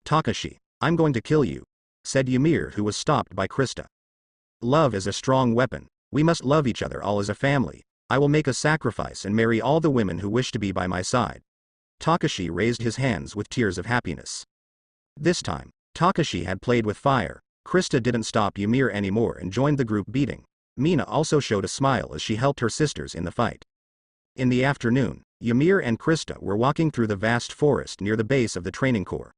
"Takashi, I'm going to kill you," said Ymir, who was stopped by Krista. "Love is a strong weapon. We must love each other all as a family. I will make a sacrifice and marry all the women who wish to be by my side." Takashi raised his hands with tears of happiness. This time, Takashi had played with fire. Krista didn't stop Ymir anymore and joined the group beating. Mina also showed a smile as she helped her sisters in the fight. In the afternoon, Ymir and Krista were walking through the vast forest near the base of the training corps.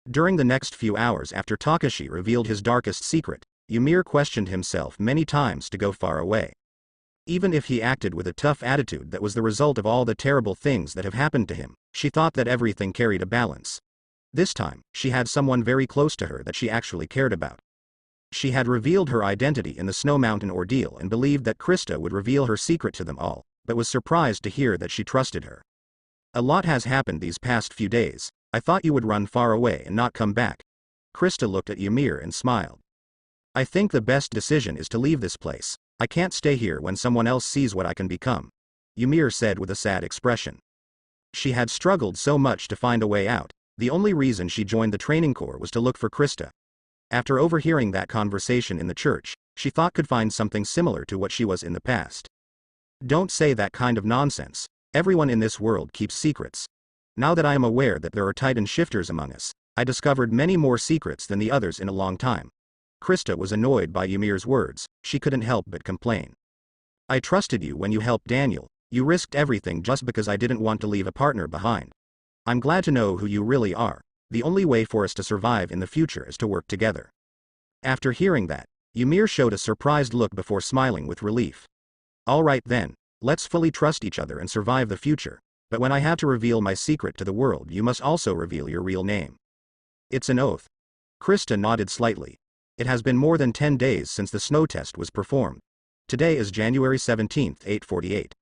During the next few hours after Takashi revealed his darkest secret, Ymir questioned himself many times to go far away. Even if he acted with a tough attitude that was the result of all the terrible things that have happened to him, she thought that everything carried a balance. This time, she had someone very close to her that she actually cared about. She had revealed her identity in the Snow Mountain ordeal and believed that Krista would reveal her secret to them all, but was surprised to hear that she trusted her. "A lot has happened these past few days. I thought you would run far away and not come back." Krista looked at Ymir and smiled. "I think the best decision is to leave this place. I can't stay here when someone else sees what I can become," Ymir said with a sad expression. She had struggled so much to find a way out. The only reason she joined the training corps was to look for Krista. After overhearing that conversation in the church, she thought could find something similar to what she was in the past. "Don't say that kind of nonsense. Everyone in this world keeps secrets. Now that I am aware that there are Titan shifters among us, I discovered many more secrets than the others in a long time." Krista was annoyed by Ymir's words. She couldn't help but complain. "I trusted you when you helped Daniel. You risked everything just because I didn't want to leave a partner behind. I'm glad to know who you really are. The only way for us to survive in the future is to work together." After hearing that, Ymir showed a surprised look before smiling with relief. "All right then, let's fully trust each other and survive the future, but when I have to reveal my secret to the world, you must also reveal your real name." "It's an oath." Krista nodded slightly. It has been more than 10 days since the snow test was performed. Today is January 17th, 8:48.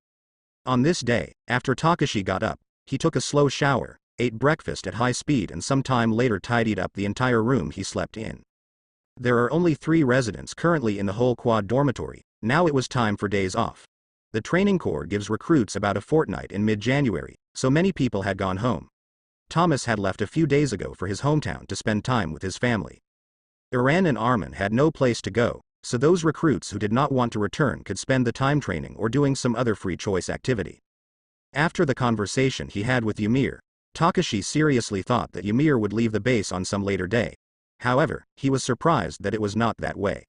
On this day, after Takashi got up, he took a slow shower, ate breakfast at high speed and some time later tidied up the entire room he slept in. There are only 3 residents currently in the whole quad dormitory. Now it was time for days off. The training corps gives recruits about a fortnight in mid-January, so many people had gone home. Thomas had left a few days ago for his hometown to spend time with his family. Eren and Armin had no place to go, so those recruits who did not want to return could spend the time training or doing some other free choice activity. After the conversation he had with Ymir, Takashi seriously thought that Ymir would leave the base on some later day. However, he was surprised that it was not that way.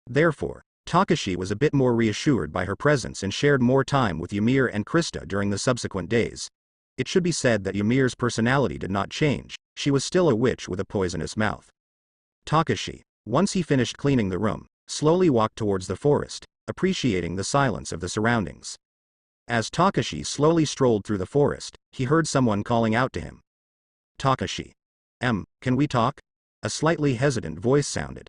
Therefore, Takashi was a bit more reassured by her presence and shared more time with Ymir and Krista during the subsequent days. It should be said that Ymir's personality did not change, she was still a witch with a poisonous mouth. Takashi, once he finished cleaning the room, slowly walked towards the forest, appreciating the silence of the surroundings. As Takashi slowly strolled through the forest, he heard someone calling out to him. Takashi. Can we talk? A slightly hesitant voice sounded.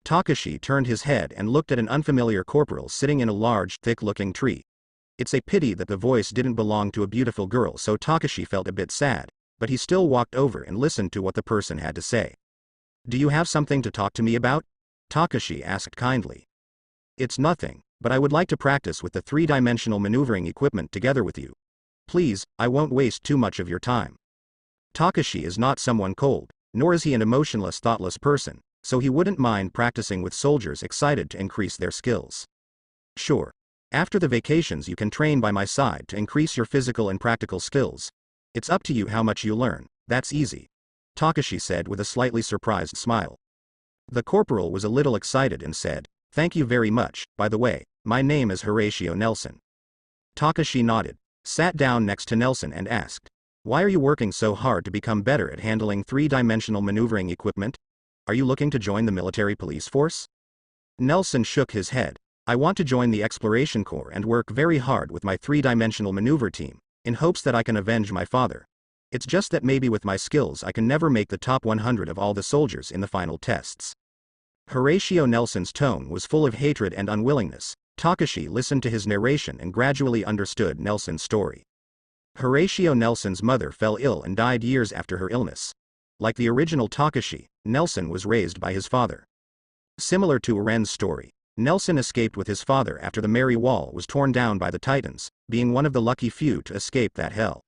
Takashi turned his head and looked at an unfamiliar corporal sitting in a large, thick-looking tree. It's a pity that the voice didn't belong to a beautiful girl, so Takashi felt a bit sad, but he still walked over and listened to what the person had to say. Do you have something to talk to me about? Takashi asked kindly. It's nothing, but I would like to practice with the three-dimensional maneuvering equipment together with you. Please, I won't waste too much of your time. Takashi is not someone cold, nor is he an emotionless, thoughtless person, so he wouldn't mind practicing with soldiers excited to increase their skills. Sure. After the vacations you can train by my side to increase your physical and practical skills. It's up to you how much you learn, that's easy. Takashi said with a slightly surprised smile. The corporal was a little excited and said, Thank you very much, by the way, my name is Horatio Nelson. Takashi nodded, sat down next to Nelson and asked, Why are you working so hard to become better at handling three-dimensional maneuvering equipment? Are you looking to join the military police force? Nelson shook his head. I want to join the Exploration Corps and work very hard with my three-dimensional maneuver team, in hopes that I can avenge my father. It's just that maybe with my skills I can never make the top 100 of all the soldiers in the final tests. Horatio Nelson's tone was full of hatred and unwillingness. Takashi listened to his narration and gradually understood Nelson's story. Horatio Nelson's mother fell ill and died years after her illness. Like the original Takashi, Nelson was raised by his father. Similar to Eren's story, Nelson escaped with his father after the Mary Wall was torn down by the Titans, being one of the lucky few to escape that hell.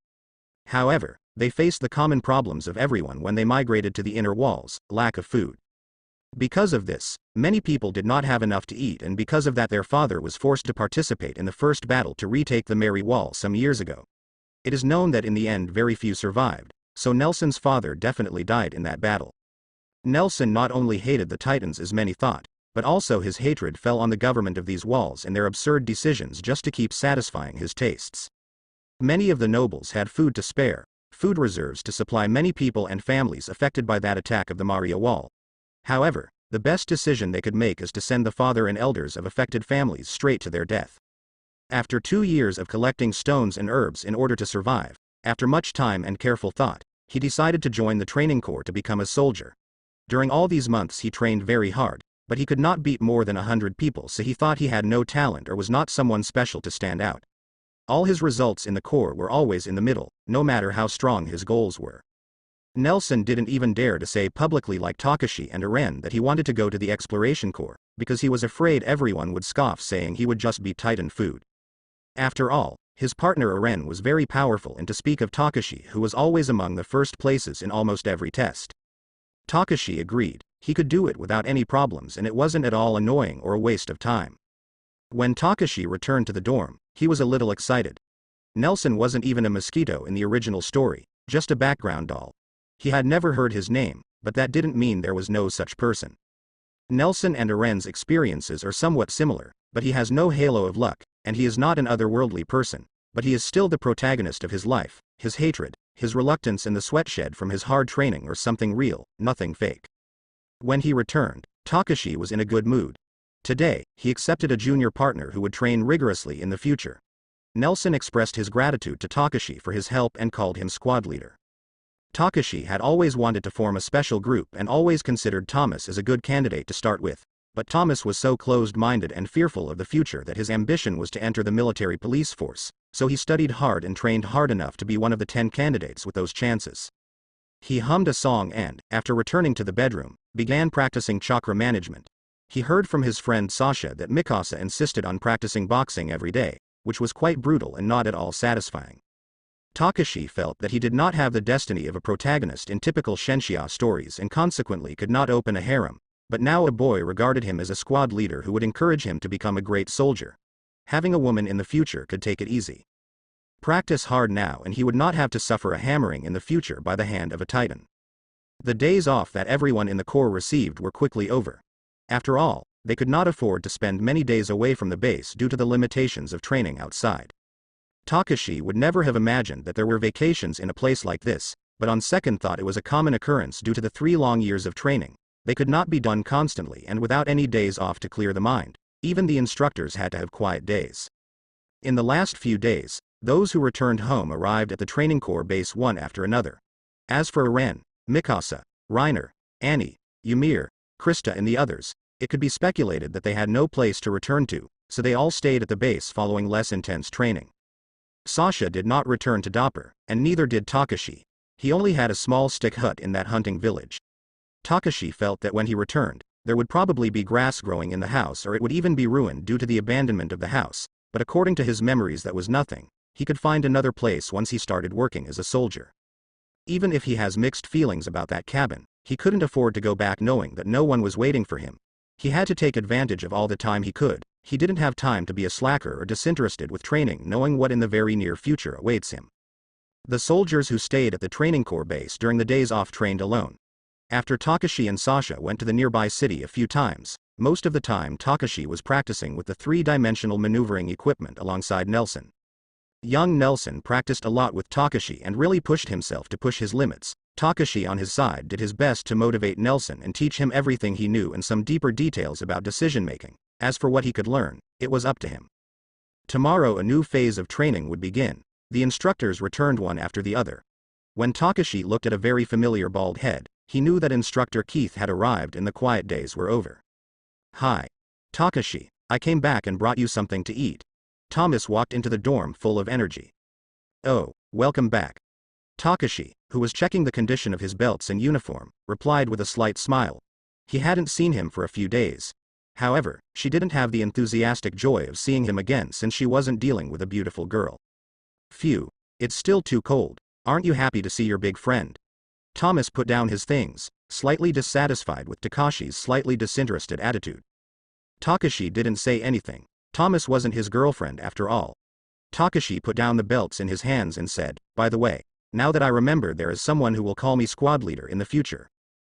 However, they faced the common problems of everyone when they migrated to the inner walls, lack of food. Because of this, many people did not have enough to eat, and because of that their father was forced to participate in the first battle to retake the Mary Wall some years ago. It is known that in the end very few survived, so Nelson's father definitely died in that battle. Nelson not only hated the Titans as many thought, but also his hatred fell on the government of these walls and their absurd decisions just to keep satisfying his tastes. Many of the nobles had food to spare, food reserves to supply many people and families affected by that attack of the Maria Wall. However, the best decision they could make is to send the father and elders of affected families straight to their death. After 2 years of collecting stones and herbs in order to survive, after much time and careful thought, he decided to join the training corps to become a soldier. During all these months he trained very hard, but he could not beat more than 100 people, so he thought he had no talent or was not someone special to stand out. All his results in the corps were always in the middle, no matter how strong his goals were. Nelson didn't even dare to say publicly like Takashi and Eren that he wanted to go to the Exploration Corps, because he was afraid everyone would scoff, saying he would just be Titan food. After all, his partner Eren was very powerful, and to speak of Takashi, who was always among the first places in almost every test. Takashi agreed, he could do it without any problems and it wasn't at all annoying or a waste of time. When Takashi returned to the dorm, he was a little excited. Nelson wasn't even a mosquito in the original story, just a background doll. He had never heard his name, but that didn't mean there was no such person. Nelson and Eren's experiences are somewhat similar, but he has no halo of luck, and he is not an otherworldly person, but he is still the protagonist of his life. His hatred, his reluctance and the sweat shed from his hard training are something real, nothing fake. When he returned, Takashi was in a good mood. Today, he accepted a junior partner who would train rigorously in the future. Nelson expressed his gratitude to Takashi for his help and called him squad leader. Takashi had always wanted to form a special group and always considered Thomas as a good candidate to start with, but Thomas was so closed-minded and fearful of the future that his ambition was to enter the military police force, so he studied hard and trained hard enough to be one of the 10 candidates with those chances. He hummed a song and, after returning to the bedroom, began practicing chakra management. He heard from his friend Sasha that Mikasa insisted on practicing boxing every day, which was quite brutal and not at all satisfying. Takashi felt that he did not have the destiny of a protagonist in typical Shenxia stories and consequently could not open a harem, but now a boy regarded him as a squad leader who would encourage him to become a great soldier. Having a woman in the future could take it easy. Practice hard now and he would not have to suffer a hammering in the future by the hand of a titan. The days off that everyone in the corps received were quickly over. After all, they could not afford to spend many days away from the base due to the limitations of training outside. Takashi would never have imagined that there were vacations in a place like this, but on second thought it was a common occurrence due to the 3 long years of training. They could not be done constantly and without any days off to clear the mind. Even the instructors had to have quiet days. In the last few days, those who returned home arrived at the training corps base one after another. As for Eren, Mikasa, Reiner, Annie, Ymir, Krista and the others, it could be speculated that they had no place to return to, so they all stayed at the base following less intense training. Sasha did not return to Dopper, and neither did Takashi. He only had a small stick hut in that hunting village. Takashi felt that when he returned, there would probably be grass growing in the house or it would even be ruined due to the abandonment of the house, but according to his memories that was nothing. He could find another place once he started working as a soldier. Even if he has mixed feelings about that cabin, he couldn't afford to go back knowing that no one was waiting for him. He had to take advantage of all the time he could. He didn't have time to be a slacker or disinterested with training knowing what in the very near future awaits him. The soldiers who stayed at the training corps base during the days off trained alone. After Takashi and Sasha went to the nearby city a few times, most of the time Takashi was practicing with the 3-dimensional maneuvering equipment alongside Nelson. Young Nelson practiced a lot with Takashi and really pushed himself to push his limits. Takashi on his side did his best to motivate Nelson and teach him everything he knew and some deeper details about decision-making. As for what he could learn, it was up to him. Tomorrow a new phase of training would begin. The instructors returned one after the other. When Takashi looked at a very familiar bald head, he knew that Instructor Keith had arrived and the quiet days were over. "Hi. Takashi, I came back and brought you something to eat." Thomas walked into the dorm full of energy. "Oh, welcome back." Takashi, who was checking the condition of his belts and uniform, replied with a slight smile. He hadn't seen him for a few days. However, she didn't have the enthusiastic joy of seeing him again since she wasn't dealing with a beautiful girl. "Phew, it's still too cold. Aren't you happy to see your big friend?" Thomas put down his things, slightly dissatisfied with Takashi's slightly disinterested attitude. Takashi didn't say anything. Thomas wasn't his girlfriend after all. Takashi put down the belts in his hands and said, "By the way, now that I remember there is someone who will call me squad leader in the future.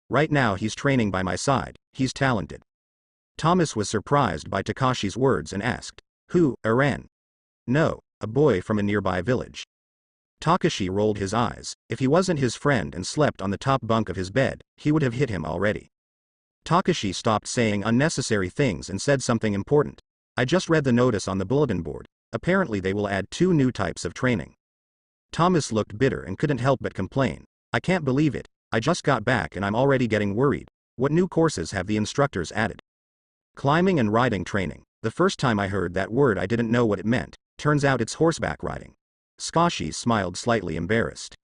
Right now he's training by my side, he's talented." Thomas was surprised by Takashi's words and asked, "Who, Eren?" "No, a boy from a nearby village." Takashi rolled his eyes. If he wasn't his friend and slept on the top bunk of his bed, he would have hit him already. Takashi stopped saying unnecessary things and said something important. "I just read the notice on the bulletin board. Apparently they will add 2 new types of training." Thomas looked bitter and couldn't help but complain. "I can't believe it. I just got back and I'm already getting worried. What new courses have the instructors added?" "Climbing and riding training. The first time I heard that word I didn't know what it meant. Turns out it's horseback riding." Skashi smiled slightly embarrassed.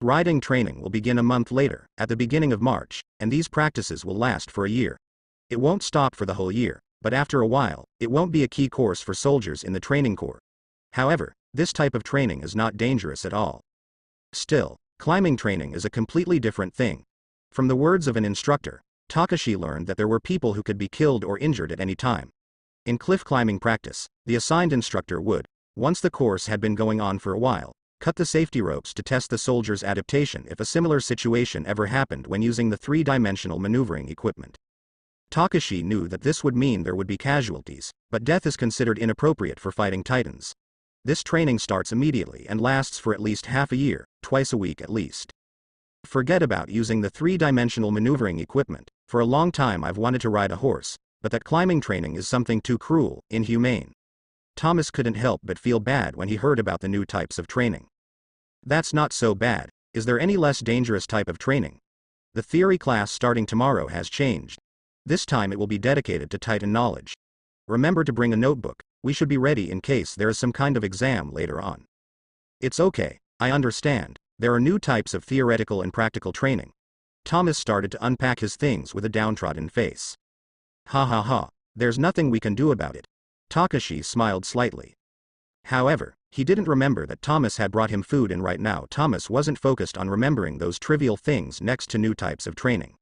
"Riding training will begin a month later, at the beginning of March, and these practices will last for a year. It won't stop for the whole year, but after a while, it won't be a key course for soldiers in the training corps. However, this type of training is not dangerous at all. Still, climbing training is a completely different thing." From the words of an instructor, Takashi learned that there were people who could be killed or injured at any time. In cliff climbing practice, the assigned instructor would, once the course had been going on for a while, cut the safety ropes to test the soldier's adaptation if a similar situation ever happened when using the 3-dimensional maneuvering equipment. Takashi knew that this would mean there would be casualties, but death is considered inappropriate for fighting titans. This training starts immediately and lasts for at least half a year, twice a week at least. Forget about using the 3-dimensional maneuvering equipment. For a long time I've wanted to ride a horse, but that climbing training is something too cruel, inhumane. Thomas couldn't help but feel bad when he heard about the new types of training. "That's not so bad. Is there any less dangerous type of training?" "The theory class starting tomorrow has changed. This time it will be dedicated to Titan knowledge. Remember to bring a notebook. We should be ready in case there is some kind of exam later on." "It's okay, I understand. There are new types of theoretical and practical training." Thomas started to unpack his things with a downtrodden face. "Ha ha ha, there's nothing we can do about it." Takashi smiled slightly. However, he didn't remember that Thomas had brought him food, and right now Thomas wasn't focused on remembering those trivial things next to new types of training.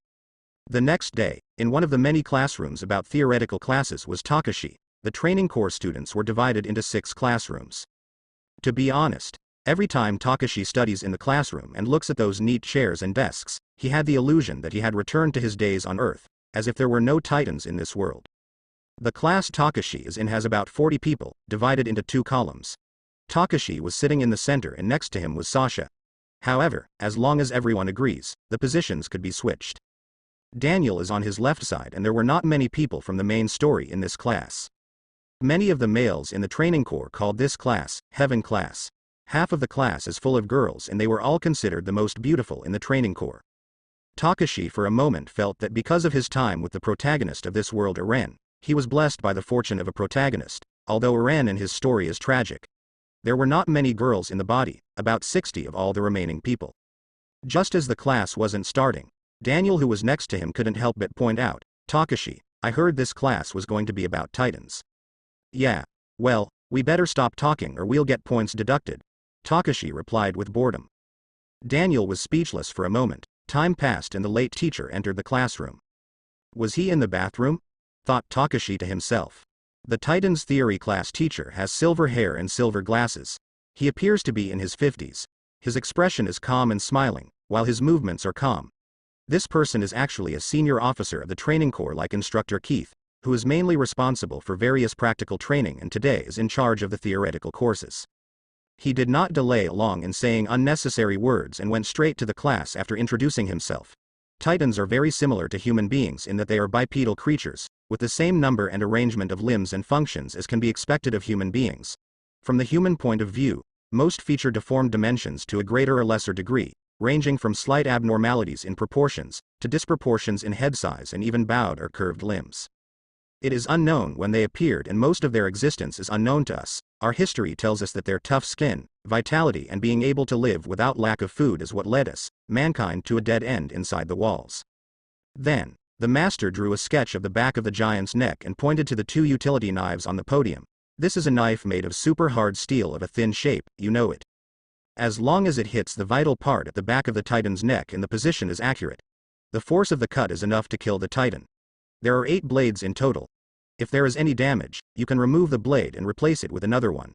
The next day, in one of the many classrooms about theoretical classes was Takashi. The training corps students were divided into 6 classrooms. To be honest, every time Takashi studies in the classroom and looks at those neat chairs and desks, he had the illusion that he had returned to his days on Earth, as if there were no titans in this world. The class Takashi is in has about 40 people, divided into 2 columns. Takashi was sitting in the center and next to him was Sasha. However, as long as everyone agrees, the positions could be switched. Daniel is on his left side, and there were not many people from the main story in this class. Many of the males in the training corps called this class Heaven class. Half of the class is full of girls, and they were all considered the most beautiful in the training corps. Takashi for a moment felt that because of his time with the protagonist of this world, Eren, he was blessed by the fortune of a protagonist, although Eren and his story is tragic. There were not many girls in the body, about 60 of all the remaining people. Just as the class wasn't starting, Daniel, who was next to him, couldn't help but point out, "Takashi, I heard this class was going to be about titans." "Yeah, well, we better stop talking or we'll get points deducted," Takashi replied with boredom. Daniel was speechless for a moment. Time passed and the late teacher entered the classroom. Was he in the bathroom? Thought Takashi to himself. The Titans theory class teacher has silver hair and silver glasses. He appears to be in his 50s. His expression is calm and smiling, while his movements are calm. This person is actually a senior officer of the training corps, like Instructor Keith, who is mainly responsible for various practical training and today is in charge of the theoretical courses. He did not delay long in saying unnecessary words and went straight to the class after introducing himself. Titans are very similar to human beings in that they are bipedal creatures, with the same number and arrangement of limbs and functions as can be expected of human beings. From the human point of view, most feature deformed dimensions to a greater or lesser degree, ranging from slight abnormalities in proportions, to disproportions in head size and even bowed or curved limbs. It is unknown when they appeared, and most of their existence is unknown to us. Our history tells us that their tough skin, vitality and being able to live without lack of food is what led us, mankind, to a dead end inside the walls. Then, the master drew a sketch of the back of the giant's neck and pointed to the 2 utility knives on the podium. This is a knife made of super hard steel of a thin shape, you know it. As long as it hits the vital part at the back of the titan's neck and the position is accurate, the force of the cut is enough to kill the titan. There are 8 blades in total. If there is any damage, you can remove the blade and replace it with another one.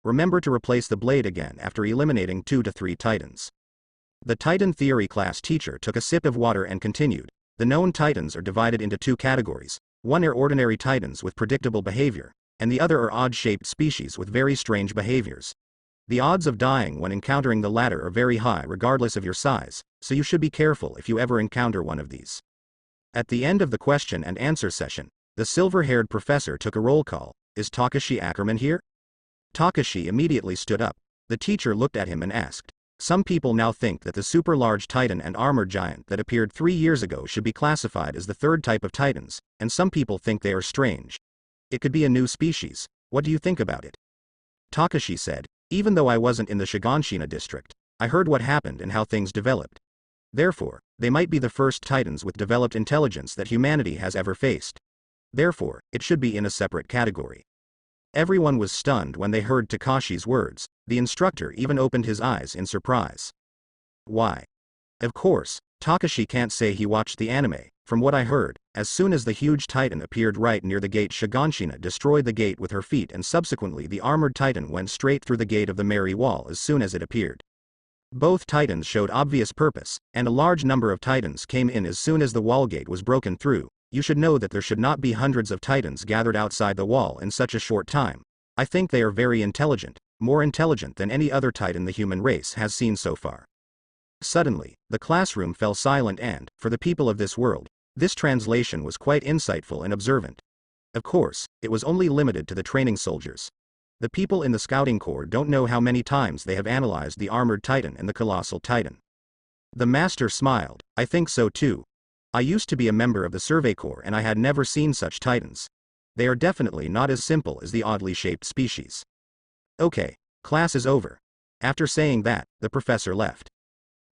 Remember to replace the blade again after eliminating 2 to 3 titans. The Titan theory class teacher took a sip of water and continued. The known titans are divided into 2 categories. One are ordinary titans with predictable behavior, and the other are odd-shaped species with very strange behaviors. The odds of dying when encountering the latter are very high regardless of your size, so you should be careful if you ever encounter one of these. At the end of the question and answer session, the silver-haired professor took a roll call. Is Takashi Ackerman here? Takashi immediately stood up. The teacher looked at him and asked, "Some people now think that the super-large titan and armored giant that appeared 3 years ago should be classified as the 3rd type of titans, and some people think they are strange. It could be a new species. What do you think about it?" Takashi said, "Even though I wasn't in the Shiganshina district, I heard what happened and how things developed. Therefore, they might be the first titans with developed intelligence that humanity has ever faced. Therefore, it should be in a separate category." Everyone was stunned when they heard Takashi's words. The instructor even opened his eyes in surprise. Why? Of course, Takashi can't say he watched the anime. From what I heard, as soon as the huge titan appeared right near the gate, Shiganshina destroyed the gate with her feet, and subsequently the armored titan went straight through the gate of the Merry Wall as soon as it appeared. Both titans showed obvious purpose, and a large number of titans came in as soon as the wall gate was broken through. You should know that there should not be hundreds of titans gathered outside the wall in such a short time. I think they are very intelligent, more intelligent than any other titan the human race has seen so far. Suddenly, the classroom fell silent and, for the people of this world, this translation was quite insightful and observant. Of course, it was only limited to the training soldiers. The people in the scouting corps don't know how many times they have analyzed the armored titan and the colossal titan. The master smiled. I think so too. I used to be a member of the survey corps and I had never seen such titans. They are definitely not as simple as the oddly shaped species. Okay, class is over. After saying that, the professor left.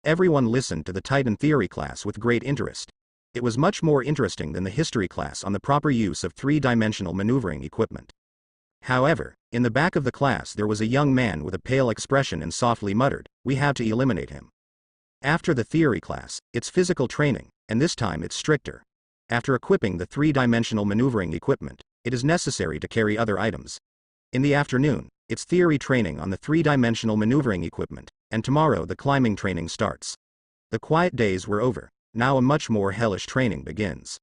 Everyone listened to the Titan theory class with great interest. It was much more interesting than the history class on the proper use of 3-dimensional maneuvering equipment. However, in the back of the class there was a young man with a pale expression and softly muttered, "We have to eliminate him." After the theory class, it's physical training, and this time it's stricter. After equipping the three-dimensional maneuvering equipment, it is necessary to carry other items. In the afternoon, it's theory training on the three-dimensional maneuvering equipment, and tomorrow the climbing training starts. The quiet days were over. Now a much more hellish training begins.